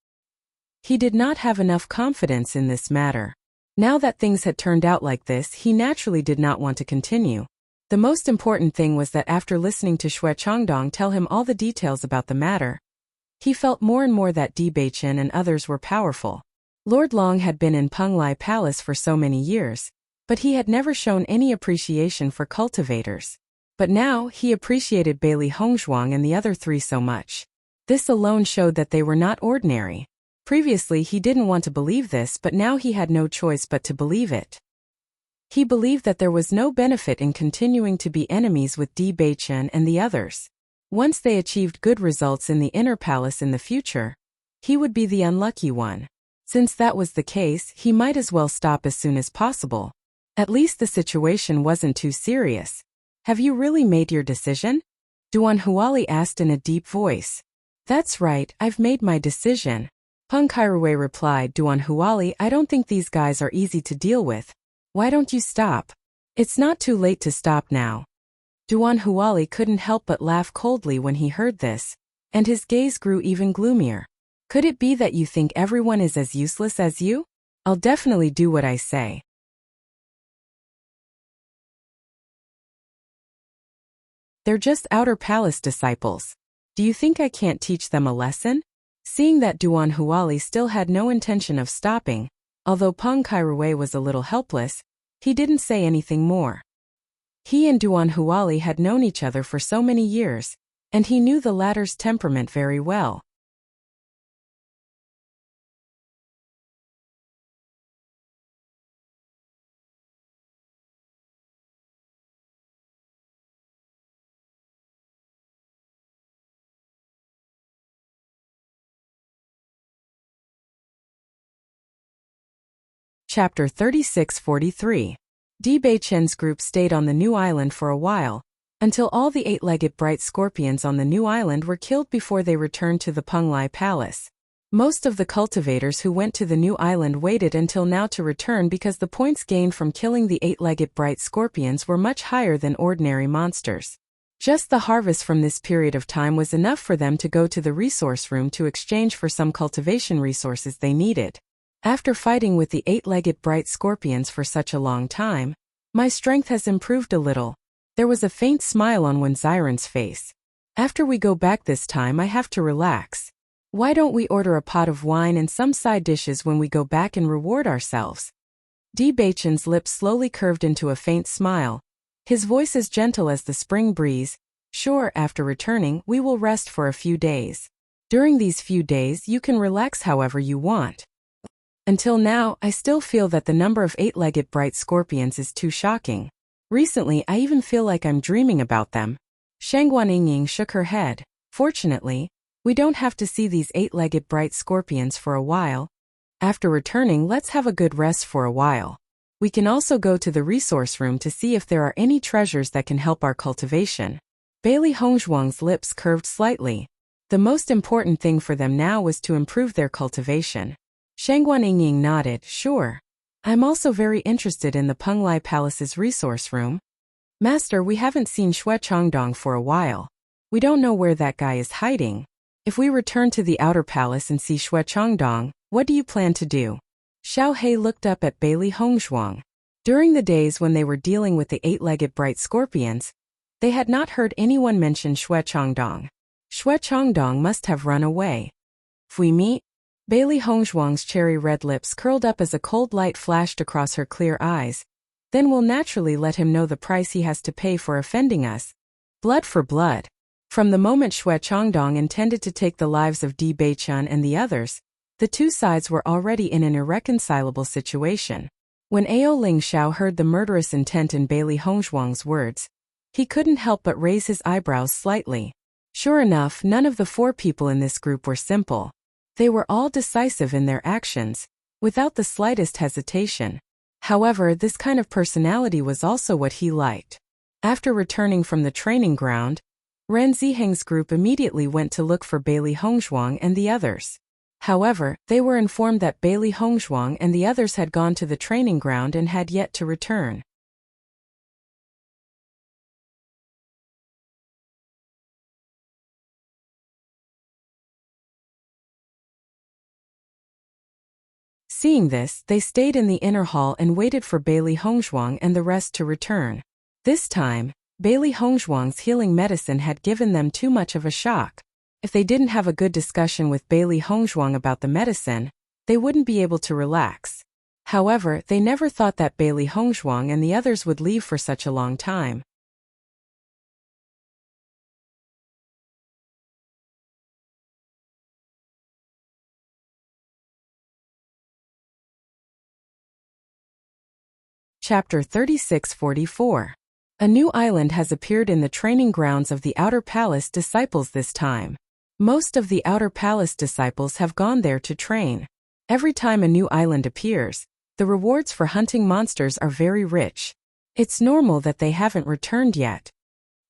He did not have enough confidence in this matter. Now that things had turned out like this, he naturally did not want to continue. The most important thing was that after listening to Xue Changdong tell him all the details about the matter, he felt more and more that Di Beichen and others were powerful. Lord Long had been in Penglai Palace for so many years, but he had never shown any appreciation for cultivators. But now, he appreciated Bailey Hongzhuang and the other 3 so much. This alone showed that they were not ordinary. Previously he didn't want to believe this, but now he had no choice but to believe it. He believed that there was no benefit in continuing to be enemies with Di Beichen and the others. Once they achieved good results in the inner palace in the future, he would be the unlucky one. Since that was the case, he might as well stop as soon as possible. At least the situation wasn't too serious. Have you really made your decision? Duan Huali asked in a deep voice. That's right, I've made my decision. Peng Kairui replied. Duan Huali, I don't think these guys are easy to deal with. Why don't you stop? It's not too late to stop now. Duan Huali couldn't help but laugh coldly when he heard this, and his gaze grew even gloomier. Could it be that you think everyone is as useless as you? I'll definitely do what I say. They're just outer palace disciples. Do you think I can't teach them a lesson? Seeing that Duan Huali still had no intention of stopping, although Peng Kairui was a little helpless, he didn't say anything more. He and Duan Huali had known each other for so many years, and he knew the latter's temperament very well. Chapter 36-43. Di Beichen's group stayed on the new island for a while, until all the 8-legged bright scorpions on the new island were killed before they returned to the Penglai Palace. Most of the cultivators who went to the new island waited until now to return because the points gained from killing the 8-legged bright scorpions were much higher than ordinary monsters. Just the harvest from this period of time was enough for them to go to the resource room to exchange for some cultivation resources they needed. After fighting with the 8-legged bright scorpions for such a long time, my strength has improved a little. There was a faint smile on Wen Xiren's face. After we go back this time, I have to relax. Why don't we order a pot of wine and some side dishes when we go back and reward ourselves? Di Beichen's lips slowly curved into a faint smile. His voice as gentle as the spring breeze. Sure, after returning, we will rest for a few days. During these few days, you can relax however you want. Until now, I still feel that the number of 8-legged bright scorpions is too shocking. Recently, I even feel like I'm dreaming about them. Shangguan Yingying shook her head. Fortunately, we don't have to see these 8-legged bright scorpions for a while. After returning, let's have a good rest for a while. We can also go to the resource room to see if there are any treasures that can help our cultivation. Bailey Hongzhuang's lips curved slightly. The most important thing for them now was to improve their cultivation. Shangguan Yingying nodded, sure. I'm also very interested in the Penglai Palace's resource room. Master, we haven't seen Xue Changdong for a while. We don't know where that guy is hiding. If we return to the outer palace and see Xue Changdong, what do you plan to do? Xiao He looked up at Bailey Hongzhuang. During the days when they were dealing with the eight-legged bright scorpions, they had not heard anyone mention Xue Changdong. Xue Changdong must have run away. If we meet, Bailey Hongzhuang's cherry-red lips curled up as a cold light flashed across her clear eyes. Then we'll naturally let him know the price he has to pay for offending us. Blood for blood. From the moment Xue Changdong intended to take the lives of Di Beichun and the others, the two sides were already in an irreconcilable situation. When Ao Ling Xiao heard the murderous intent in Bailey Hongzhuang's words, he couldn't help but raise his eyebrows slightly. Sure enough, none of the four people in this group were simple. They were all decisive in their actions, without the slightest hesitation. However, this kind of personality was also what he liked. After returning from the training ground, Ren Ziheng's group immediately went to look for Bailey Hongzhuang and the others. However, they were informed that Bailey Hongzhuang and the others had gone to the training ground and had yet to return. Seeing this, they stayed in the inner hall and waited for Bailey Hongzhuang and the rest to return. This time, Bailey Hongzhuang's healing medicine had given them too much of a shock. If they didn't have a good discussion with Bailey Hongzhuang about the medicine, they wouldn't be able to relax. However, they never thought that Bailey Hongzhuang and the others would leave for such a long time. Chapter 36-44. A new island has appeared in the training grounds of the Outer Palace disciples this time. Most of the Outer Palace disciples have gone there to train. Every time a new island appears, the rewards for hunting monsters are very rich. It's normal that they haven't returned yet.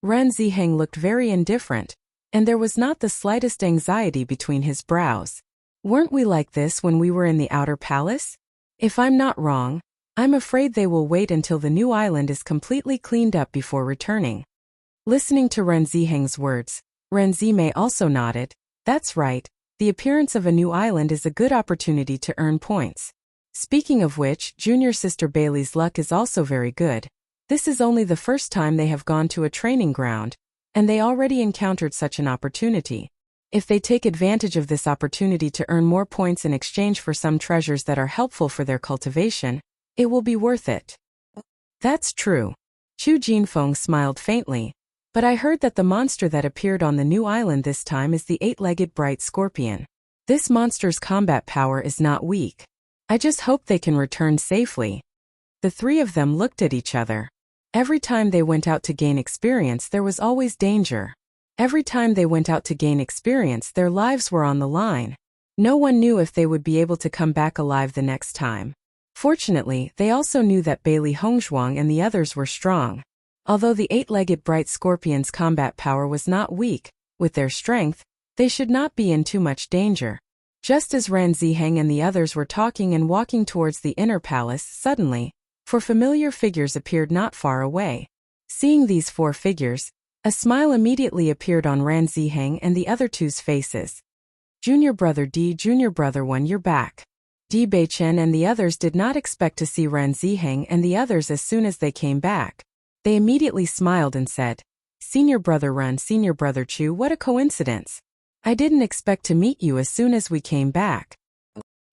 Ren Ziheng looked very indifferent, and there was not the slightest anxiety between his brows. Weren't we like this when we were in the Outer Palace? If I'm not wrong, I'm afraid they will wait until the new island is completely cleaned up before returning. Listening to Ren Ziheng's words, Ren Zimei also nodded. That's right, the appearance of a new island is a good opportunity to earn points. Speaking of which, junior sister Bailey's luck is also very good. This is only the first time they have gone to a training ground, and they already encountered such an opportunity. If they take advantage of this opportunity to earn more points in exchange for some treasures that are helpful for their cultivation, it will be worth it. That's true. Chu Jinfeng smiled faintly. But I heard that the monster that appeared on the new island this time is the eight-legged bright scorpion. This monster's combat power is not weak. I just hope they can return safely. The three of them looked at each other. Every time they went out to gain experience, there was always danger. Every time they went out to gain experience, their lives were on the line. No one knew if they would be able to come back alive the next time. Fortunately, they also knew that Bailey Hongzhuang and the others were strong. Although the eight-legged bright scorpion's combat power was not weak, with their strength, they should not be in too much danger. Just as Ren Ziheng and the others were talking and walking towards the inner palace, suddenly, four familiar figures appeared not far away. Seeing these four figures, a smile immediately appeared on Ren Ziheng and the other two's faces. Junior brother D, junior brother 1, you're back. Di Beichen and the others did not expect to see Ren Ziheng and the others as soon as they came back. They immediately smiled and said, Senior brother Ren, senior brother Chu, what a coincidence. I didn't expect to meet you as soon as we came back.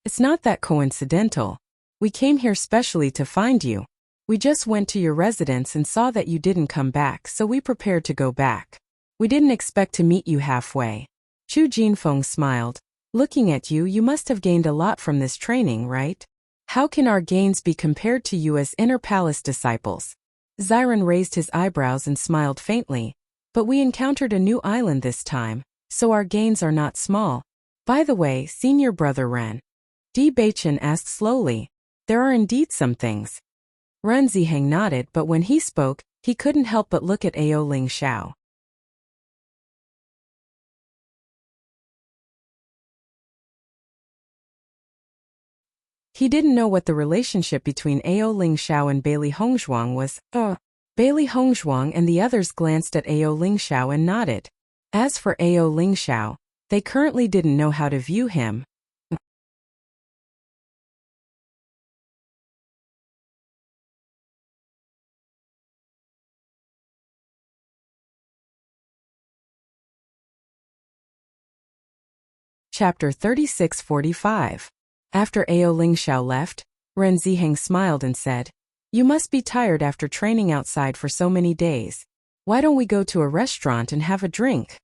It's not that coincidental. We came here specially to find you. We just went to your residence and saw that you didn't come back, so we prepared to go back. We didn't expect to meet you halfway. Chu Jinfeng smiled. Looking at you, you must have gained a lot from this training, right? How can our gains be compared to you as inner palace disciples? Xiren raised his eyebrows and smiled faintly. But we encountered a new island this time, so our gains are not small. By the way, senior brother Ren. Di Beichen asked slowly. There are indeed some things. Ren Ziheng nodded, but when he spoke, he couldn't help but look at Ao Ling Xiao. He didn't know what the relationship between Ao Ling Xiao and Bailey Hongzhuang was. Bailey Hongzhuang and the others glanced at Ao Ling Xiao and nodded. As for Ao Ling Xiao, they currently didn't know how to view him. Chapter 36:45. After Ao Ling Xiao left, Ren Ziheng smiled and said, "You must be tired after training outside for so many days. Why don't we go to a restaurant and have a drink?"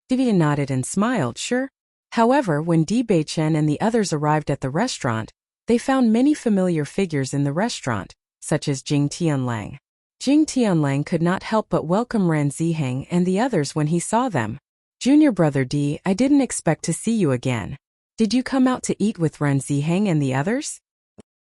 Divya nodded and smiled, sure. However, when Di Beichen and the others arrived at the restaurant, they found many familiar figures in the restaurant, such as Jing Tianlang. Jing Tianlang could not help but welcome Ren Ziheng and the others when he saw them. "Junior brother Di, I didn't expect to see you again. Did you come out to eat with Ren Ziheng and the others?"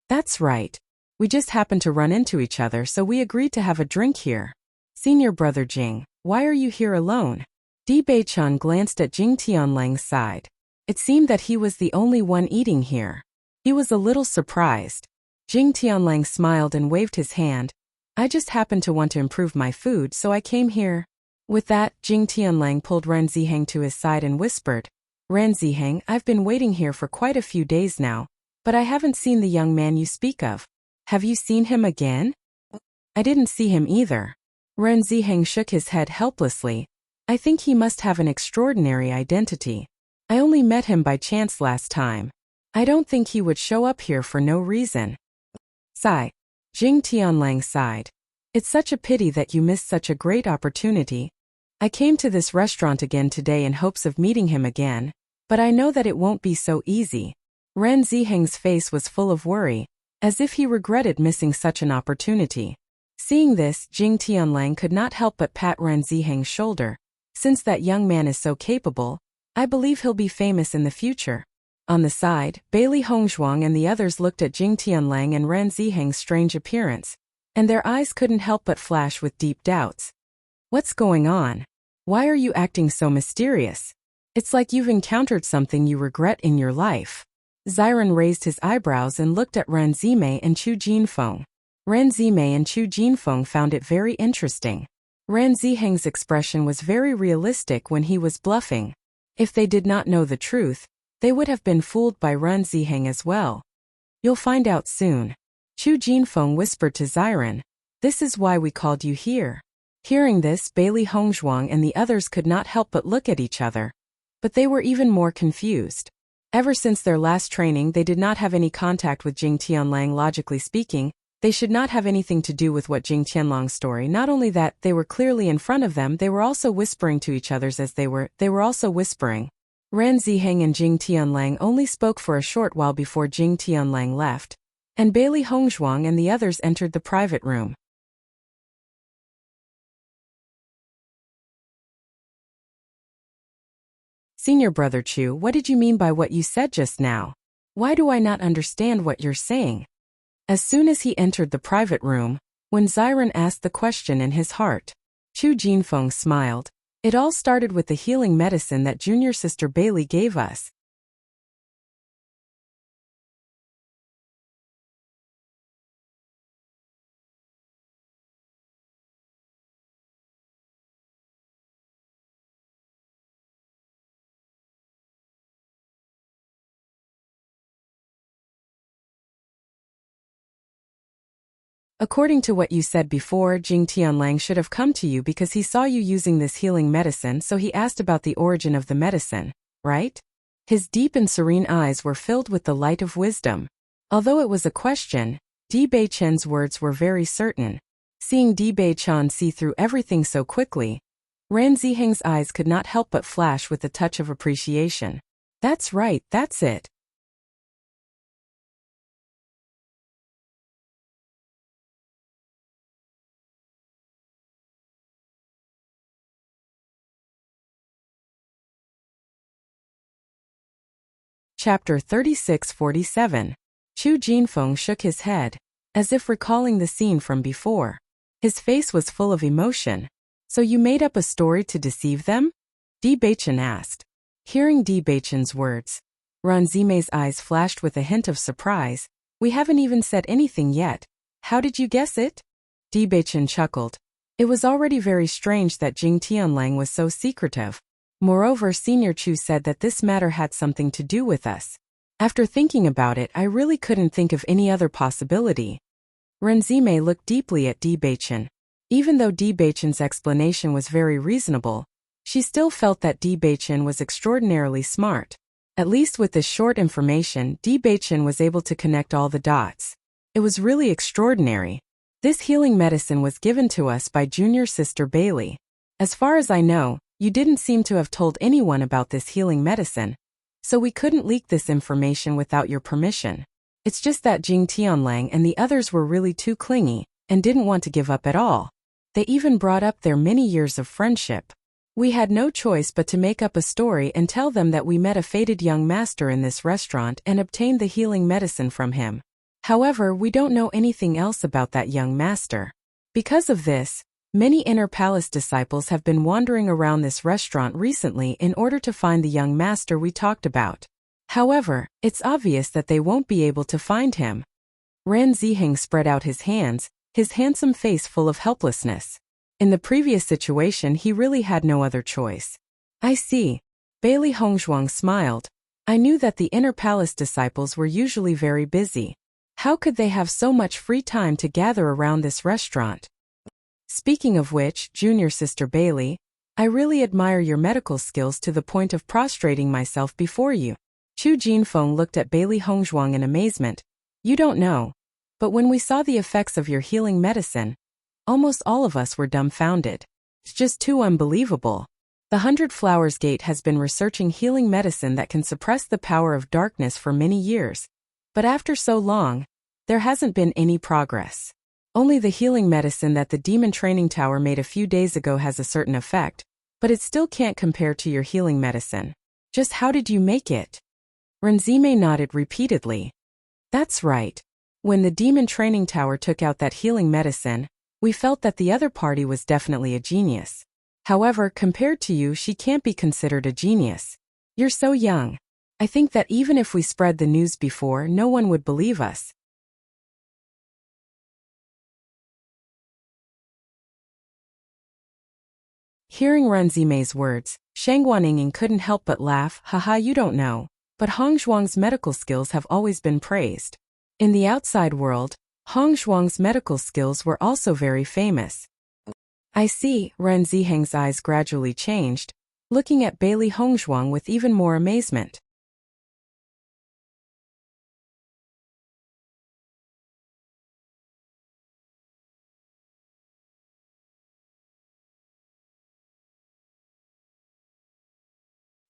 "That's right. We just happened to run into each other, so we agreed to have a drink here." "Senior brother Jing, why are you here alone?" Di Beichen glanced at Jing Tianlang's side. It seemed that he was the only one eating here. He was a little surprised. Jing Tianlang smiled and waved his hand. "I just happened to want to improve my food, so I came here." With that, Jing Tianlang pulled Ren Ziheng to his side and whispered, "Ren Ziheng, I've been waiting here for quite a few days now, but I haven't seen the young man you speak of. Have you seen him again?" "I didn't see him either." Ren Ziheng shook his head helplessly. "I think he must have an extraordinary identity. I only met him by chance last time. I don't think he would show up here for no reason." Sigh. Jing Tianlang sighed. "It's such a pity that you missed such a great opportunity. I came to this restaurant again today in hopes of meeting him again, but I know that it won't be so easy." Ren Ziheng's face was full of worry, as if he regretted missing such an opportunity. Seeing this, Jing Tianlang could not help but pat Ren Ziheng's shoulder. "Since that young man is so capable, I believe he'll be famous in the future." On the side, Bailey Hongzhuang and the others looked at Jing Tianlang and Ren Ziheng's strange appearance, and their eyes couldn't help but flash with deep doubts. "What's going on? Why are you acting so mysterious? It's like you've encountered something you regret in your life." Ziren raised his eyebrows and looked at Ren Zimei and Chu Jinfeng. Ren Zimei and Chu Jinfeng found it very interesting. Ren Ziheng's expression was very realistic when he was bluffing. If they did not know the truth, they would have been fooled by Ren Ziheng as well. "You'll find out soon." Chu Jinfeng whispered to Ziren, "This is why we called you here." Hearing this, Bailey Hongzhuang and the others could not help but look at each other. But they were even more confused. Ever since their last training, they did not have any contact with Jing Tianlang. Logically speaking, they should not have anything to do with what Jing Tianlang's story. Not only that, they were clearly in front of them, they were also whispering to each other as they were also whispering. Ren Ziheng and Jing Tianlang only spoke for a short while before Jing Tianlang left, and Bailey Hongzhuang and the others entered the private room. "Senior brother Chu, what did you mean by what you said just now? Why do I not understand what you're saying?" As soon as he entered the private room, when Ziren asked the question in his heart, Chu Jinfeng smiled. "It all started with the healing medicine that junior sister Bailey gave us. According to what you said before, Jing Tianlang should have come to you because he saw you using this healing medicine, so he asked about the origin of the medicine, right?" His deep and serene eyes were filled with the light of wisdom. Although it was a question, Di Beichen's words were very certain. Seeing Di Beichen see through everything so quickly, Ren Ziheng's eyes could not help but flash with a touch of appreciation. "That's right, that's it." Chapter 36:47. Chu Jinfeng shook his head, as if recalling the scene from before. His face was full of emotion. "So you made up a story to deceive them?" Di Beichen asked. Hearing Di Beichen's words, Ran Zimei's eyes flashed with a hint of surprise. We haven't even said anything yet. How did you guess it? Di Beichen chuckled. It was already very strange that Jing Tianlang was so secretive. Moreover, Senior Chu said that this matter had something to do with us. After thinking about it, I really couldn't think of any other possibility. Ren Zimei looked deeply at Di Beichen. Even though Di Beichen's explanation was very reasonable, she still felt that Di Beichen was extraordinarily smart. At least with this short information, Di Beichen was able to connect all the dots. It was really extraordinary. This healing medicine was given to us by junior sister Bailey. As far as I know, you didn't seem to have told anyone about this healing medicine, so we couldn't leak this information without your permission. It's just that Jing Tianlang and the others were really too clingy and didn't want to give up at all. They even brought up their many years of friendship. We had no choice but to make up a story and tell them that we met a fated young master in this restaurant and obtained the healing medicine from him. However, we don't know anything else about that young master. Because of this, many Inner Palace disciples have been wandering around this restaurant recently in order to find the young master we talked about. However, it's obvious that they won't be able to find him. Ran Ziheng spread out his hands, his handsome face full of helplessness. In the previous situation, he really had no other choice. I see. Bailey Hongzhuang smiled. I knew that the Inner Palace disciples were usually very busy. How could they have so much free time to gather around this restaurant? Speaking of which, junior sister Bailey, I really admire your medical skills to the point of prostrating myself before you. Chu Jinfeng looked at Bailey Hongzhuang in amazement. You don't know. But when we saw the effects of your healing medicine, almost all of us were dumbfounded. It's just too unbelievable. The 100 Flowers Gate has been researching healing medicine that can suppress the power of darkness for many years. But after so long, there hasn't been any progress. Only the healing medicine that the Demon Training Tower made a few days ago has a certain effect, but it still can't compare to your healing medicine. Just how did you make it? Renzime nodded repeatedly. That's right. When the Demon Training Tower took out that healing medicine, we felt that the other party was definitely a genius. However, compared to you, she can't be considered a genius. You're so young. I think that even if we spread the news before, no one would believe us. Hearing Ranzime's words, Shang Guanying couldn't help but laugh. Haha, you don't know. But Hong Zhuang's medical skills have always been praised. In the outside world, Hong Zhuang's medical skills were also very famous. I see. Ren Ziheng's eyes gradually changed, looking at Bailey Hongzhuang with even more amazement.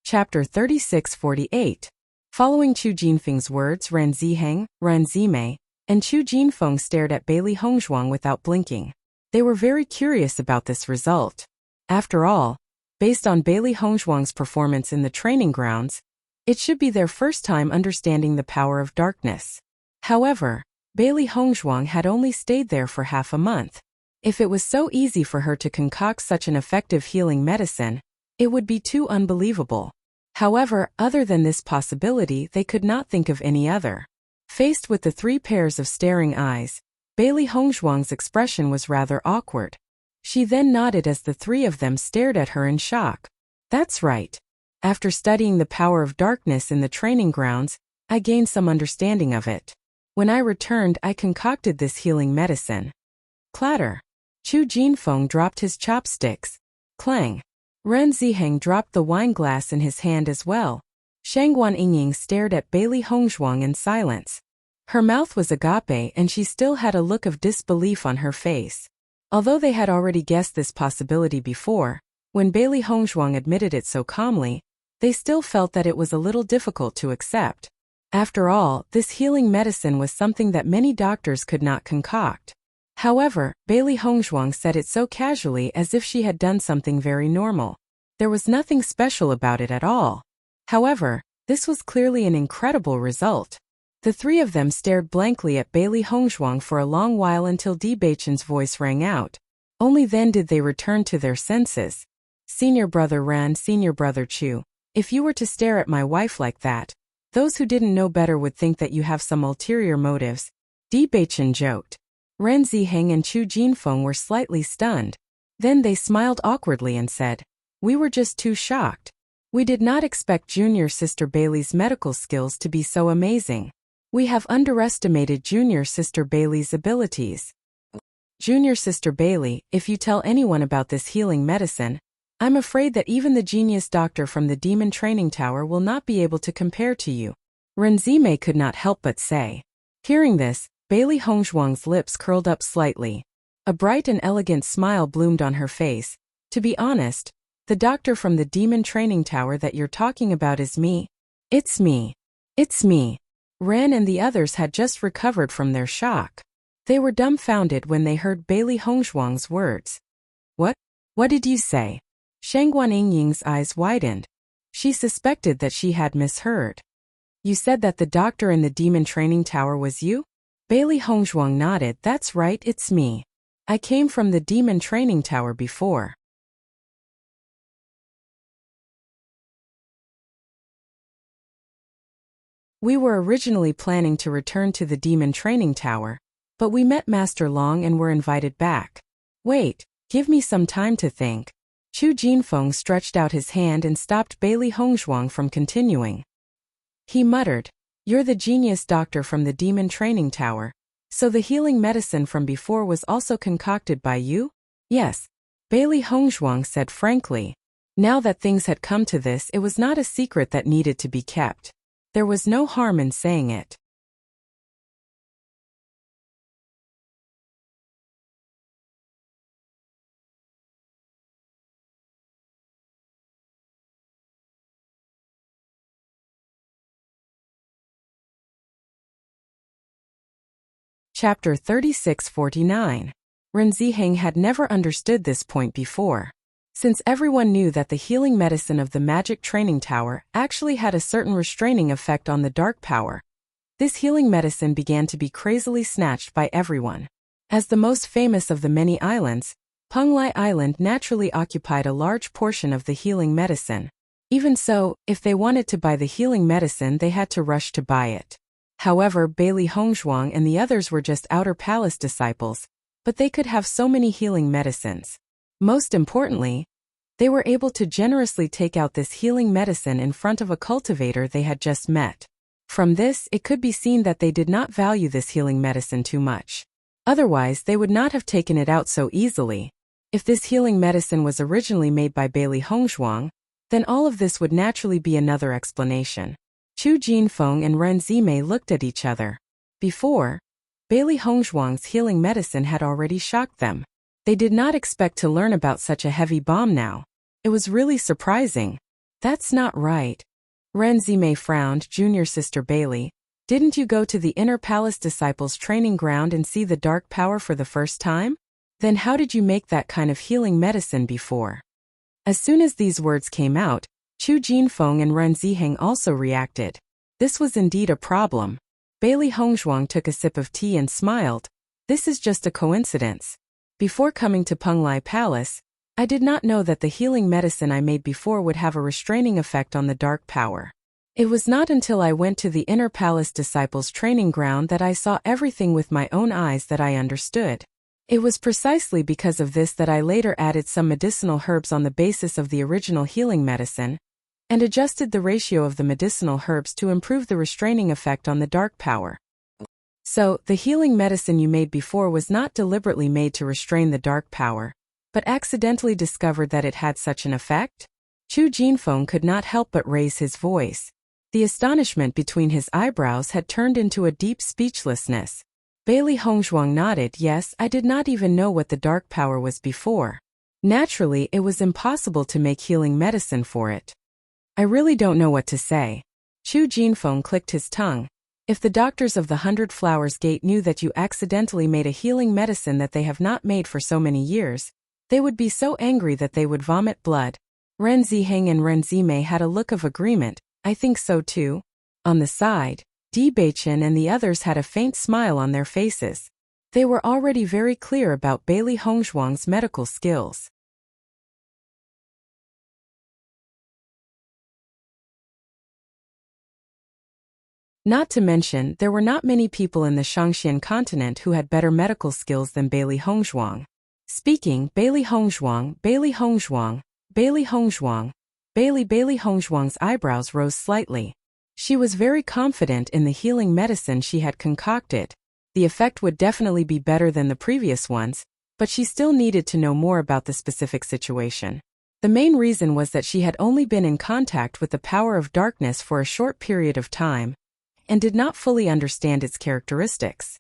Chapter 3648. Following Chu Jinfeng's words, Ren Ziheng, Ren Zimei, and Chu Jinfeng stared at Bailey Hongzhuang without blinking. They were very curious about this result. After all, based on Bailey Hongzhuang's performance in the training grounds, it should be their first time understanding the power of darkness. However, Bailey Hongzhuang had only stayed there for half a month. If it was so easy for her to concoct such an effective healing medicine, it would be too unbelievable. However, other than this possibility, they could not think of any other. Faced with the three pairs of staring eyes, Bailey Hongzhuang's expression was rather awkward. She then nodded as the three of them stared at her in shock. That's right. After studying the power of darkness in the training grounds, I gained some understanding of it. When I returned, I concocted this healing medicine. Clatter. Chu Jinfeng dropped his chopsticks. Clang. Ren Ziheng dropped the wine glass in his hand as well. Shang Guanying stared at Bailey Hongzhuang in silence. Her mouth was agape and she still had a look of disbelief on her face. Although they had already guessed this possibility before, when Bailey Hongzhuang admitted it so calmly, they still felt that it was a little difficult to accept. After all, this healing medicine was something that many doctors could not concoct. However, Bailey Hongzhuang said it so casually as if she had done something very normal. There was nothing special about it at all. However, this was clearly an incredible result. The three of them stared blankly at Bailey Hongzhuang for a long while until Di Beichen's voice rang out. Only then did they return to their senses. Senior brother Ran, senior brother Chu, if you were to stare at my wife like that, Those who didn't know better would think that you have some ulterior motives, Di Beichen joked. Ren Ziheng and Chu Jinfeng were slightly stunned. Then they smiled awkwardly and said, "We were just too shocked. We did not expect Junior Sister Bailey's medical skills to be so amazing. We have underestimated Junior Sister Bailey's abilities." Junior Sister Bailey, if you tell anyone about this healing medicine, I'm afraid that even the genius doctor from the Demon Training Tower will not be able to compare to you, Renzime could not help but say. Hearing this, Bailey Hongzhuang's lips curled up slightly. A bright and elegant smile bloomed on her face. To be honest, the doctor from the Demon Training Tower that you're talking about is me. It's me. It's me. Ren and the others had just recovered from their shock. They were dumbfounded when they heard Bailey Hongzhuang's words. What? What did you say? Shangguan Yingying's eyes widened. She suspected that she had misheard. You said that the doctor in the Demon Training Tower was you? Bailey Hongzhuang nodded. That's right, it's me. I came from the Demon Training Tower before. We were originally planning to return to the Demon Training Tower, but we met Master Long and were invited back. Wait, give me some time to think. Chu Jinfeng stretched out his hand and stopped Bailey Hongzhuang from continuing. He muttered, "You're the genius doctor from the Demon Training Tower, so the healing medicine from before was also concocted by you?" Yes, Bailey Hongzhuang said frankly. Now that things had come to this, it was not a secret that needed to be kept. There was no harm in saying it. Chapter 3649. Ren Ziheng had never understood this point before. Since everyone knew that the healing medicine of the Magic Training Tower actually had a certain restraining effect on the dark power, this healing medicine began to be crazily snatched by everyone. As the most famous of the many islands, Penglai Island naturally occupied a large portion of the healing medicine. Even so, if they wanted to buy the healing medicine, they had to rush to buy it. However, Bailey Hongzhuang and the others were just outer palace disciples, but they could have so many healing medicines. Most importantly, they were able to generously take out this healing medicine in front of a cultivator they had just met. From this, it could be seen that they did not value this healing medicine too much. Otherwise, they would not have taken it out so easily. If this healing medicine was originally made by Bailey Hongzhuang, then all of this would naturally be another explanation. Chu Jinfeng and Ren Zime looked at each other. Before, Bailey Hongzhuang's healing medicine had already shocked them. They did not expect to learn about such a heavy bomb now. It was really surprising. That's not right. Ren Zime frowned. Junior Sister Bailey, didn't you go to the Inner Palace Disciples training ground and see the dark power for the first time? Then how did you make that kind of healing medicine before? As soon as these words came out, Chu Jinfeng and Ren Ziheng also reacted. This was indeed a problem. Bailey Hongzhuang took a sip of tea and smiled. This is just a coincidence. Before coming to Penglai Palace, I did not know that the healing medicine I made before would have a restraining effect on the dark power. It was not until I went to the Inner Palace Disciples training ground that I saw everything with my own eyes that I understood. It was precisely because of this that I later added some medicinal herbs on the basis of the original healing medicine, and adjusted the ratio of the medicinal herbs to improve the restraining effect on the dark power. So, the healing medicine you made before was not deliberately made to restrain the dark power, but accidentally discovered that it had such an effect? Chu Jinfeng could not help but raise his voice. The astonishment between his eyebrows had turned into a deep speechlessness. Bailey Hongzhuang nodded. Yes, I did not even know what the dark power was before. Naturally, it was impossible to make healing medicine for it. I really don't know what to say. Chu Jinfeng clicked his tongue. If the doctors of the 100 Flowers Gate knew that you accidentally made a healing medicine that they have not made for so many years, they would be so angry that they would vomit blood. Ren Ziheng and Ren Zime had a look of agreement. I think so too. On the side, Di Beichen and the others had a faint smile on their faces. They were already very clear about Bailey Hongzhuang's medical skills. Not to mention, there were not many people in the Shangxian continent who had better medical skills than Bailey Hongzhuang. Speaking, Bailey Hongzhuang, Bailey Hongzhuang, Bailey Hongzhuang, Bailey Hongzhuang's eyebrows rose slightly. She was very confident in the healing medicine she had concocted. The effect would definitely be better than the previous ones, but she still needed to know more about the specific situation. The main reason was that she had only been in contact with the power of darkness for a short period of time, and did not fully understand its characteristics.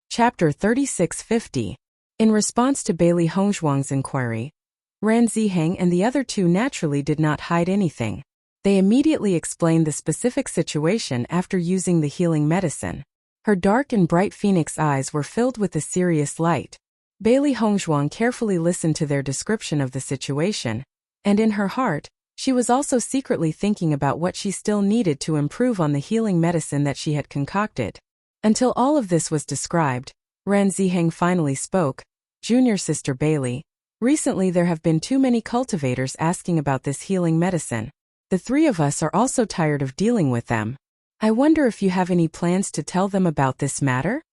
Chapter 3650. In response to Bailey Hongzhuang's inquiry, Ran Ziheng and the other two naturally did not hide anything. They immediately explained the specific situation after using the healing medicine. Her dark and bright phoenix eyes were filled with a serious light. Bailey Hongzhuang carefully listened to their description of the situation, and in her heart, she was also secretly thinking about what she still needed to improve on the healing medicine that she had concocted. Until all of this was described, Ran Ziheng finally spoke. Junior sister Bailey, recently there have been too many cultivators asking about this healing medicine. The three of us are also tired of dealing with them. I wonder if you have any plans to tell them about this matter?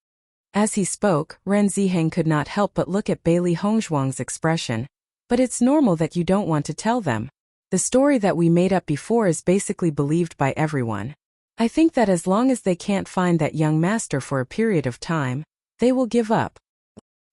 As he spoke, Ran Ziheng could not help but look at Bailey Hongzhuang's expression. But it's normal that you don't want to tell them. The story that we made up before is basically believed by everyone. I think that as long as they can't find that young master for a period of time, they will give up.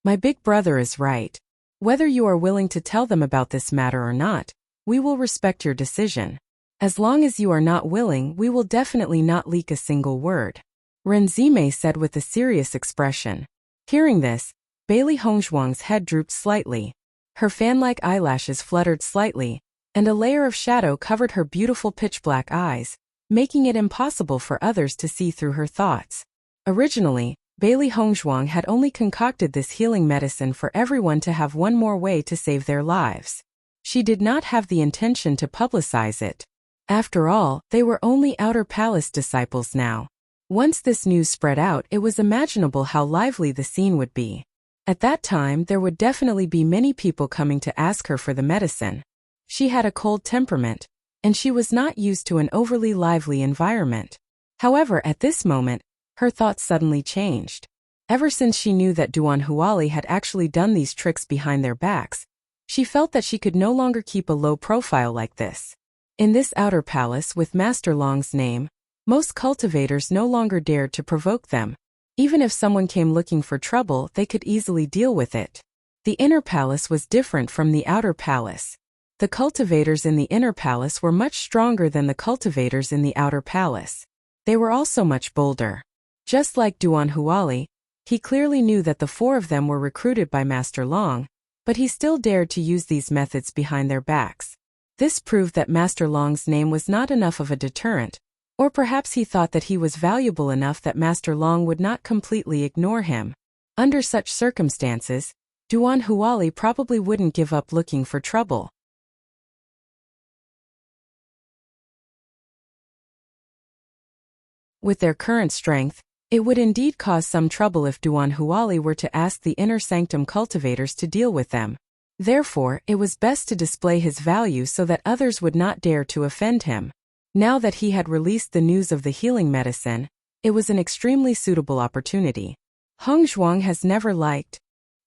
My big brother is right. Whether you are willing to tell them about this matter or not, we will respect your decision. As long as you are not willing, we will definitely not leak a single word. Ren Zimei said with a serious expression. Hearing this, Bailey Hongzhuang's head drooped slightly. Her fan-like eyelashes fluttered slightly, and a layer of shadow covered her beautiful pitch-black eyes, making it impossible for others to see through her thoughts. Originally, Bailey Hongzhuang had only concocted this healing medicine for everyone to have one more way to save their lives. She did not have the intention to publicize it. After all, they were only Outer Palace disciples now. Once this news spread out, it was imaginable how lively the scene would be. At that time, there would definitely be many people coming to ask her for the medicine. She had a cold temperament, and she was not used to an overly lively environment. However, at this moment, her thoughts suddenly changed. Ever since she knew that Duan Huali had actually done these tricks behind their backs, she felt that she could no longer keep a low profile like this. In this outer palace with Master Long's name, most cultivators no longer dared to provoke them. Even if someone came looking for trouble, they could easily deal with it. The inner palace was different from the outer palace. The cultivators in the inner palace were much stronger than the cultivators in the outer palace. They were also much bolder. Just like Duan Huali, he clearly knew that the four of them were recruited by Master Long, but he still dared to use these methods behind their backs. This proved that Master Long's name was not enough of a deterrent, or perhaps he thought that he was valuable enough that Master Long would not completely ignore him. Under such circumstances, Duan Huali probably wouldn't give up looking for trouble. With their current strength, it would indeed cause some trouble if Duan Huali were to ask the inner sanctum cultivators to deal with them. Therefore, it was best to display his value so that others would not dare to offend him. Now that he had released the news of the healing medicine, it was an extremely suitable opportunity. Hongzhuang has never liked,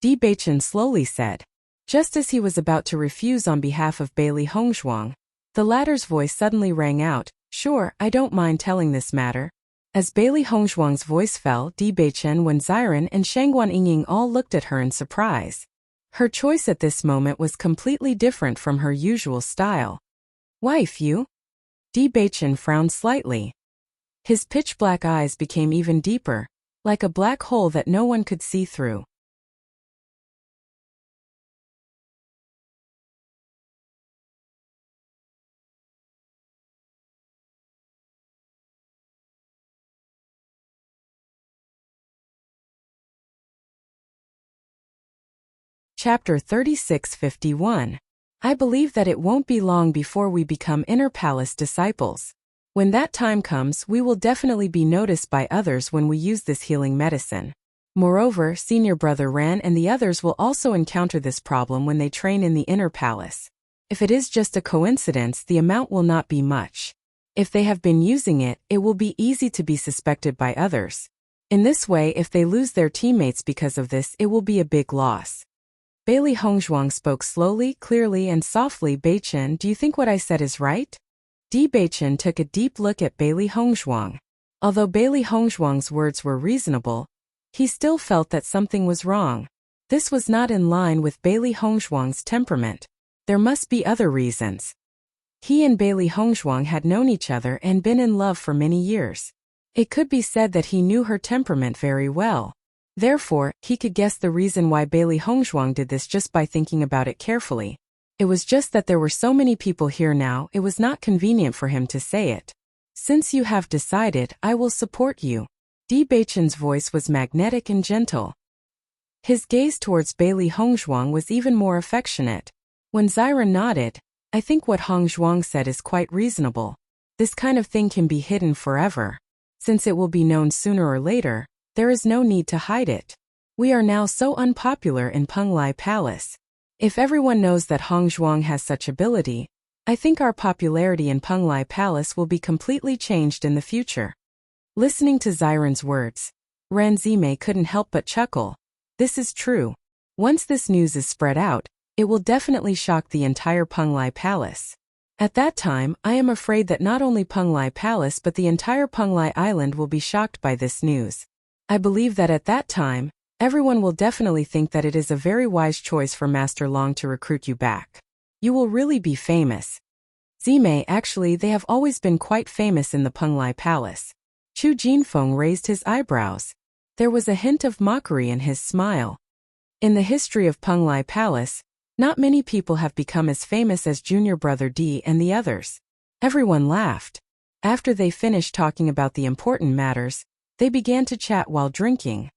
Di Beichen slowly said. Just as he was about to refuse on behalf of Bailey Hongzhuang, the latter's voice suddenly rang out, Sure, I don't mind telling this matter. As Bailey Hongzhuang's voice fell, Di Beichen, Wen Ziren, and Shangguan Yingying all looked at her in surprise. Her choice at this moment was completely different from her usual style. Wife, you? Di Beichen frowned slightly. His pitch-black eyes became even deeper, like a black hole that no one could see through. Chapter 3651. I believe that it won't be long before we become inner palace disciples. When that time comes, we will definitely be noticed by others when we use this healing medicine. Moreover, senior brother Ran and the others will also encounter this problem when they train in the inner palace. If it is just a coincidence, the amount will not be much. If they have been using it, it will be easy to be suspected by others. In this way, if they lose their teammates because of this, it will be a big loss. Bailey Hongzhuang spoke slowly, clearly, and softly. Beichen, do you think what I said is right? Di Beichen took a deep look at Bailey Hongzhuang. Although Bailey Hongzhuang's words were reasonable, he still felt that something was wrong. This was not in line with Bailey Hongzhuang's temperament. There must be other reasons. He and Bailey Hongzhuang had known each other and been in love for many years. It could be said that he knew her temperament very well. Therefore, he could guess the reason why Bailey Hongzhuang did this just by thinking about it carefully. It was just that there were so many people here now, it was not convenient for him to say it. Since you have decided, I will support you. Di Beichen's voice was magnetic and gentle. His gaze towards Bailey Hongzhuang was even more affectionate. When Xiren nodded, I think what Hongzhuang said is quite reasonable. This kind of thing can be hidden forever. Since it will be known sooner or later, there is no need to hide it. We are now so unpopular in Penglai Palace. If everyone knows that Hongzhuang has such ability, I think our popularity in Penglai Palace will be completely changed in the future. Listening to Xiren's words, Ran Zimei couldn't help but chuckle. This is true. Once this news is spread out, it will definitely shock the entire Penglai Palace. At that time, I am afraid that not only Penglai Palace but the entire Penglai Island will be shocked by this news. I believe that at that time, everyone will definitely think that it is a very wise choice for Master Long to recruit you back. You will really be famous. Zimei, actually, they have always been quite famous in the Penglai Palace. Chu Jinfeng raised his eyebrows. There was a hint of mockery in his smile. In the history of Penglai Palace, not many people have become as famous as junior brother Di and the others. Everyone laughed. After they finished talking about the important matters, they began to chat while drinking.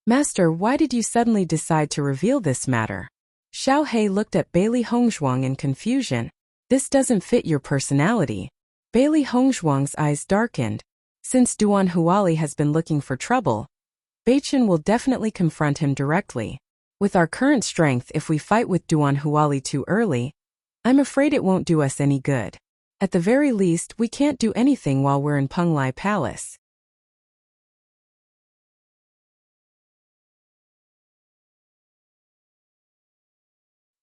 Master, why did you suddenly decide to reveal this matter? Xiao He looked at Bailey Hongzhuang in confusion. This doesn't fit your personality. Bailey Hongzhuang's eyes darkened. Since Duan Huali has been looking for trouble, Beichen will definitely confront him directly. With our current strength, if we fight with Duan Huali too early, I'm afraid it won't do us any good. At the very least, we can't do anything while we're in Penglai Palace.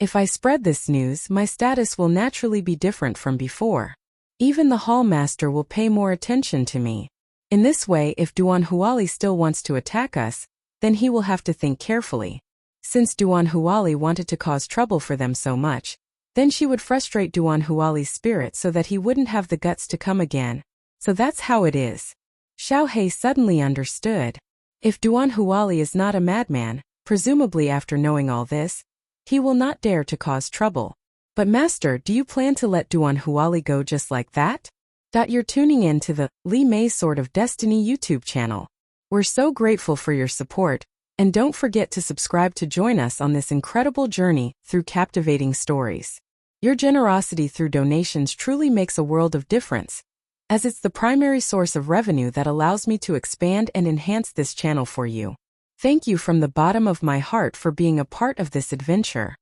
If I spread this news, my status will naturally be different from before. Even the hall master will pay more attention to me. In this way, if Duan Huali still wants to attack us, then he will have to think carefully. Since Duan Huali wanted to cause trouble for them so much, then she would frustrate Duan Huali's spirit so that he wouldn't have the guts to come again. So that's how it is. Xiao He suddenly understood. If Duan Huali is not a madman, presumably after knowing all this, he will not dare to cause trouble. But Master, do you plan to let Duan Huali go just like that? You're tuning in to the Li Mei Sword of Destiny YouTube channel. We're so grateful for your support, and don't forget to subscribe to join us on this incredible journey through captivating stories. Your generosity through donations truly makes a world of difference, as it's the primary source of revenue that allows me to expand and enhance this channel for you. Thank you from the bottom of my heart for being a part of this adventure.